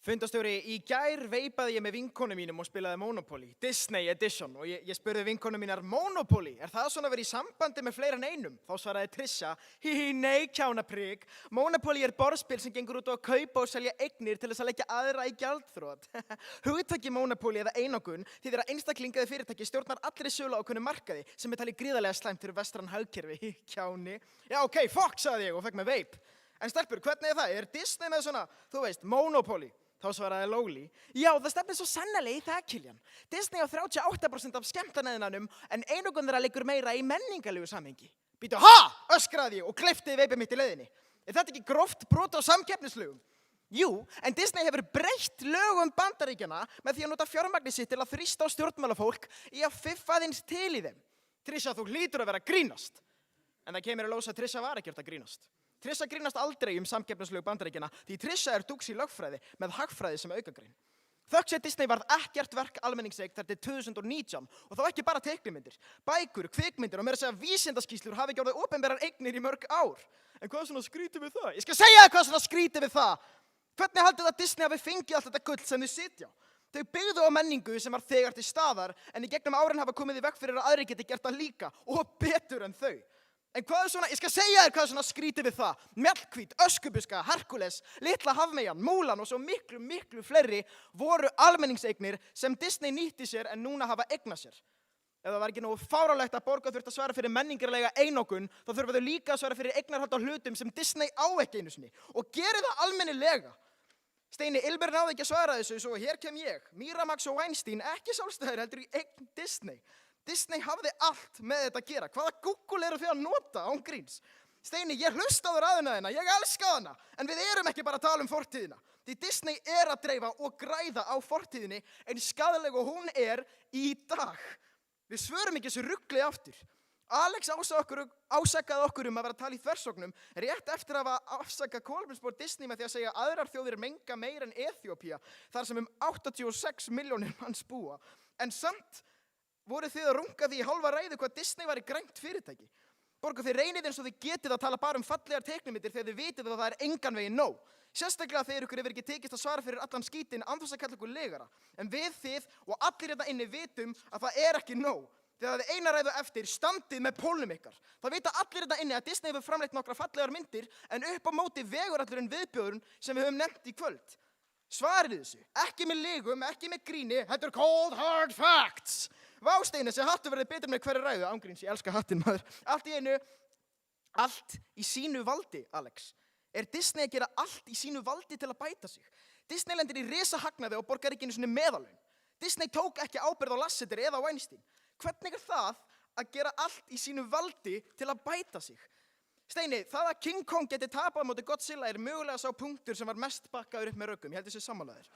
Fundastjóri, í gær veipaði ég með vinkonu mínum og spilaði Monopoly, Disney Edition, og ég spurði vinkonu mínar, Monopoly, er það svona að vera í sambandi með fleira en einum? Þá svaraði Trisha, nei kjánaprygg, Monopoly borðspil sem gengur út á að kaupa og selja eignir til þess að leggja aðra í gjaldþrot. Hugtaki Monopoly eða einokun þýðir að einstaklingaði fyrirtæki stjórnar allri sölu á ákveðnum markaði sem talið gríðarlega slæmt fyrir vestræn hagkerfi, kjáni. Já, ok, fuck, sagði ég og fekk með veip. En stelpur, hvernig er það? Er Disney með svona, þú veist, Monopoly? Þá svaraði Lóli, já það stefnir svo sannarlega í það, Kiljan. Disney á 38% af skemmtanæðinanum en einokun þeirra liggur meira í menningarlegu samhengi. Býtu, ha? Öskraði ég og kleifti veipið mitt í leiðinni. Er þetta ekki gróft brot á samkeppnislögum? Jú, en Disney hefur breytt lögum Bandaríkjanna með því að nota fjármagni sitt til að þrýsta á stjórnmálafólk í að fiffa þins til í þeim. Trisha, þú hlýtur að vera að grínast. En það kemur í ljós að Trisha var ekkert að grínast. Trisha grínast aldrei samkeppnislög Bandaríkjanna því Trisha dúks í lögfræði með hagfræði sem aukagrein. Þökk sé Disney varð ekkert verk almenningseign þar til 2019 og þá ekki bara teiknimyndir. Bækur, kvikmyndir og meira að segja vísindaskýrslur hafi ekki orðið opinberar eignir í mörg ár. En hvað er svona skrítið við það? Ég skal segja þér hvað er svona skrítið við það. Hvernig haldið að Disney hafi fengið allt þetta gull sem þau sitja á? Þau byggðu á menningu sem var þegar til staðar en í gegnum árin hafa komið í veg fyrir að aðrir geti gert það líka og betur en þau. En hvað er svona, ég skal segja þér hvað er svona skrítið við það. Mjallhvít, Öskubuska, Herkules, Litla Hafmeyjan, Múlan og svo miklu fleiri voru almenningseignir sem Disney nýtti sér en núna hafa eignað sér. Ef það var ekki nógu fáránlegt að borga þurft að svara fyrir menningarlega einokun, þá þurfa þau líka að svara fyrir eignarhald á hlutum sem Disney á ekki einu sinni. Og geri það almennilega. Steini, Ilber náði ekki að svara þessu, svo hér kem ég. Miramax og Weinstein, ekki sjálfstæðir heldur í eign Disney. Disney hafði allt með þetta að gera. Hvaða Google eru þið að nota án gríns? Steini, ég hlusta á ræðuna þína, ég elska hana, en við erum ekki bara að tala um fortíðina. Því Disney að dreifa og græða á fortíðinni eins skaðleg og hún í dag. Við svörum ekki þessu rugli aftur. Alex ásakaði okkur að vera að tala í þversögnum rétt eftir að hafa afsakað kolefnisspor Disney með því að segja að aðrar þjóðir menga meira en Eþíópía, þar sem 86 milljónir manns búa. En samt voru þið að runga því í hálfa ræðu hvað Disney var í grænt fyrirtæki. Borga þið reynið eins og þið getið að tala bara um fallegar teiknimyndir þegar þið vitið að það engan veginn nóg. Sérstaklega þegar ykkur hefur ekki tekist að svara fyrir allan skítinn án þess að kalla ykkur legara. En við þið og allir hérna inni vitum að það ekki nóg. Þegar þið eina ræðu eftir standið með pólnum ykkar. Það vita allir hérna inni að Disney hefur framleitt nokkra fallegar myndir en upp á móti vegur allur en viðbjóðurinn sem við höfum nefnt í kvöld. Svarið þessu, ekki með legum, ekki með gríni, þetta cold hard facts. Vá Steini, þessi hattur verði betur með hverju ræðu, ángríns, ég elska hattinn maður. Allt í sínu valdi, Alex. Er Disney að gera allt í sínu valdi til að bæta sig? Disney lendir í risahagnaði og borgar ekki einu sinni meðalaun. Disney tók ekki ábyrgð á Lasseter eða Weinstein. Hvernig það að gera allt í sínu valdi til að bæta sig? Steini, það að King Kong geti tapað móti Godzilla mögulega sá punktur sem var mest bakkaður upp með röggum, ég held þessi sammálaðir.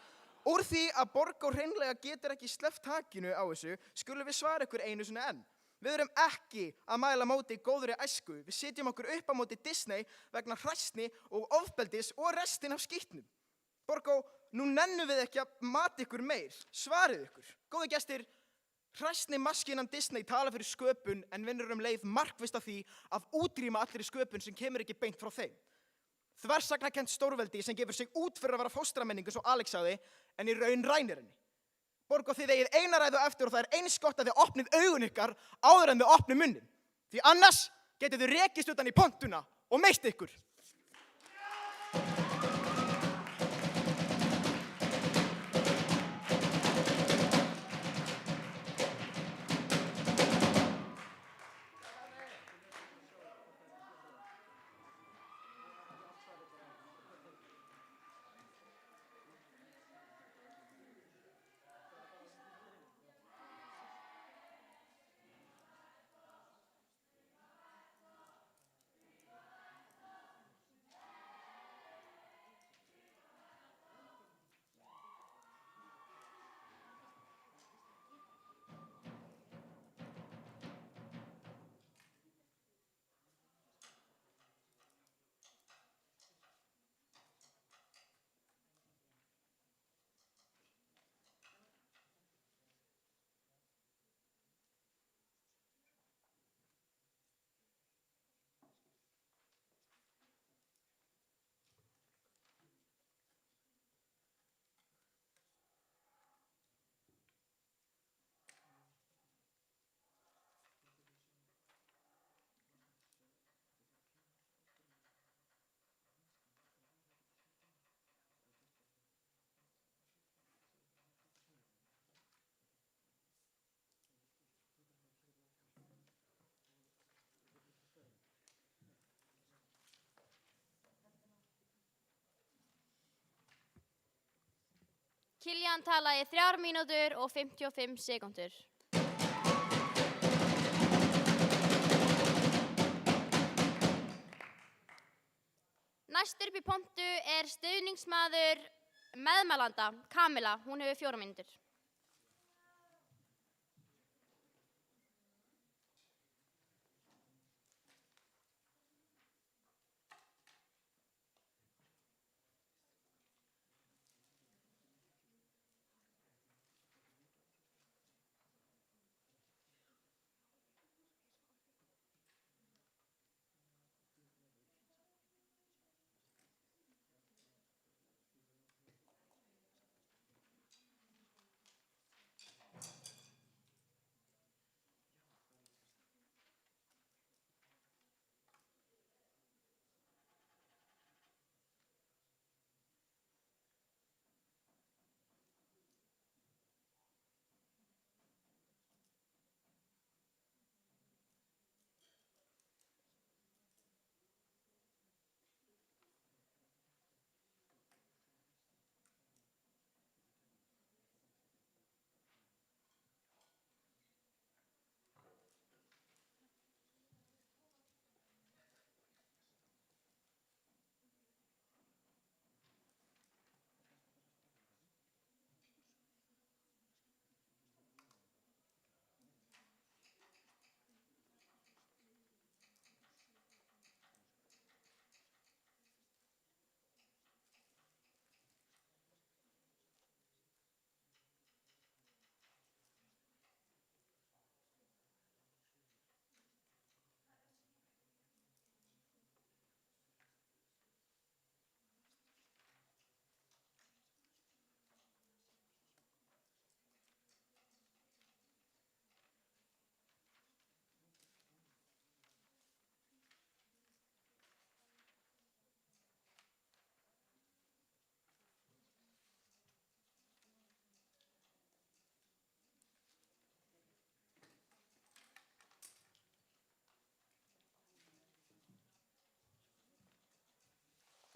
Úr því að Borgó hreinlega getur ekki sleppt takinu á þessu, skulum við svara ykkur einu sinni enn. Við erum ekki að mæla móti góðri æsku, við setjum okkur upp á móti Disney vegna hræsni og ofbeldis og restin af skítnum. Borgó, nú nennum við ekki að mata ykkur meir, svarið ykkur. Góði gestir, hræsni maskinan Disney tala fyrir sköpun en vinnur leið markvisst af því að útrýma allri sköpun sem kemur ekki beint frá þeim. Þversagnakent stórveldi sem gefur sig út fyrir að vera fóstramenningu svo Alex sagði, en í raun rænir henni. Borgó, þið eigið eina ræðu eftir og það eins gott að þið opnið augun ykkar áður en þið opnið munnin. Því annars getið þið rekist utan í pontuna og meist ykkur. Kiljan talaði 3 mínútur og 55 sekúndur. Næstur upp í pontu er stuðningsmaður meðmælanda, Kamila. Hún hefur 4 mínútur.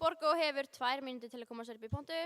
Borgó hefur 2 mínútur til að koma sér upp í pontu.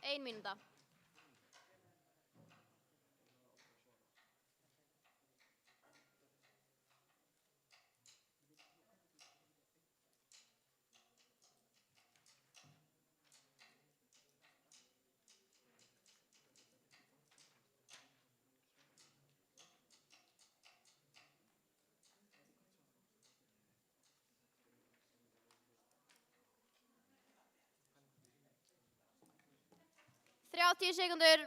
Ein mínúta. Þrjátíu sekúndur.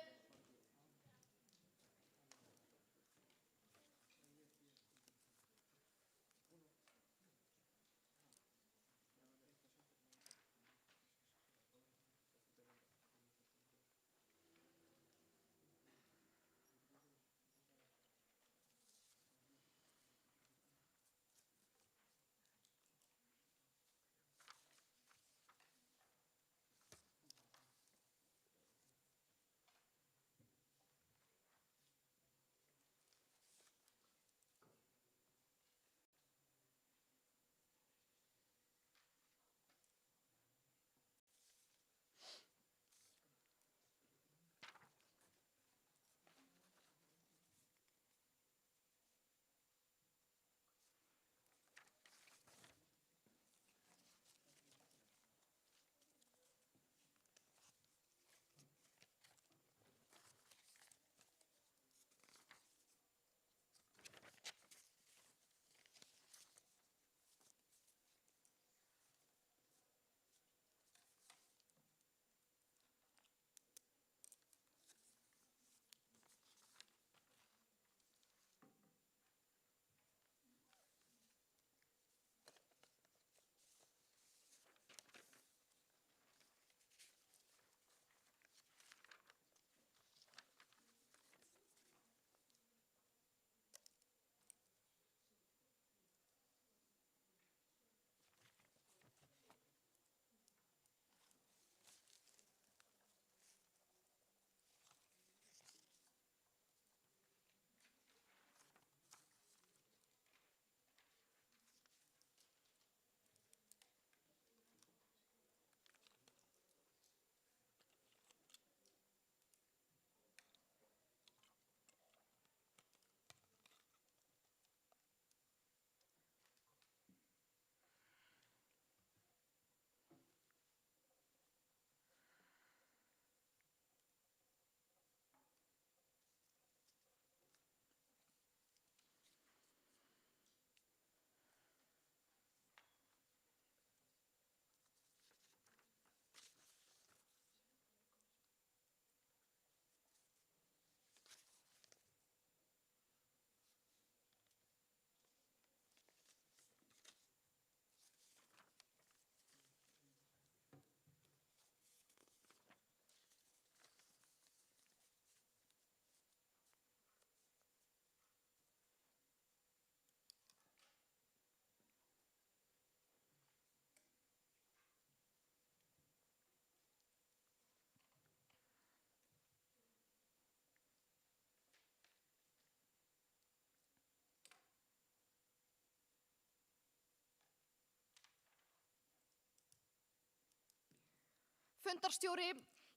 fundarstjóri,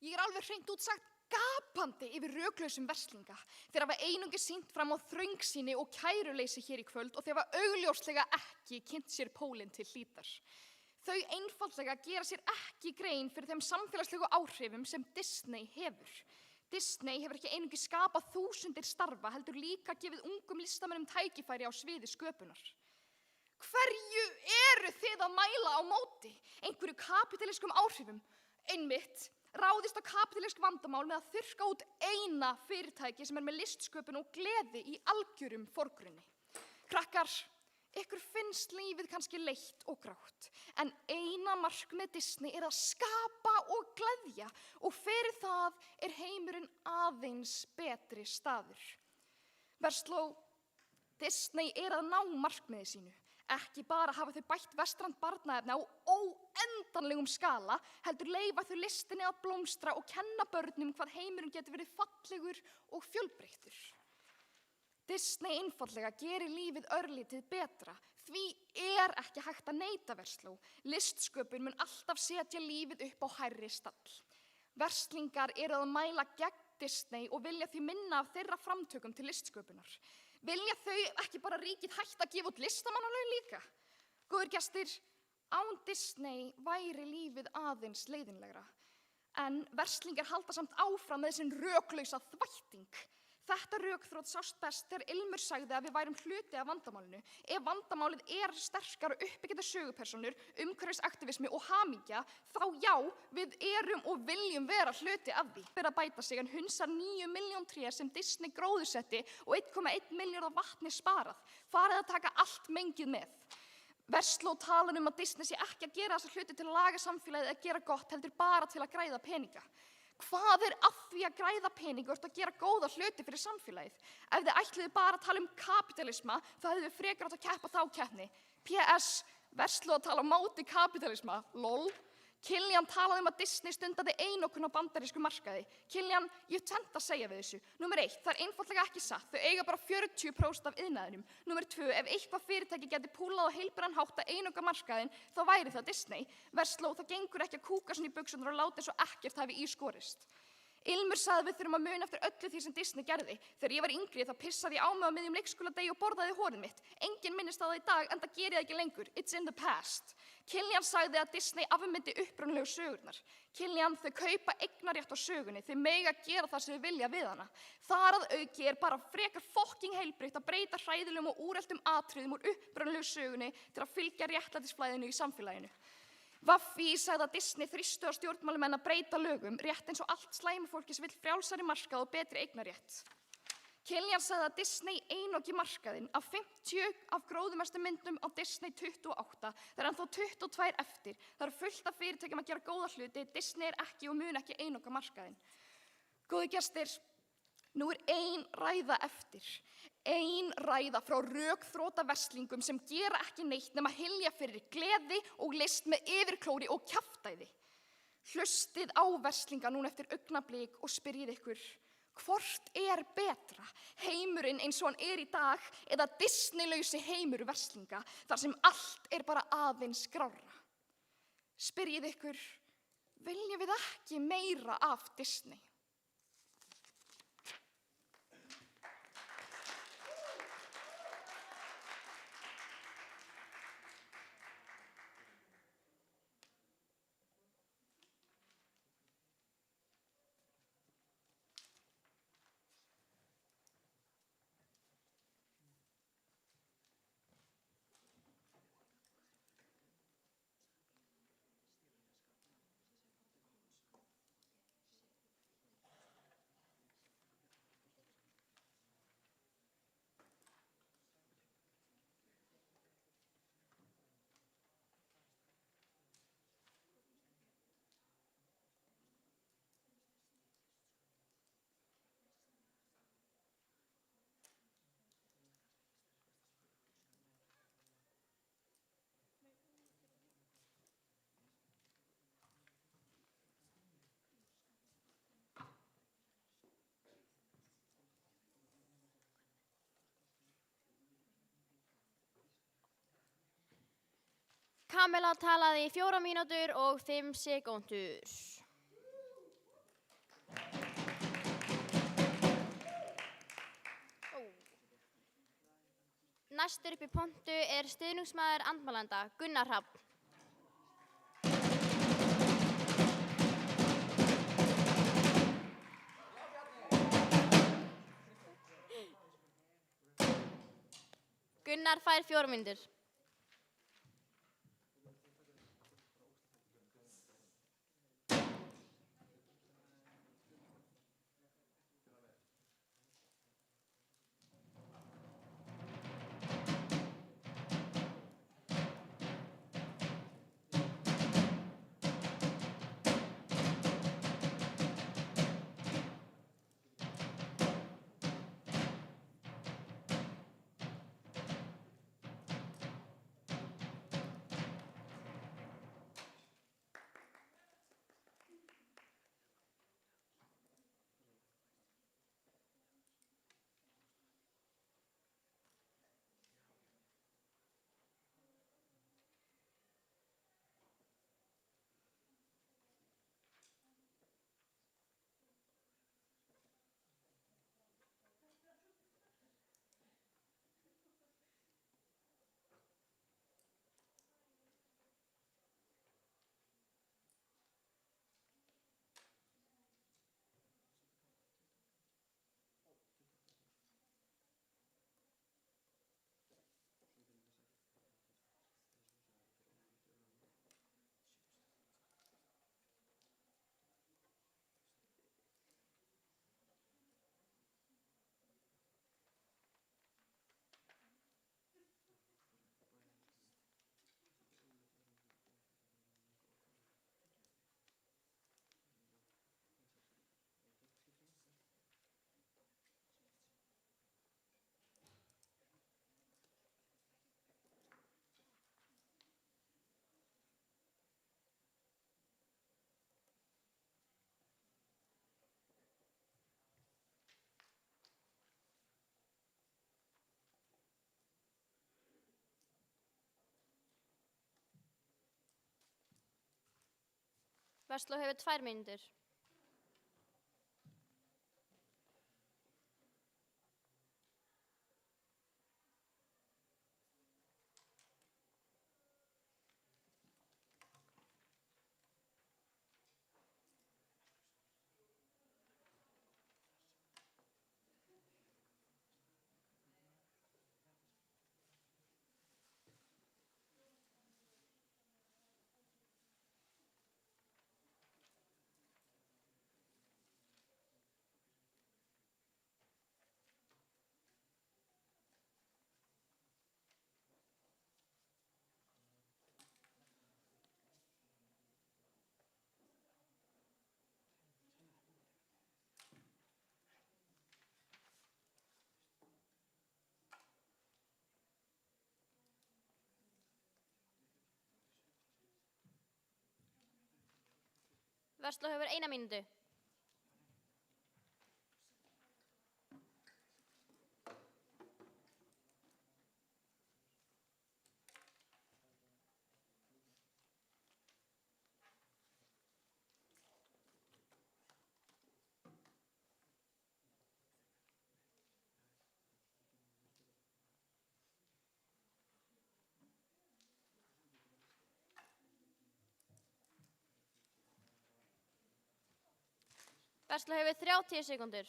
ég alveg hreint út sagt gapandi yfir röklausum verslinga. Þeir hafa einungis sýnt fram á þröngsýni og kæruleysi hér í kvöld og þeir hafa augljóslega ekki kynnt sér pólinn til hlítar. Þau einfaldlega gera sér ekki grein fyrir þeim samfélagslegu áhrifum sem Disney hefur. Disney hefur ekki einungis skapað þúsundir starfa, heldur líka gefið ungum listamönnum tækifæri á sviði sköpunar. Hverju eru þið að mæla á móti? Einhverju kapítalískum áhrifum? Einmitt, ráðist á kapítalísk vandamál með að þurrka út eina fyrirtæki sem með listsköpun og gleði í algjörum forgrunni. Krakkar, ykkur finnst lífið kannski leitt og grátt, en eina markmið Disney er að skapa og gleðja og fyrir það er heimurinn aðeins betri staður. Versló, Disney er að ná markmiði sínu. Ekki bara hafa þau bætt vestrænt barnaefni á óendanlegum skala, heldur leyfa þau listinni að blómstra og kenna börnum hvað heimurinn getur verið fallegur og fjölbreyttur. Disney einfaldlega gerir lífið örlítið betra. Því er ekki hægt að neita Versló. Listsköpun mun alltaf setja lífið upp á hærri stall. Verslingar eru að mæla gegn Disney og vilja því minna af þeirra framtökum til listsköpunar. Vilja þau ekki bara ríkið hægt að gefa út listamannalaun líka? Góðir gestir, án Disney væri lífið aðeins leiðinlegra. En verslingar halda samt áfram með þessin röklausa þvætting. Þetta rökþrótt sást best þegar Ilmur sagði að við værum hluti af vandamálinu. Ef vandamálið er sterkar og uppbyggjandi sögupersónur, umhverfisaktivismi og hamingja, þá já, við erum og viljum vera hluti af því. Fyrir að bæta sig en hunsar 9 milljón tré sem Disney gróðursetti og 1,1 milljarð af vatni sparað. Farið að taka allt mengið með. Versló talar að Disney sé ekki að gera þessa hluti til að laga samfélagið eða gera gott, heldur bara til að græða peninga. Hvað er að því að græða pening og að gera góða hluti fyrir samfélagið? Ef þið ætluðu bara að tala kapitalisma, þá hefðu við frekar átt að keppa þá keppni. PS, Versló að tala á móti kapitalisma, lol. Killian talaði að Disney stundaði einokun á bandarísku markaði. Killian, ég tvennt að segja við þessu. Númer 1, það er einfaldlega ekki satt. Þau eiga bara 40% af iðnaðinum. Númer 2, ef eitthvað fyrirtæki geti púlað á heilbrigðan hátt að einoka markaðinn, þá væri það Disney. Versló, það gengur ekki að kúka svona í buxurnar og láta eins og ekkert hafi í skorist. Ilmur sagði við þurfum að muna eftir öllu því sem Disney gerði. Þegar ég var yngri þá pissaði ég á mig á miðjum leikskóladegi og borðaði hórið mitt. Enginn minnist á það í dag, en það gerir það ekki lengur. It's in the past. Killian sagði að Disney afmyndi upprunalegu sögurnar. Killian, þau kaupa eignarrétt á sögunni. Þau mega gera það sem þau vilja við hana. Þar að auki er bara frekar fucking heilbrigt að breyta hræðilegum og úreltum atriðum úr upprunalegu sögunni til að fylgja réttlætisflæðinu í samfélaginu. Vaffi sagði að Disney þrýstu á stjórnmálamenn að breyta lögum, rétt eins og allt slæmufólkis vill frjálsari markað og betri eignarrétt. Killian sagði að Disney einoki markaðinn. Af 50 af gróðumestu myndum á Disney 28, það er ennþá 22 eftir. Það eru fullt af fyrirtækjum að gera góða hluti, Disney er ekki og mun ekki einoka markaðinn. Góði gestir, nú er ein ræða eftir. Ein ræða frá rökþróta verslingum sem gera ekki neitt nema hylja fyrir gleði og list með yfirklóri og kjaftæði. Hlustið á verslinga núna eftir augnablik og spyrjið ykkur, hvort er betra, heimurinn eins og hann er í dag eða Disneylausi heimur verslinga þar sem allt er bara aðeins grárra? Spyrjið ykkur, viljum við ekki meira af Disney? Kamilla talaði í 4 mínútur og 5 sekúndur. Næstur upp í pontu er stuðningsmaður andmælanda, Gunnar Hrafn. Gunnar fær 4 mínútur. Versló hefur 2 mínútur. Versló hefur 1 mínútu. Versló hefur 30 sekúndur.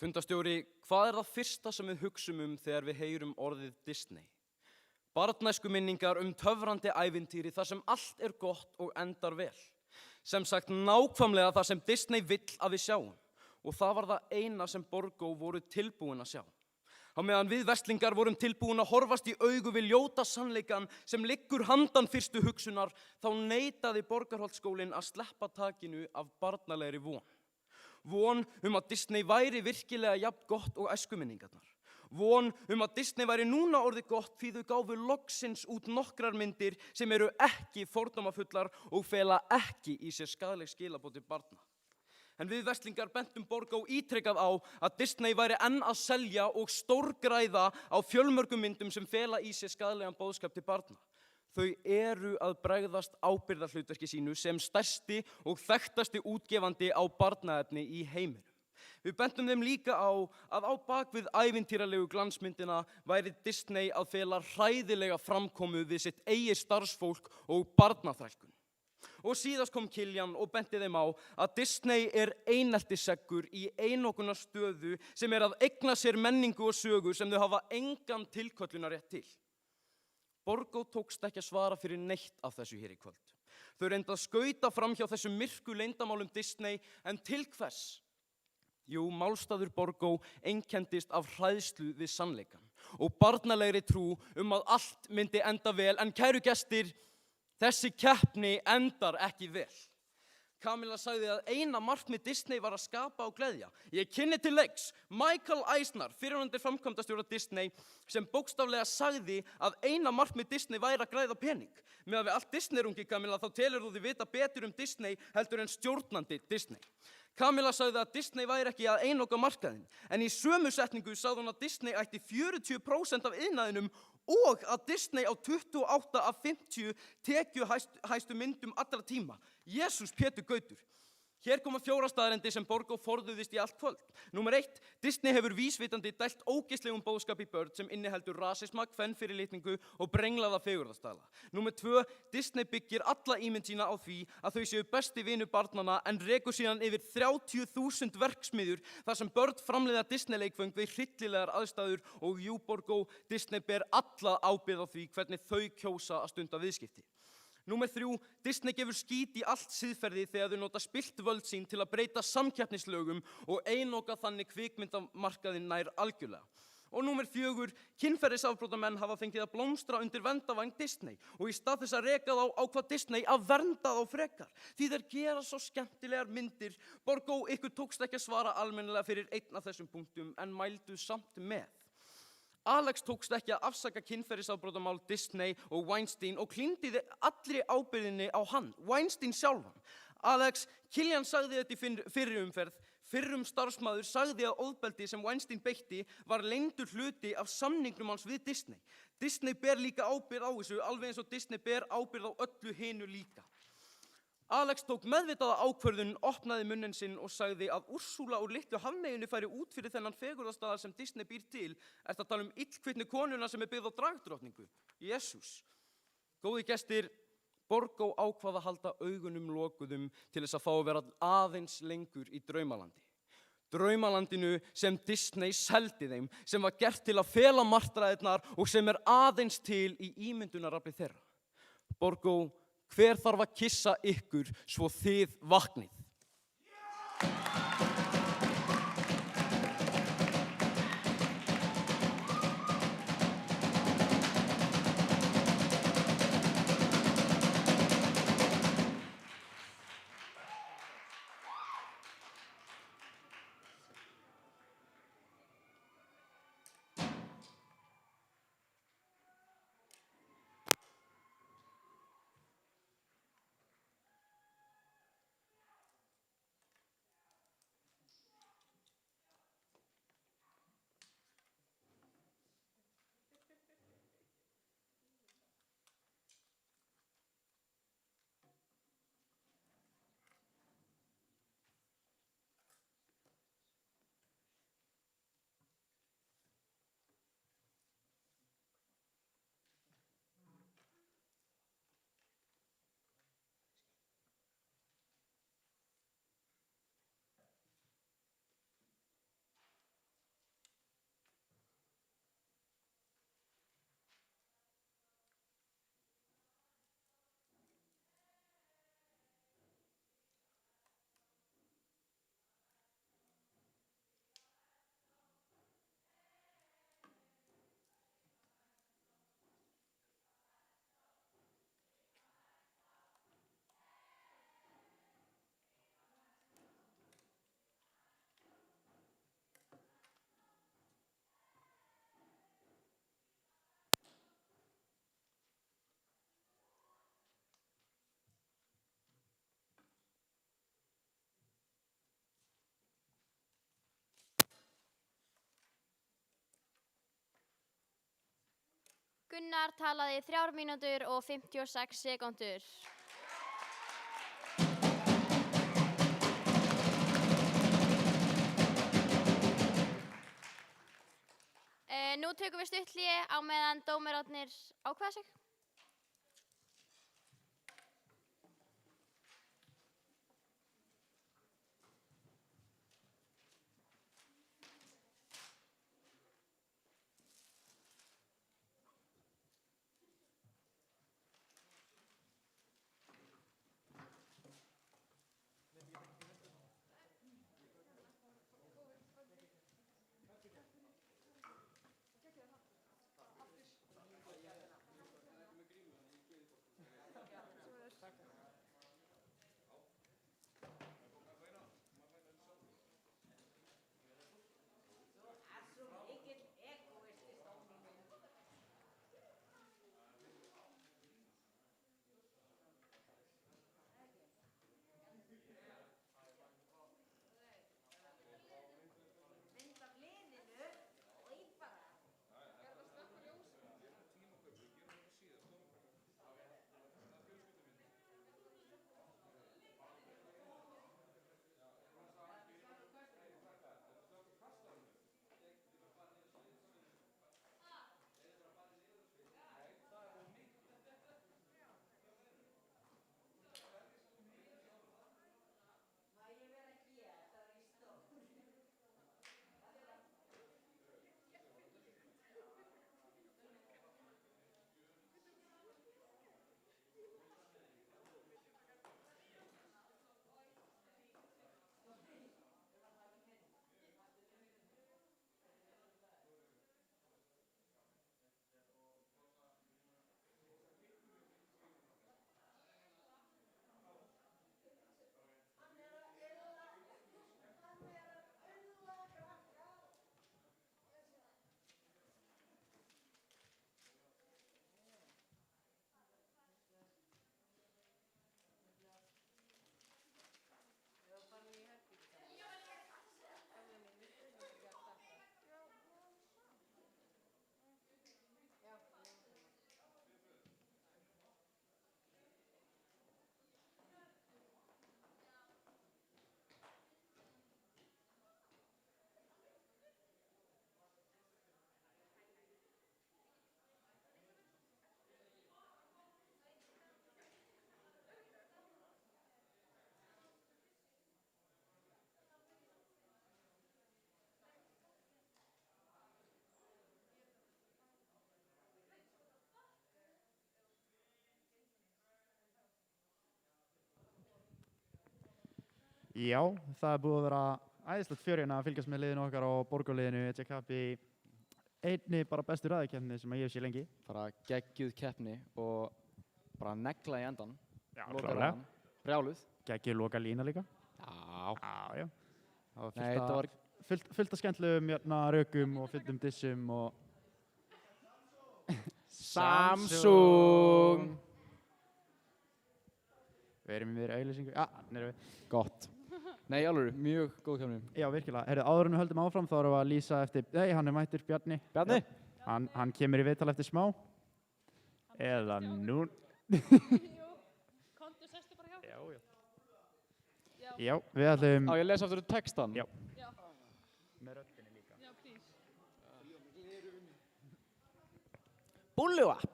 Fundarstjóri, hvað það fyrsta sem við hugsum þegar við heyrum orðið Disney? Barnæskuminningar töfrandi ævintýri þar sem allt gott og endar vel. Sem sagt nákvæmlega það sem Disney vill að við sjáum. Og það var það eina sem Borgó voru tilbúin að sjá. Á meðan við verslingar vorum tilbúin að horfast í augu við ljóta sannleikan sem liggur handan fyrstu hugsunar, þá neitaði Borgarholtsskólinn að sleppa takinu af barnalegri von. Von að Disney væri virkilega jafn gott og æskuminningarnar. Von að Disney væri núna orðið gott því þau gáfu loksins út nokkrar myndir sem ekki fordómafullar og fela ekki í sér skaðleg skilaboð til barna. En við verslingar bentum Borgó ítrekað á að Disney væri enn að selja og stórgræða á fjölmörgum myndum sem fela í sér skaðlegan boðskap til barna. Þau að bregðast ábyrgðarhlutverki sínu sem stærsti og þekktasti útgefandi á barnaefni í heiminum. Við bentum þeim líka á að á bakvið ævintýralegu glansmyndina væri Disney að fela hræðilega framkomu við sitt eigið starfsfólk og barnaþrælkun. Og síðast kom Kiljan og benti þeim á að Disney eineltiseggur í einokunar stöðu sem að eigna sér menningu og sögu sem þau hafa engan tilköllunarétt til. Borgó tókst ekki að svara fyrir neitt af þessu hér í kvöld. Þau reyndu að skauta fram hjá þessum myrku leyndamálum Disney, en til hvers? Jú, málstaður Borgó einkenndist af hræðslu við sannleikann og barnalegri trú að allt myndi enda vel, en kæru gestir, þessi keppni endar ekki vel. Kamilla sagði að eina markmið Disney var að skapa og gleðja. Ég kynni til leiks Michael Eisner, fyrrverandi framkvæmdastjóra Disney, sem bókstaflega sagði að eina markmið Disney væri að græða pening. Meðan við allt Disney-rungi, Kamilla, þá telur þú þig vita betur Disney heldur en stjórnandi Disney. Kamilla sagði að Disney væri ekki að einoka markaðinn, en í sömu setningu sagði hún að Disney ætti 40% af iðnaðinum og að Disney á 28 af 50 tekjuhæstu myndum allra tíma. Jesús Pétur Gautur. Hér koma 4 staðreyndir sem Borgó forðuðist í allt kvöld. Númer 1. Disney hefur vísvitandi dælt ógeðslegum boðskap í börn sem inniheldur rasisma, kvenfyrirlitningu og brenglaða fegurðarstaðla. Númer 2. Disney byggir alla ímynd sína á því að þau séu besti vinur barnanna en rekur síðan yfir 30.000 verksmiðjur þar sem börn framleiða Disney-leikföng við hryllilegar aðstæður og jú, Borgó, Disney ber alla ábyrgð á því hvernig þau kjósa að stunda viðskipti. Númer 3. Disney gefur skít í allt siðferði þegar þau nota spillt völd sín til að breyta samkeppnislögum og einoka þannig kvikmyndamarkaðinn nær algjörlega. Og númer 4. Kynferðisafbrotamenn hafa fengið að blómstra undir verndarvæng Disney og í stað þess að reka þá á hvað Disney að vernda þá frekar. Því þeir gera svo skemmtilegar myndir. Borgó, ykkur tókst ekki að svara almennilega fyrir einn af þessum punktum en mældu samt með. Alex tókst ekki að afsaka kynferðisafbrotamál Disney og Weinstein og klíndi allri ábyrgðinni á hann, Weinstein sjálfan. Alex, Kiljan sagði þetta í fyrri umferð. Fyrrum starfsmaður sagði að ofbeldi sem Weinstein beitti var leyndur hluti af samningnum hans við Disney. Disney ber líka ábyrgð á þessu, alveg eins og Disney ber ábyrgð á öllu hinu líka. Alex tók meðvitaða ákvörðun, opnaði munninn sinn og sagði að Úrsúla úr litlu hafmeyjunni færi út fyrir þennan fegurðarstaðar sem Disney býr til. Ertu að tala illkvittnu konuna sem byggð á dragdrottningu? Jesús. Góði gestir, Borgó ákvað að halda augunum lokuðum til þess að fá að vera aðeins lengur í draumalandi. Draumalandinu sem Disney seldi þeim, sem var gert til að fela martraðirnar og sem aðeins til í ímyndunarafli þeirra. Borgó, hver þarf að kissa ykkur svo þið vaknið? Gunnar talaði 3 mínútur og 56 sekúndur. Nú tökum við stutt hlé á meðan dómararnir ákveða sig. Já, það búið að vera æðislegt fjör hérna að fylgjast með liðinu okkar og borgarliðinu ETKB í einni bara bestu ræðikeppni sem ég hef séð lengi. Bara geggjuð keppni og bara negla í endan. Já, klárlega. Brjáluð. Geggjuð loka lína líka. Já. Já. Nei, þetta var fullt af skemmtilegum rökum og fullum dissum og Samsung. Við erum í auglýsingu. Já, nerum við. Gott. Nei, alveg, mjög góð keppni. Já, virkilega. Herðu, áður en við höldum áfram þá erum við að lýsa eftir, nei, hann er mættur, Bjarni. Bjarni? Já, hann kemur í viðtal eftir smá. Eða nú. Komdu, sestu bara hjá. Já, við ætlum. Á, ég les aftur textan. Já. Með röddinni líka. Já, please. Búllu-app.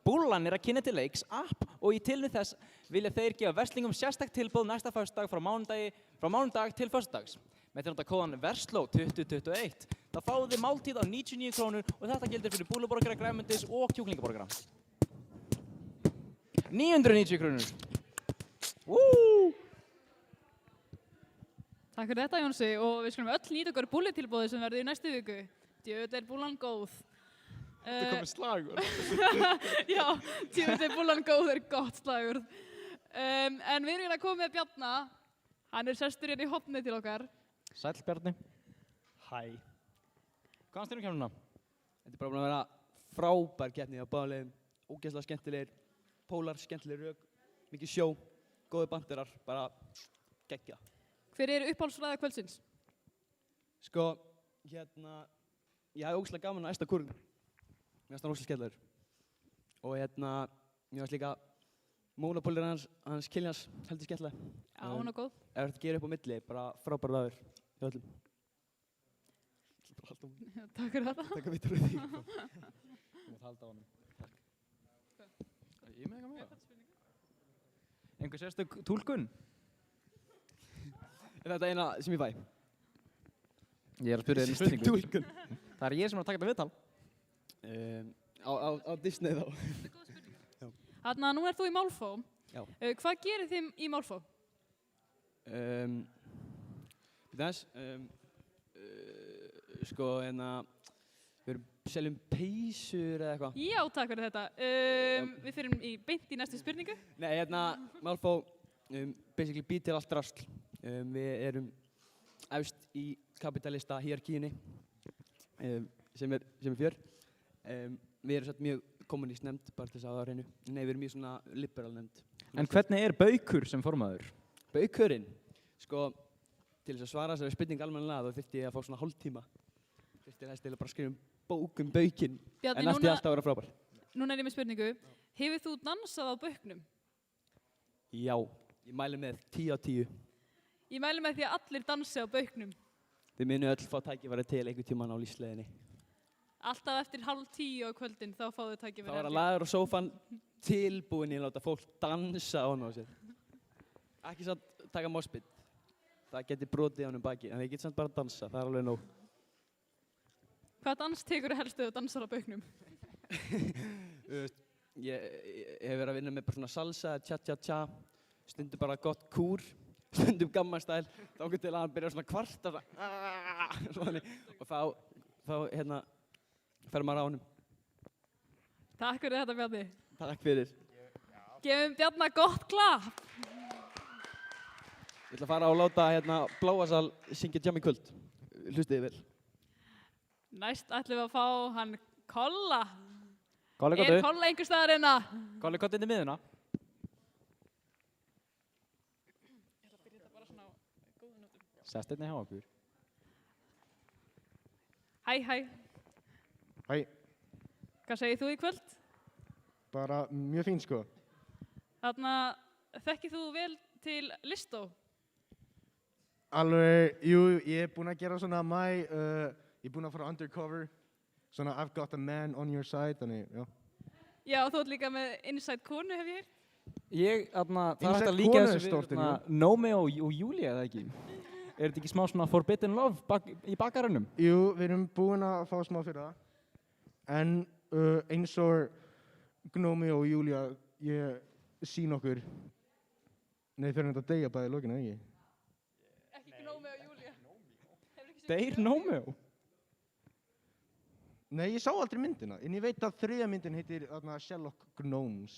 Búllan er að kynna til leiks app og í tilefni þess vilja þeir gefa verslingum sérstakt tilboð næsta föstudag frá mánudag til föstudags. Með því að nota kóðan VERSLÓ2021 þá fáið þið máltíð á 99 krónur og þetta gildir fyrir búlluborgara, grænmetis og kjúklingaborgara. 990 krónur. Takk fyrir þetta, Jónsi, og við skulum öll nýta okkur búllutilboði sem verður í næstu viku. Djöfull er búllan góð. Þetta komið slagur. Já, djöfull er búllan góð er gott slagur. En við erum hérna að koma með Bjarna. Hann er sestur hérna í hopni til okkar. Sæll, Bjarni. Hæ. Hvað fannst þér keppnina? Þetta er bara búin að vera frábær keppni á báðum, ógeðslega skemmtilegir, pólar, skemmtilegir rök, mikið sjó, góði banderar, bara geggja. Hver er uppáhaldsræða kvöldsins? Sko, ég hafði ógeðslega gaman að æsta kurn. Mér finnst það ógeðslega skemmtilegur. Og mér varst líka Mónopólur hans Kiljans heldur skemmtilega. Já, hún er góð. Ef þetta gerir upp á milli, bara frábær dagur hjá öllum. Takk fyrir þetta. Takk að við trúið því. Þú mátt halda á honum. Takk. Ég með eitthvað meira. Einhver sérstök túlkun? Er þetta eina sem ég fæ? Ég er að spyrja þér um spurningu. Túlkun. Það er ég sem er að taka þetta viðtal. Á Disney þá. Þarna, nú ert þú í Málfó. Já. Hvað gerir þið í Málfó? Sko, við seljum peysur eða eitthvað. Já, takk fyrir þetta. Við fyrir beint í næstu spurningu. Nei, Málfó basically býr til allt drasl. Við erum efst í kapitalista hierarkíunni, sem er fjör. Við erum satt mjög kommuníst nefnd, bara til þess að það á hreinu. Nei, við erum mjög svona liberal nefnd. En hvernig er Baukur sem formaður? Baukurinn? Sko, til þess að svara þessari spurningu almennilega, þá þurfti ég að fá svona hálftíma. Þurfti þess til að bara skrifa bók Baukinn, Bjarni, en allt í allt að vera frábær. Núna er ég með spurningu. Hefur þú dansað á Bauknum? Já, ég mæli með 10 á 10. Ég mæli með því að allir dansi á Bauknum. Þið munu öll fá tækifæri til einhvern tímann á lífsleiðinni. Alltaf eftir 9:30 á kvöldin, þá fáðu þið tækifæri. Það var að laður á sófan tilbúin í að láta fólk dansa á hann á sér. Ekki samt taka moshpit. Það geti brotið á hann baki, en þið geti samt bara að dansa, það er alveg nóg. Hvað dans tekur þið helst þegar þú dansar á Bauknum? Ég hef verið að vinna með bara svona salsa, tja-tja-tja, stundum bara gott kúr, stundum gammastæl, þá til að hann byrja svona kvarta, svona, og þá fer maður á honum. Takk fyrir þetta, Bjarni. Takk fyrir. Gefum Bjarna gott klapp. Ég ætla að fara og láta Bláasal syngja Jam í kvöld. Hlustiði vel. Næst ætlum við að fá hann Kolla. Kolli, kottu. Er Kolla einhver staðar hérna? Kolli, kottu inn í miðuna. Ég ætla að byrja þetta bara svona á góðum nótum. Sest einnig hjá okkur. Hæ. Hæ, Hvað segir þú í kvöld? bara mjög fín sko. Þarna, þekkir þú vel til Listó? Alveg, jú, ég er búinn að gera svona ég er búinn að fara undercover, svona I've got a man on your side, þannig, já. Já, þú ert líka með Inside konu, hef ég heyrt. Það er hægt Inside að líka konu er þessu stórt, við Nómi og Júlía, eða ekki? Er þetta ekki smá svona forbidden love í bakarunum? Jú, við erum búin að fá smá fyrir það. En eins og Gnómi og Júlía, ég sín okkur. Nei, þeir eru þetta að deyja bæði í lokinu, ekki? Ekki Gnómi og Júlía. Deyr Nómi? Nei, ég sá aldrei myndina, en ég veit að þriðja myndin heitir Sherlock Gnomes.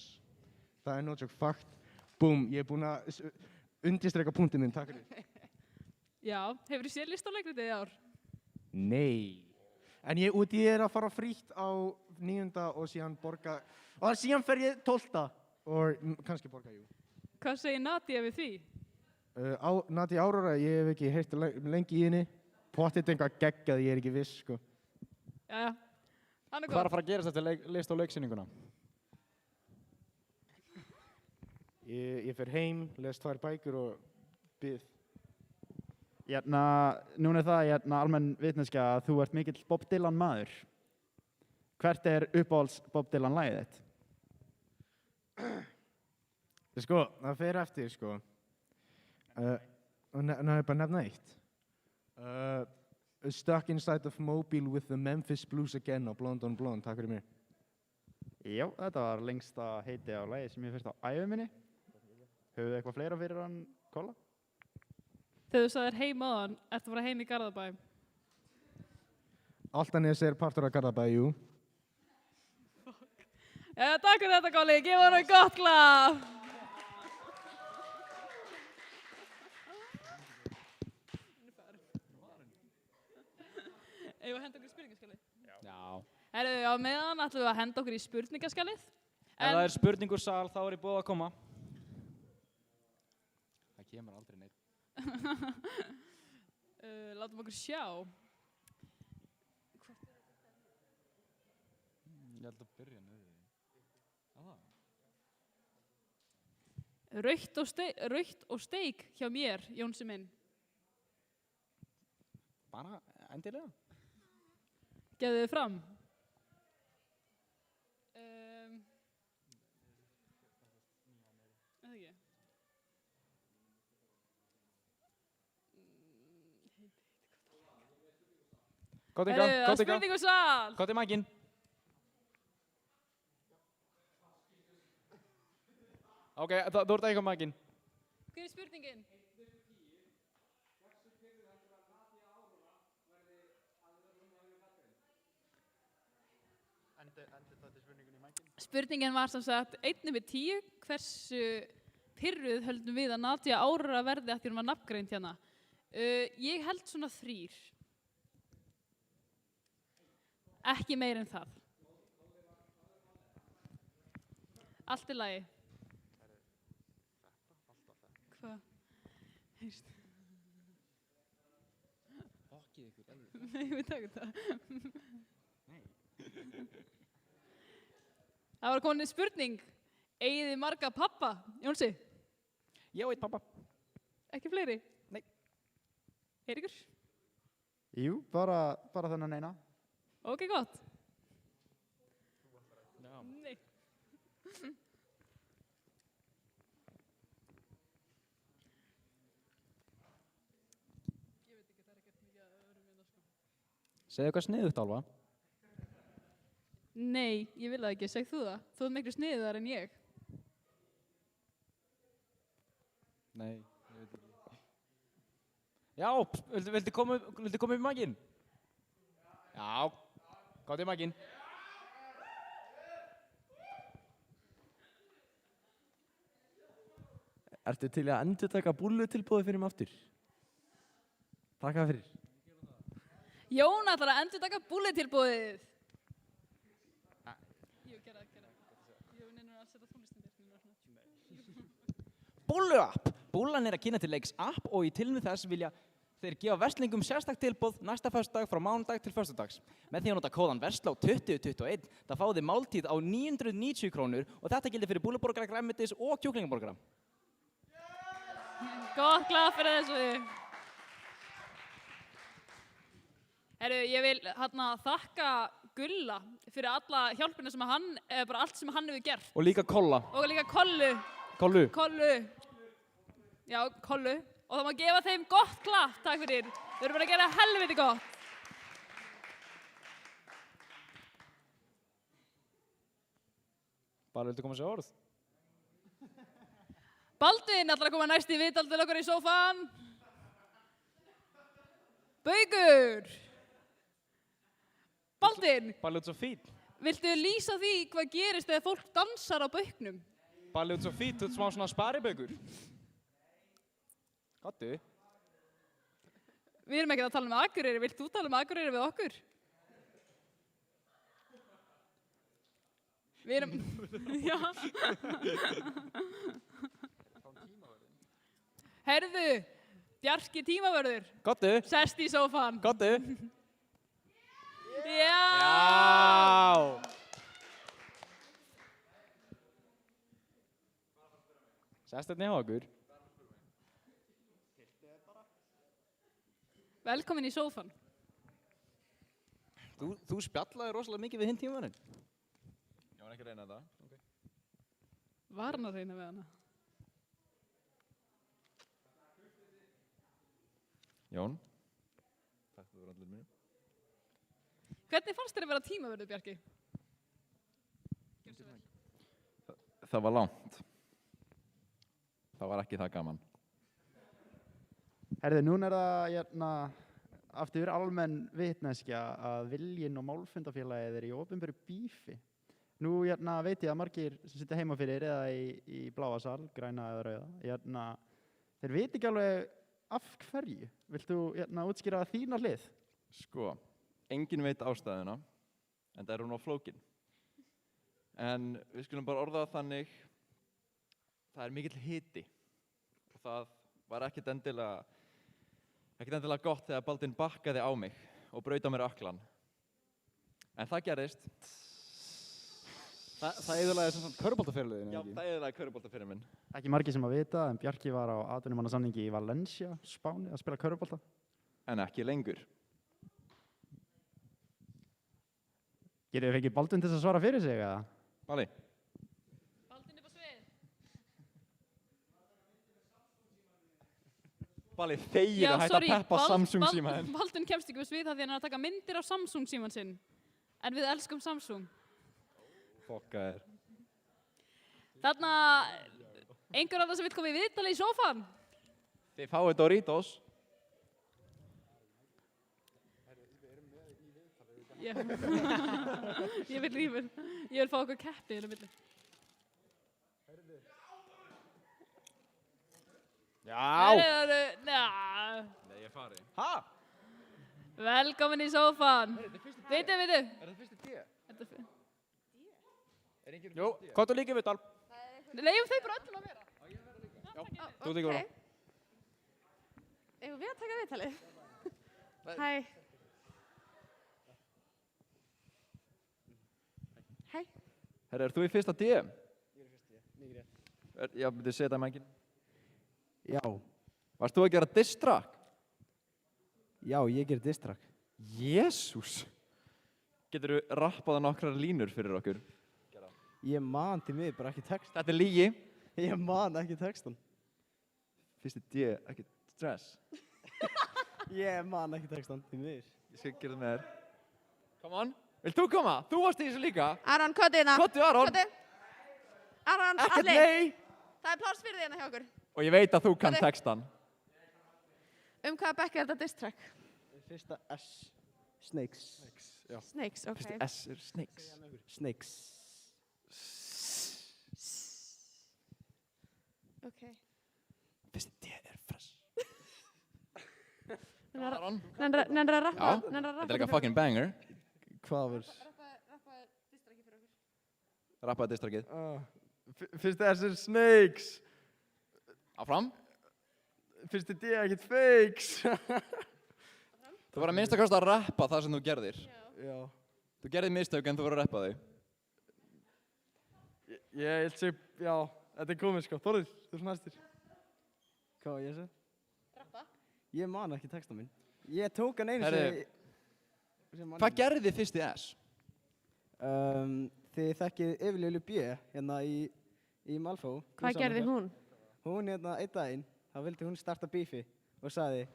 Það er náttúrulega fakt. Búm, ég er búin að undirstreka punktinn minn, takk fyrir. Já, hefur þú séð Listó-leikritið í ár? Nei. En ég er að fara frítt á 9. og síðan borga, og síðan fer ég 12. og kannski borga, jú. Hvað segir Nadia við því? Nadia Aurora, ég hef ekki heyrt lengi í henni. Pottit eitthvað geggjað, ég er ekki viss, sko. Jæja, hann er góð. Hvað er að fara að gerast eftir list- og leiksýninguna? Ég fer heim, les 2 bækur og bið. Núna er það almenn vitneskja að þú ert mikill Bob Dylan maður. Hvert er uppáhalds Bob Dylan lagið þitt? Sko, það fer eftir, sko. Ná ég bara nefna eitt. Stuck Inside of Mobile with the Memphis Blues Again á Blonde on Blonde, takk fyrir mér. Já, þetta var lengsta heiti á lagi sem ég fyrst á ævi minni. Höfðu þið eitthvað fleira fyrir hann, Kolla? Þegar þú sagðir heim á hann, ertu að fara heim í Garðabæ? Álftanes er partur af Garðabæ, jú. Takk fyrir þetta, Kolli, gefa hann gott klapp. Eigum við að henda okkur í spurningaskjalið? Já. Herðu, á meðan ætlum við að henda okkur í spurningaskjalið. Ef það er spurningur sal, þá er ég búið að koma. Það kemur aldrei neitt. Látum okkur sjá. Ég held að byrja niður. Rautt og steik hjá mér, Jónsi minn. Bara endilega. Gefðu þið fram. Eða ekki? Góð Heyrðu, það er spurningasal. Góð í makinn. Ok, þú ert ekki á makinn. Hver er spurningin? Spurningin var sem sagt 1/10. Hversu pirruð höldum við að Nadia Aurora verði að því hún var nafngreind hérna? Ég held svona 3. Ekki meir en það. Allt í lagi. Hvað? Heyrst. Fokkið ykkur, Nei, við takum það. Nei. Það var komin spurning. Eigið þið marga pappa, Jónsi? Ég á 1 pappa. Ekki fleiri? Nei. Eiríkur? Jú, bara þennan eina. Ok, gott. Já. Nei. Segðu eitthvað sniðugt, Álfa. Nei, ég vil það ekki. Segð þú það. Þú ert miklu sniðuðar en ég. Nei, ég veit ekki. Já, viltu koma upp í makinn? Já, góð í makinn. Ertu til að endurtaka búllutilboðið fyrir mig aftur? Takk fyrir. Jón ætlar að endur taka búlletilboðið. Jú, gera það. Jú, neina að setja tónlistin. Búllu-app. Búllan er að kynna til leiks app og í tilmið þess vilja þeir gefa verslingum sérstakt tilboð næsta föstudag frá mánudag til föstudags. Með því að nota kóðan VERSLÁ 2021 það fáið þið máltíð á 990 krónur og þetta gildir fyrir búlluborgara, grænmetis og kjúklingaborgara. Gott glað fyrir þessu. Herru, ég vil þakka Gulla fyrir alla hjálpina sem hann, bara allt sem hann hefur gert. Og líka Kolla. Og líka Kollu. Kollu. Kollu. Já, Kollu. Og það má gefa þeim gott klapp, takk fyrir. Þau eru bara að gera helviti gott. Bara viltu koma sér orð? Baldvin ætlar að koma næst í viðtal til okkur í sófan. Baugur. Baldvin. Bara út svo fín. Viltu lýsa því hvað gerist þegar fólk dansar á baugnum? Bara út svo fín, þú ert smá svona sparibaugur. Gottu. Við erum ekki að tala um Akureyri, vilt þú tala um Akureyri við okkur? Við erum... Já. Herðu, Bjarki tímavörður. Gottu. Sest í sófan. Gottu. Já. Já. Sest hérna hjá okkur. Velkomin í sófan. Þú spjallaði rosalega mikið við hinn tímaverðin. Ég var ekki að reyna þetta. Okay. Var hann að reyna við hana? Jón. Takk fyrir allir mér. Hvernig fannst þér að vera tímavörður, Bjarki? Það var langt. Það var ekki það gaman. Herði, núna er það aftur almenn vitneskja að Viljinn og Málfundafélagið er í opinberu bífi. Nú veit ég að margir sem sitja heima fyrir eða í bláa sal, græna eða rauða, þeir veit ekki alveg af hverju. Viltu útskýra þína hlið? Sko, enginn veit ástæðuna, en það er hún á flókin. En við skulum bara orða það þannig, það er mikill hiti. Og það var ekkert endilega gott þegar Baldvin bakkaði á mig og braut á mér ökklan. En það gerðist Það eyðilagði sem sagt körfuboltaferilinn, Já, það eyðilagði körfuboltaferilinn minn. Ekki margir sem að vita, en Bjarki var á atvinnumannasamningi í Valencia, Spáni, að spila körfubolta. En ekki lengur. Getur við fengið Baldvin til að svara fyrir sig, eða? Balli. Balli, þegir að hætta að peppa Samsung símaðinn. Baldvin kemst ekki við svið það því hann er að taka myndir á Samsung síman sinn. En við elskum Samsung. Fokka þér. Þarna, einhver af það sem vil koma í viðtali í sófan. Þið fáið Doritos. Ég vil fá okkur keppi í milli. Já! Nei, ég fari. Ha? Velkomin í sófan. Veitu. Er þetta fyrsti D? Jú, hvað þú líka viðtal? Leifum þeir bara öllum að vera. Já, þú líka vera. Eigum við að taka viðtalið? Hæ. Hæ. Herra, þú í fyrsta D? Ég í fyrsta D, mikið rétt. Já, myndið segja það mængin. Já. Varst þú að gera diss-track? Já, ég ger diss-track. Jésús. Getur þú rappað nokkrar línur fyrir okkur? Ég man til mig bara ekki text. Þetta er lygi. Ég man ekki textan. Fyrsti D, ekki stress. Ég man ekki textan til mig. Ég skal gera það með þér. Come on. Vilt þú koma? Þú varst í þessu líka. Aron, kottu hérna. Kottu, Aron. Kottu. Aron, Ekkert Alli. nei. Það er pláss fyrir þig hérna hjá okkur. Og ég veit að þú kann Kottu. textan. Hvaða bekk er þetta diss track? Fyrsta S. Snakes. Já. Snakes, ok. Fyrsti S er snakes. Snakes. Ok. Fyrsti D er fresh. Nennir að rappa? Já, þetta er líka fucking banger. Hvað var? Rappaði diss-trackið. Fyrsta S er snakes. Áfram. Fyrsti D er ekkert fakes. Þú var að minnst að kosta að rappa það sem þú gerðir. Já. Þú gerðir mistök en þú voru að rappa þau. Ég held sér, já, þetta er komið sko. Þorður, þú er næstur. Hvað var ég að segja? Rappa? Ég man ekki texta minn. Ég tók hann einu Herri, hvað gerði þið fyrsti S? Þið þekkið Evelíu B hérna í Malfó. Hvað gerði hún? Hún hérna einn daginn, þá vildi hún starta bífi og sagði,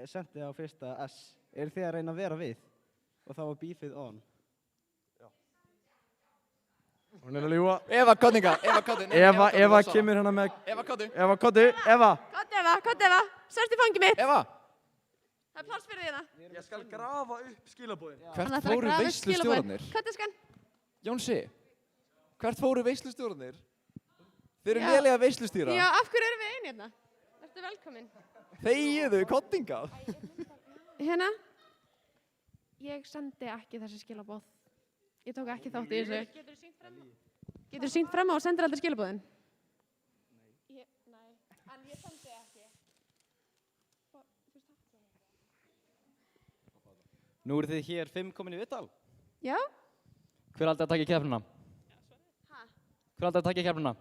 sendi á fyrsta S, eru þið að reyna að vera við? Og þá var bífið on. Já. Hún er að ljúga. Eva, kotninga, Eva kemur hérna með... Eva, kottu. Eva, kottu, Eva. Kottu Eva, sérst í fangið mitt. Eva. Það er pláss fyrir þig hérna. Ég skal grafa upp skilabóðin. Hvert fóru veislustjórarnir? Kottiskan. Jónsi, hvert fóru veislustjórarnir? Þeir eru lélega veislustýra. Já, af hverju erum við einu hérna? Vertu velkomin. Þegiðu, kottingað. Hérna, ég sendi ekki þessi skilaboð. Ég tók ekki þátt í þessu. Getur þú sýnt fram á og sendir aldrei skilaboðin? Nei. En ég sendi ekki. Nú eru þið hér 5 komin í viðtal. Já. Hver aldrei að taka keppnina? Ha? Hver aldrei að taka keppnina?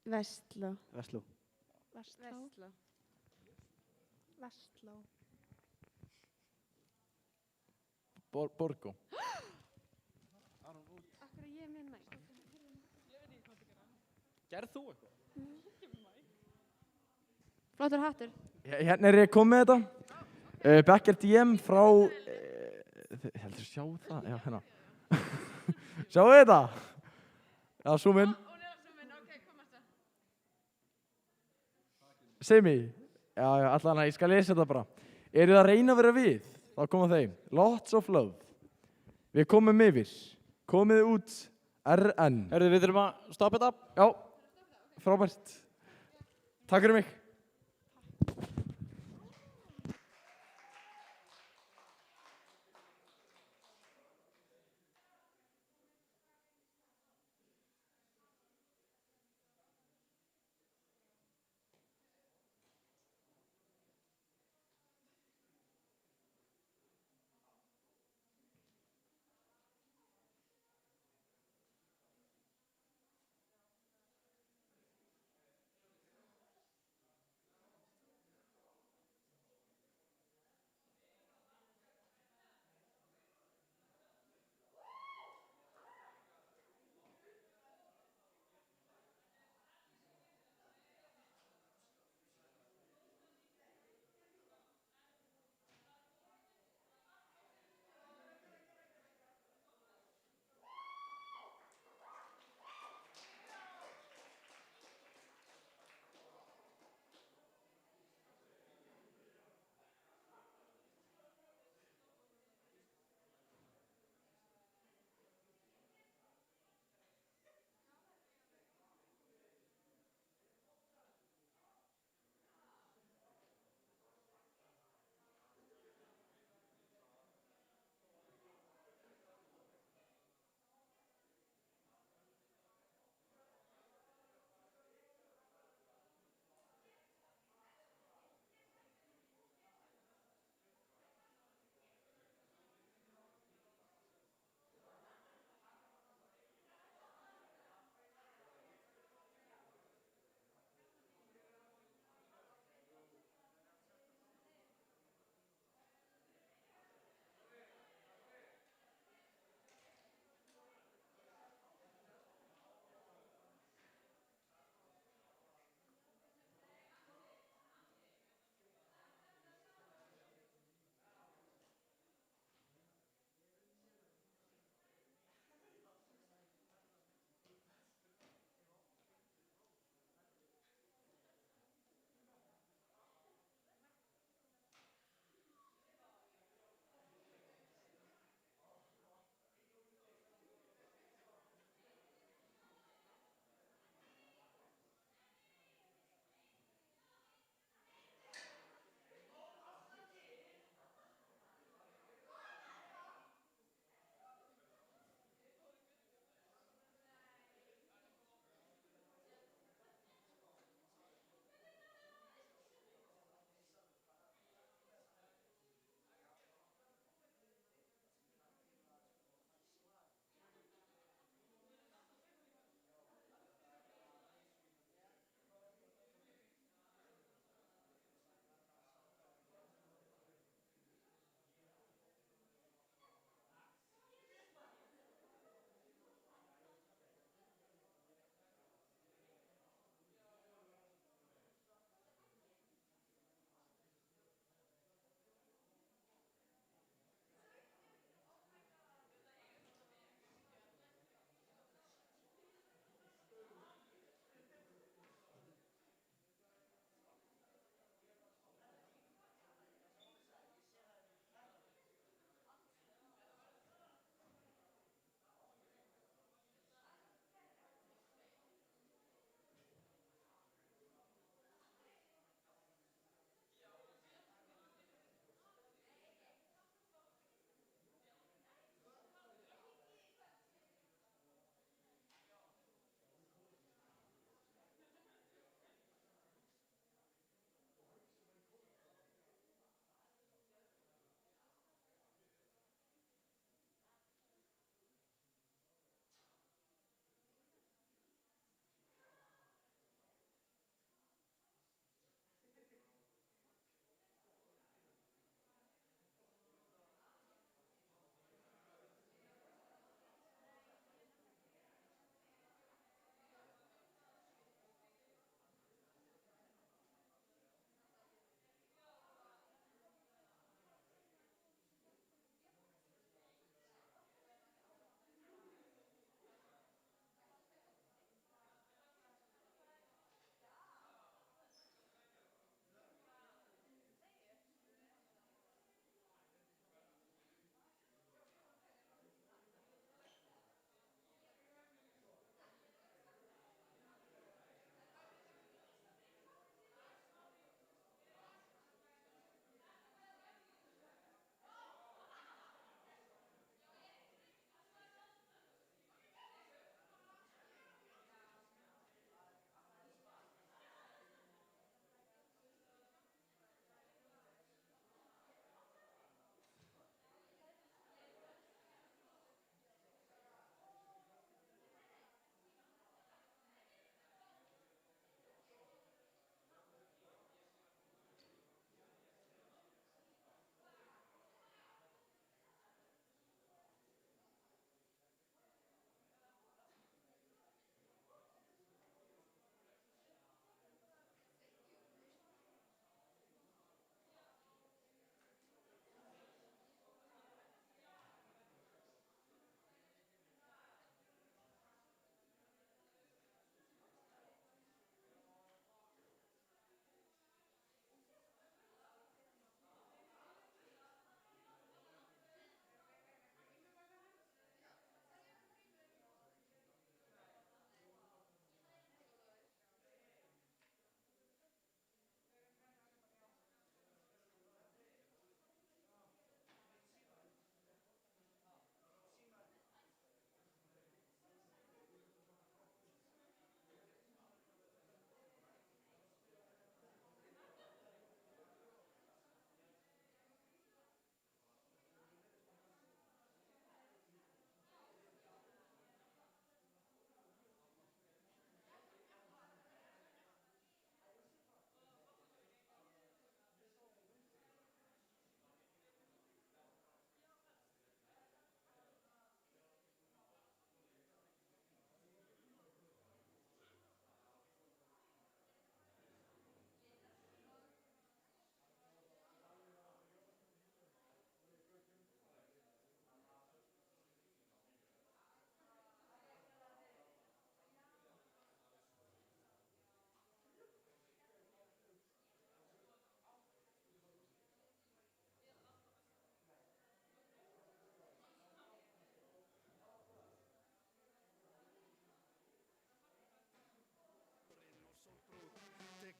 Vestló. Vestló. Vestló. Vestló. Borgó. Akkur er ég með mæk? Gerð þú eitthvað? Flottur hattur. Hérna er ég komið með þetta. Becker DM frá... heldur sjá það? Já, hérna. Sjáu þetta? Já, zoom in. Semi. Já, allan að ég skal lesa þetta bara. Eru það að reyna að vera við? Þá koma þeim. Lots of love. Við komum yfir. Komið út RN. Herðu, við þurfum að stoppa þetta? Já, frábært. Takk fyrir mig.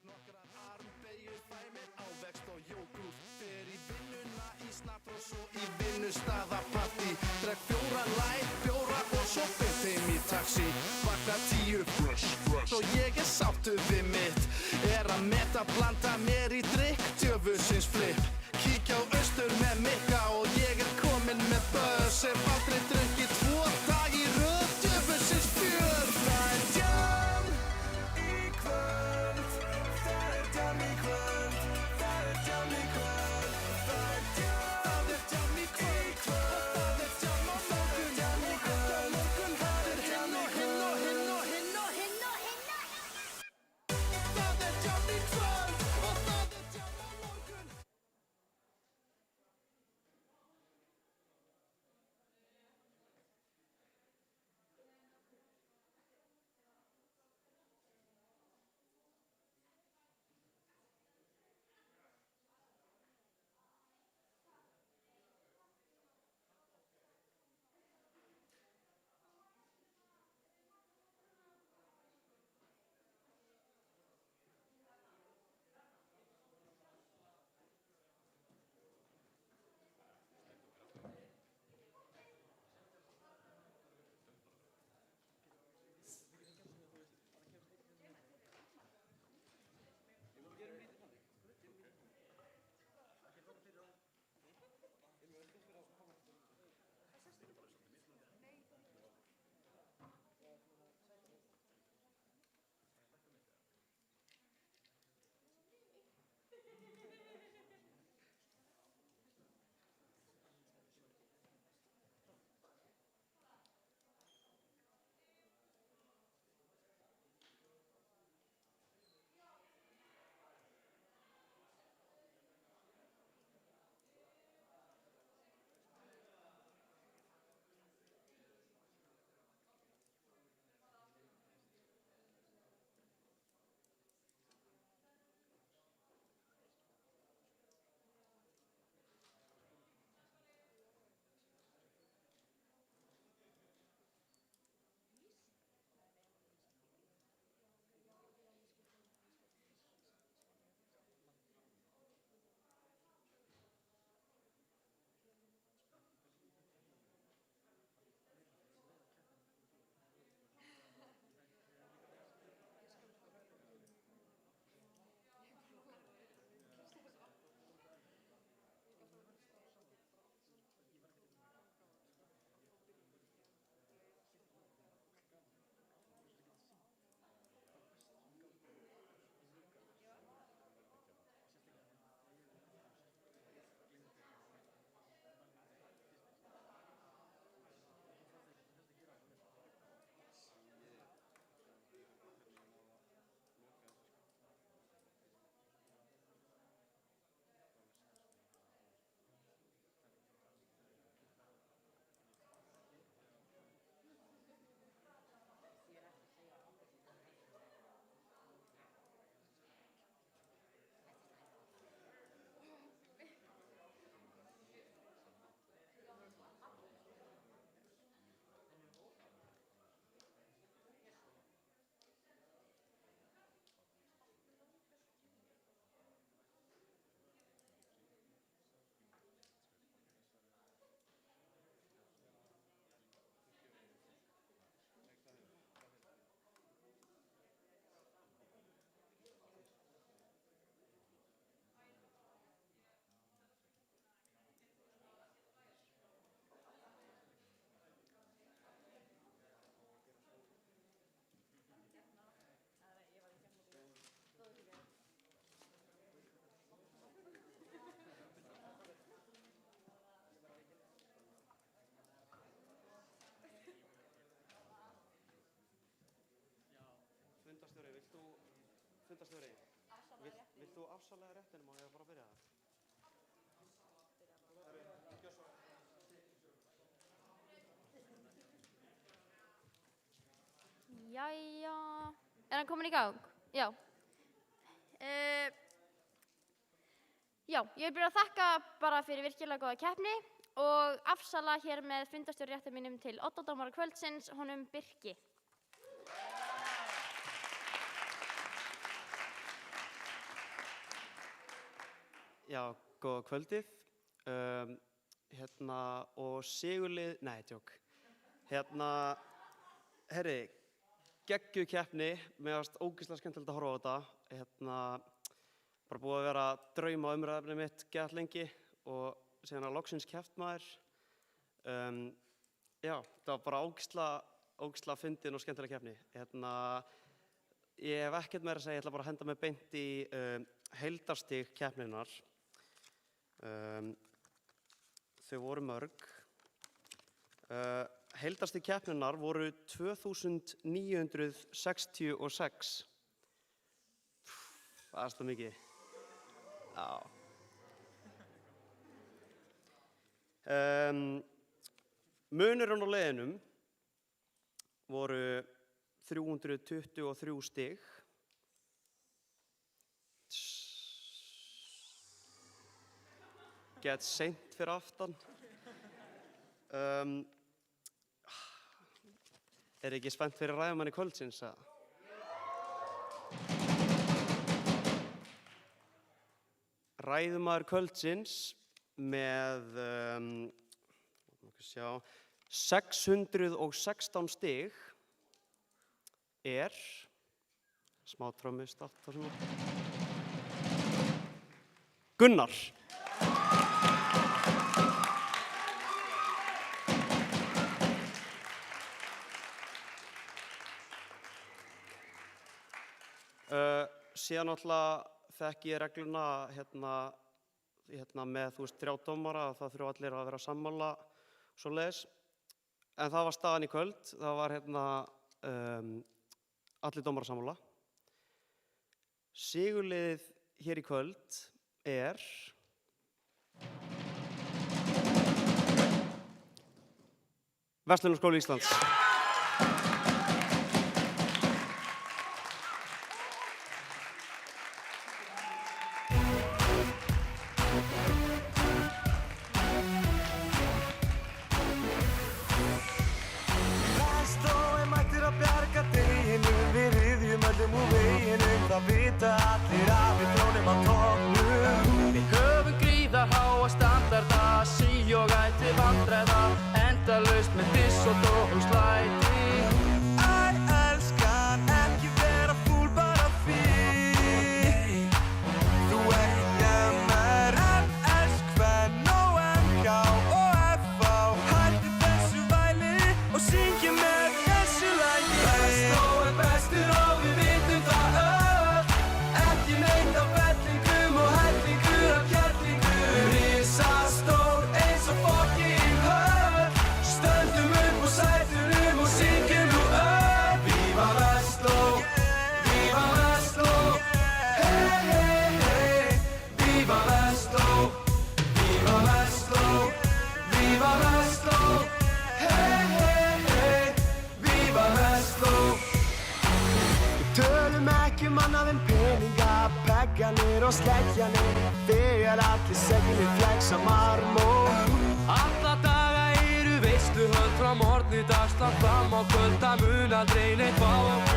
Nokkrar armbeigur fæ mér ávext og jógúrt. Fer í vinnuna í snatr og svo í vinnustaðapartí. Drekk 4 light bjóra og svo beint heim í taxi. Vakna 10 fresh og ég sáttur við mitt. Að meta blanda mér í drikk, djöfusins flip. Kíkja á austur með Mikka og ég kominn með buzz. Hef aldrei drukkið 2 dag í röð, djöfusins fjör. Það jam í kvöld. Það jam í kvöld. Það jam í kvöld. Það jam í kvöld. Það jam á morgun. Jam í kvöld. Það hinn og hinn og hinn og hinn og hinn og hinn. Það jam í kvöld og það jam á morgun. Fundarstjóri, vilt þú afsalega réttinum og ég bara byrja það? Jæja, er hann komin í gang? Já. Já, ég vil byrja að þakka bara fyrir virkilega góða keppni og afsala hér með fundarstjóri réttum mínum til oddadómara kvöldsins, honum Birki. já, góða kvöldið. Og sigurlið, nei, djók. Herri, geggjuð keppni, mér fannst ógeðslega skemmtilegt að horfa á þetta. Bara búið að vera drauma umræðefni mitt gett lengi og síðan að loksins keppt maður. Já, það var bara ógeðslega fyndin og skemmtileg keppni. Ég hef ekkert meira að segja, ég ætla bara að henda mig beint í heildarstig keppninnar. Þau voru mörg. Heildarstig keppninnar voru 2966. Það er það mikið. Já. Munurinn á leiðinum voru 323 stig. Get seint fyrir aftan. Ekki spennt fyrir ræðumanni kvöldsins? Ræðumaður kvöldsins með 616 stig smá trommustart og svona, Gunnar. Síðan náttúrulega þekki ég regluna með 3 dómara, það þurfa allir að vera sammála svoleiðis. En það var staðan í kvöld, það var allir dómara sammála. Sigurliðið hér í kvöld Verslunarskóli Íslands. Það vita allir að við trónum á toppnum. Við höfum gríðarháa standarda, sí og ætti vandræða, endalaust með diss og dómslæti. Æ, elskan, ekki vera fúl bara fín. Þú ert MR, MS, Kvenn og MK og FH. Hættu þessu væli og syngja með þessu lagi. Best og bestur og við vitum það öll. Annað en peninga, pegganir og sleggjanir, þegar allir seglið flexa marmór. Alla daga eru veisluhöld frá morgni dagslangt fram á kvöld, það mun aldrei neitt fá.